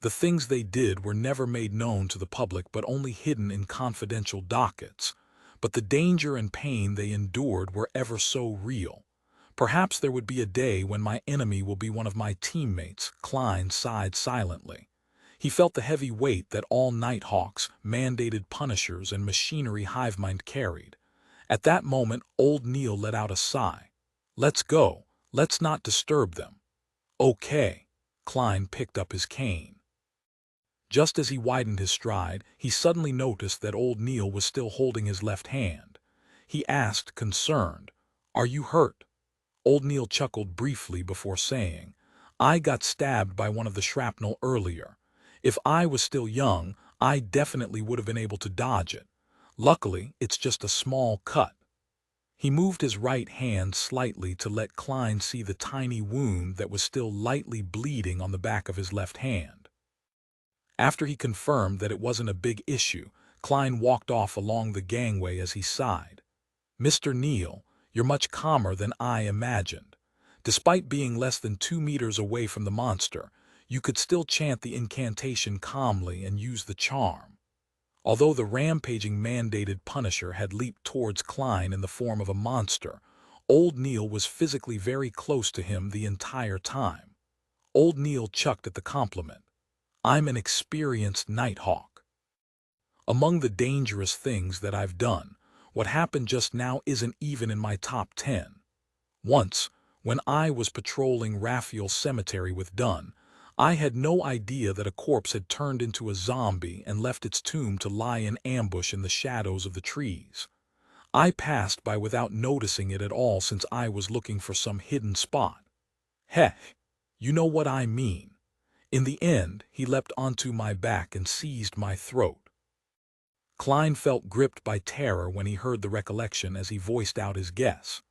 The things they did were never made known to the public but only hidden in confidential dockets, but the danger and pain they endured were ever so real. Perhaps there would be a day when my enemy will be one of my teammates. Klein sighed silently. He felt the heavy weight that all Nighthawks, mandated Punishers, and machinery hive mind carried. At that moment, old Neil let out a sigh. Let's go. Let's not disturb them. Okay. Klein picked up his cane. Just as he widened his stride, he suddenly noticed that old Neil was still holding his left hand. He asked, concerned, "Are you hurt?" Old Neil chuckled briefly before saying, "I got stabbed by one of the shrapnel earlier. If I was still young, I definitely would have been able to dodge it. Luckily, it's just a small cut." He moved his right hand slightly to let Klein see the tiny wound that was still lightly bleeding on the back of his left hand. After he confirmed that it wasn't a big issue, Klein walked off along the gangway as he sighed. "Mr. Neil, you're much calmer than I imagined. Despite being less than 2 meters away from the monster, you could still chant the incantation calmly and use the charm." Although the rampaging mandated Punisher had leaped towards Klein in the form of a monster, old Neil was physically very close to him the entire time. Old Neil chucked at the compliment. "I'm an experienced Nighthawk. Among the dangerous things that I've done, What happened just now isn't even in my top 10. Once, when I was patrolling Raphael's cemetery with Dunn, I had no idea that a corpse had turned into a zombie and left its tomb to lie in ambush in the shadows of the trees. I passed by without noticing it at all since I was looking for some hidden spot. Heck, you know what I mean. In the end, he leapt onto my back and seized my throat. Klein felt gripped by terror when he heard the recollection as he voiced out his guess.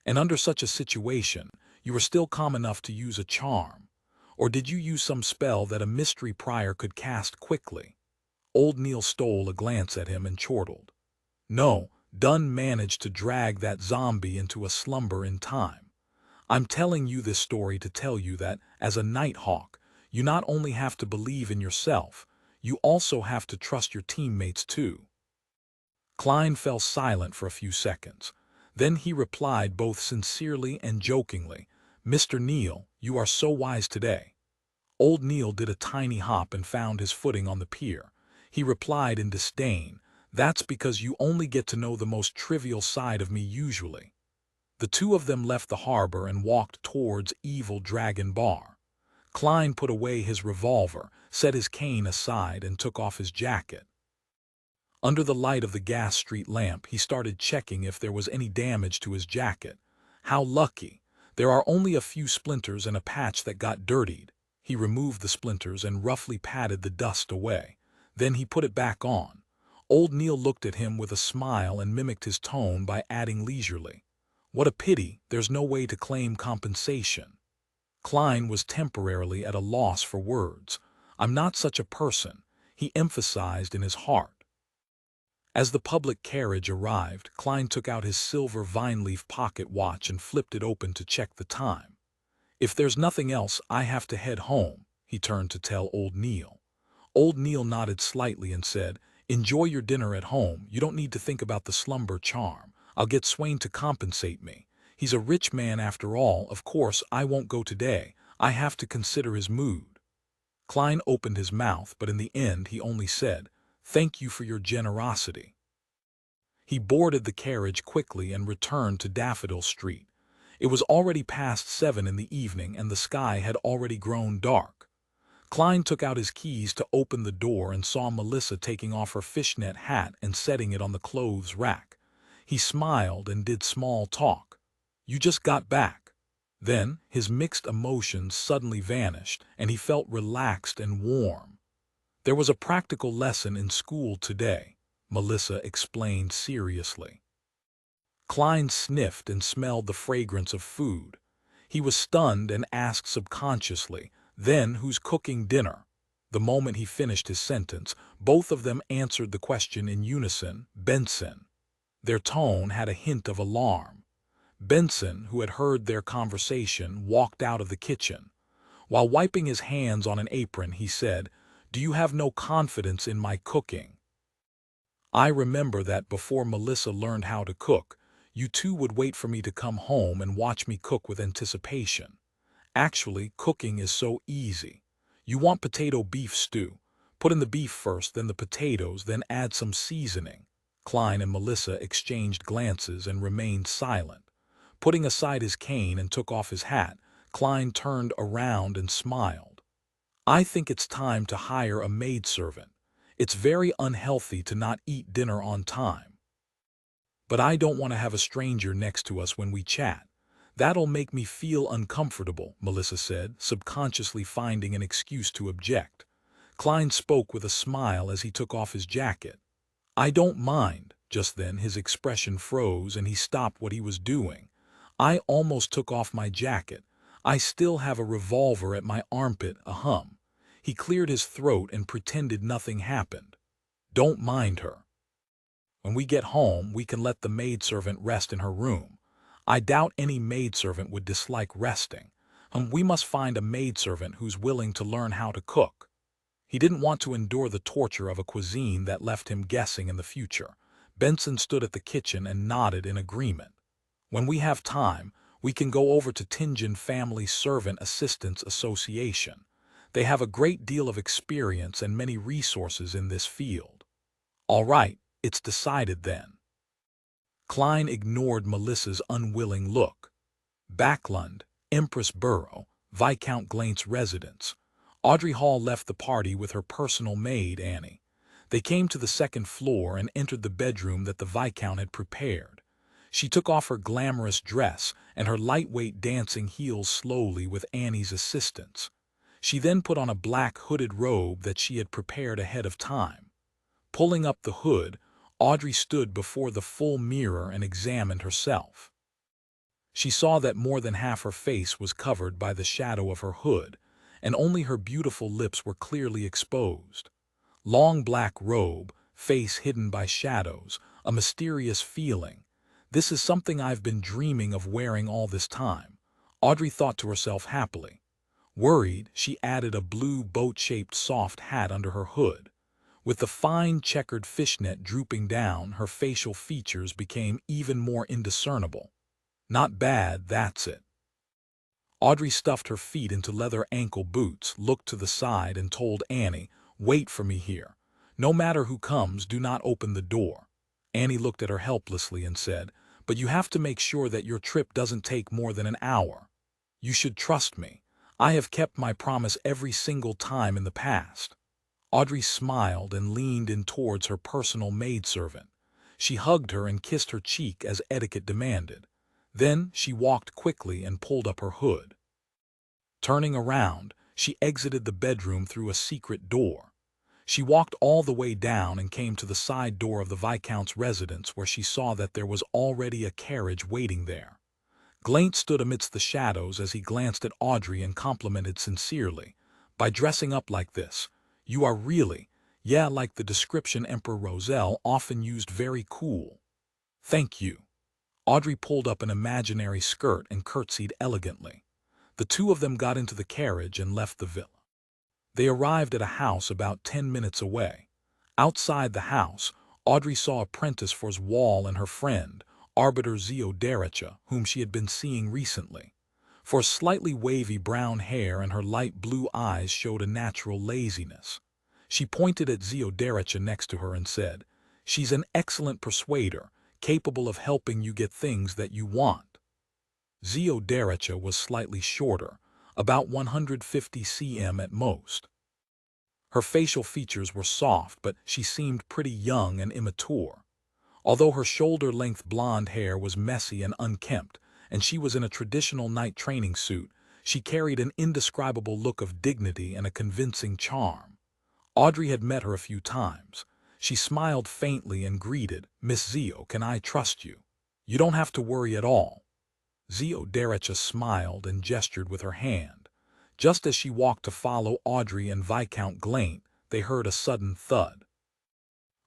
And under such a situation, you were still calm enough to use a charm. Or did you use some spell that a mystery prior could cast quickly? Old Neil stole a glance at him and chortled. No, Dunn managed to drag that zombie into a slumber in time. I'm telling you this story to tell you that, as a Nighthawk, you not only have to believe in yourself, you also have to trust your teammates too. Klein fell silent for a few seconds. Then he replied both sincerely and jokingly, "Mr. Neil, you are so wise today." Old Neil did a tiny hop and found his footing on the pier. He replied in disdain, "That's because you only get to know the most trivial side of me usually." The two of them left the harbor and walked towards Evil Dragon Bar. Klein put away his revolver, set his cane aside, and took off his jacket. Under the light of the gas street lamp, he started checking if there was any damage to his jacket. How lucky! There are only a few splinters and a patch that got dirtied. He removed the splinters and roughly patted the dust away. Then he put it back on. Old Neil looked at him with a smile and mimicked his tone by adding leisurely, "What a pity there's no way to claim compensation." Klein was temporarily at a loss for words. "I'm not such a person," he emphasized in his heart. As the public carriage arrived, Klein took out his silver vine-leaf pocket watch and flipped it open to check the time. "If there's nothing else, I have to head home," he turned to tell Old Neil. Old Neil nodded slightly and said, "Enjoy your dinner at home. You don't need to think about the slumber charm. I'll get Swain to compensate me. He's a rich man after all. Of course, I won't go today. I have to consider his mood." Klein opened his mouth, but in the end he only said, "Thank you for your generosity." He boarded the carriage quickly and returned to Daffodil Street. It was already past 7 in the evening and the sky had already grown dark. Klein took out his keys to open the door and saw Melissa taking off her fishnet hat and setting it on the clothes rack. He smiled and did small talk. "You just got back." Then his mixed emotions suddenly vanished and he felt relaxed and warm. "There was a practical lesson in school today," Melissa explained seriously. Klein sniffed and smelled the fragrance of food. He was stunned and asked subconsciously, "Then who's cooking dinner?" The moment he finished his sentence, both of them answered the question in unison, "Benson." Their tone had a hint of alarm. Benson, who had heard their conversation, walked out of the kitchen. While wiping his hands on an apron, he said, "Do you have no confidence in my cooking?" "I remember that before Melissa learned how to cook, you two would wait for me to come home and watch me cook with anticipation. Actually, cooking is so easy. You want potato beef stew. Put in the beef first, then the potatoes, then add some seasoning." Klein and Melissa exchanged glances and remained silent. Putting aside his cane and took off his hat, Klein turned around and smiled. "I think it's time to hire a maidservant. It's very unhealthy to not eat dinner on time." "But I don't want to have a stranger next to us when we chat. That'll make me feel uncomfortable," Melissa said, subconsciously finding an excuse to object. Klein spoke with a smile as he took off his jacket. "I don't mind." Just then his expression froze and he stopped what he was doing. "I almost took off my jacket. I still have a revolver at my armpit, ahem." He cleared his throat and pretended nothing happened. "Don't mind her. When we get home, we can let the maidservant rest in her room. I doubt any maidservant would dislike resting. We must find a maidservant who's willing to learn how to cook." He didn't want to endure the torture of a cuisine that left him guessing in the future. Benson stood at the kitchen and nodded in agreement. "When we have time, we can go over to Tingen Family Servant Assistance Association. They have a great deal of experience and many resources in this field." "All right, it's decided then." Klein ignored Melissa's unwilling look. Backlund, Empress Borough, Viscount Glaint's residence. Audrey Hall left the party with her personal maid, Annie. They came to the second floor and entered the bedroom that the Viscount had prepared. She took off her glamorous dress and her lightweight dancing heels slowly with Annie's assistance. She then put on a black hooded robe that she had prepared ahead of time. Pulling up the hood, Audrey stood before the full mirror and examined herself. She saw that more than half her face was covered by the shadow of her hood, and only her beautiful lips were clearly exposed. Long black robe, face hidden by shadows, a mysterious feeling. This is something I've been dreaming of wearing all this time, Audrey thought to herself happily. Worried, she added a blue boat-shaped soft hat under her hood. With the fine checkered fishnet drooping down, her facial features became even more indiscernible. Not bad, that's it. Audrey stuffed her feet into leather ankle boots, looked to the side, and told Annie, "Wait for me here. No matter who comes, do not open the door." Annie looked at her helplessly and said, "But you have to make sure that your trip doesn't take more than an hour. You should trust me. I have kept my promise every single time in the past." Audrey smiled and leaned in towards her personal maidservant. She hugged her and kissed her cheek as etiquette demanded. Then she walked quickly and pulled up her hood. Turning around, she exited the bedroom through a secret door. She walked all the way down and came to the side door of the Viscount's residence, where she saw that there was already a carriage waiting there. Glaint stood amidst the shadows as he glanced at Audrey and complimented sincerely, "By dressing up like this, you are really, like the description Emperor Roselle often used, very cool." "Thank you." Audrey pulled up an imaginary skirt and curtsied elegantly. The two of them got into the carriage and left the villa. They arrived at a house about 10 minutes away. Outside the house, Audrey saw Apprentice Forswall and her friend, Arbiter Zio, whom she had been seeing recently. For slightly wavy brown hair and her light blue eyes showed a natural laziness. She pointed at Zio next to her and said, "She's an excellent persuader, capable of helping you get things that you want." Zio was slightly shorter, about 150 cm at most. Her facial features were soft, but she seemed pretty young and immature. Although her shoulder-length blonde hair was messy and unkempt, and she was in a traditional night training suit, she carried an indescribable look of dignity and a convincing charm. Audrey had met her a few times. She smiled faintly and greeted, "Miss Zio, can I trust you?" "You don't have to worry at all." Zio smiled and gestured with her hand. Just as she walked to follow Audrey and Viscount Glaint, they heard a sudden thud.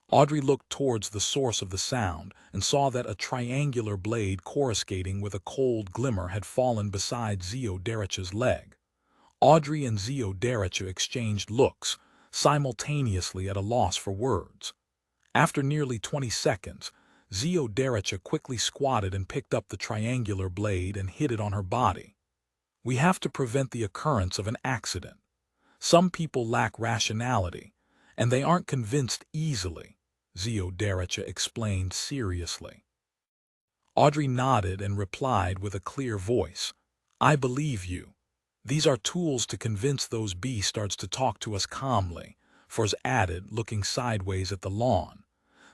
Audrey looked towards the source of the sound and saw that a triangular blade coruscating with a cold glimmer had fallen beside Zio's leg. Audrey and Zio exchanged looks, simultaneously at a loss for words. After nearly 20 seconds, Zio quickly squatted and picked up the triangular blade and hid it on her body. "We have to prevent the occurrence of an accident. Some people lack rationality, and they aren't convinced easily," Zio explained seriously. Audrey nodded and replied with a clear voice, "I believe you. These are tools to convince those beastards to talk to us calmly," Fors added, looking sideways at the lawn.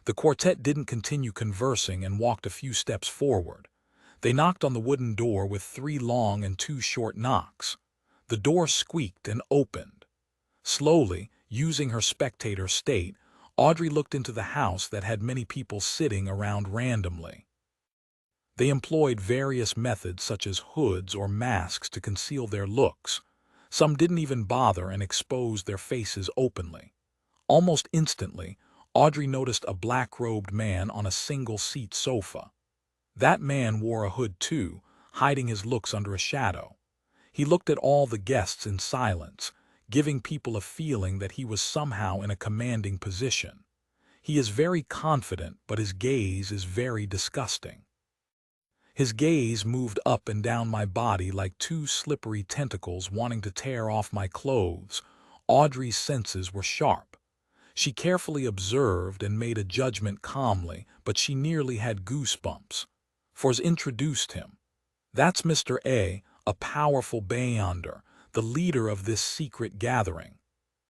The quartet didn't continue conversing and walked a few steps forward. They knocked on the wooden door with 3 long and 2 short knocks. The door squeaked and opened. Slowly, using her spectator state, Audrey looked into the house that had many people sitting around randomly. They employed various methods such as hoods or masks to conceal their looks. Some didn't even bother and exposed their faces openly. Almost instantly, Audrey noticed a black-robed man on a single-seat sofa. That man wore a hood too, hiding his looks under a shadow. He looked at all the guests in silence, giving people a feeling that he was somehow in a commanding position. He is very confident, but his gaze is very disgusting. His gaze moved up and down my body like 2 slippery tentacles wanting to tear off my clothes. Audrey's senses were sharp. She carefully observed and made a judgment calmly, but she nearly had goosebumps. Fors introduced him. "That's Mr. A powerful beyonder, the leader of this secret gathering.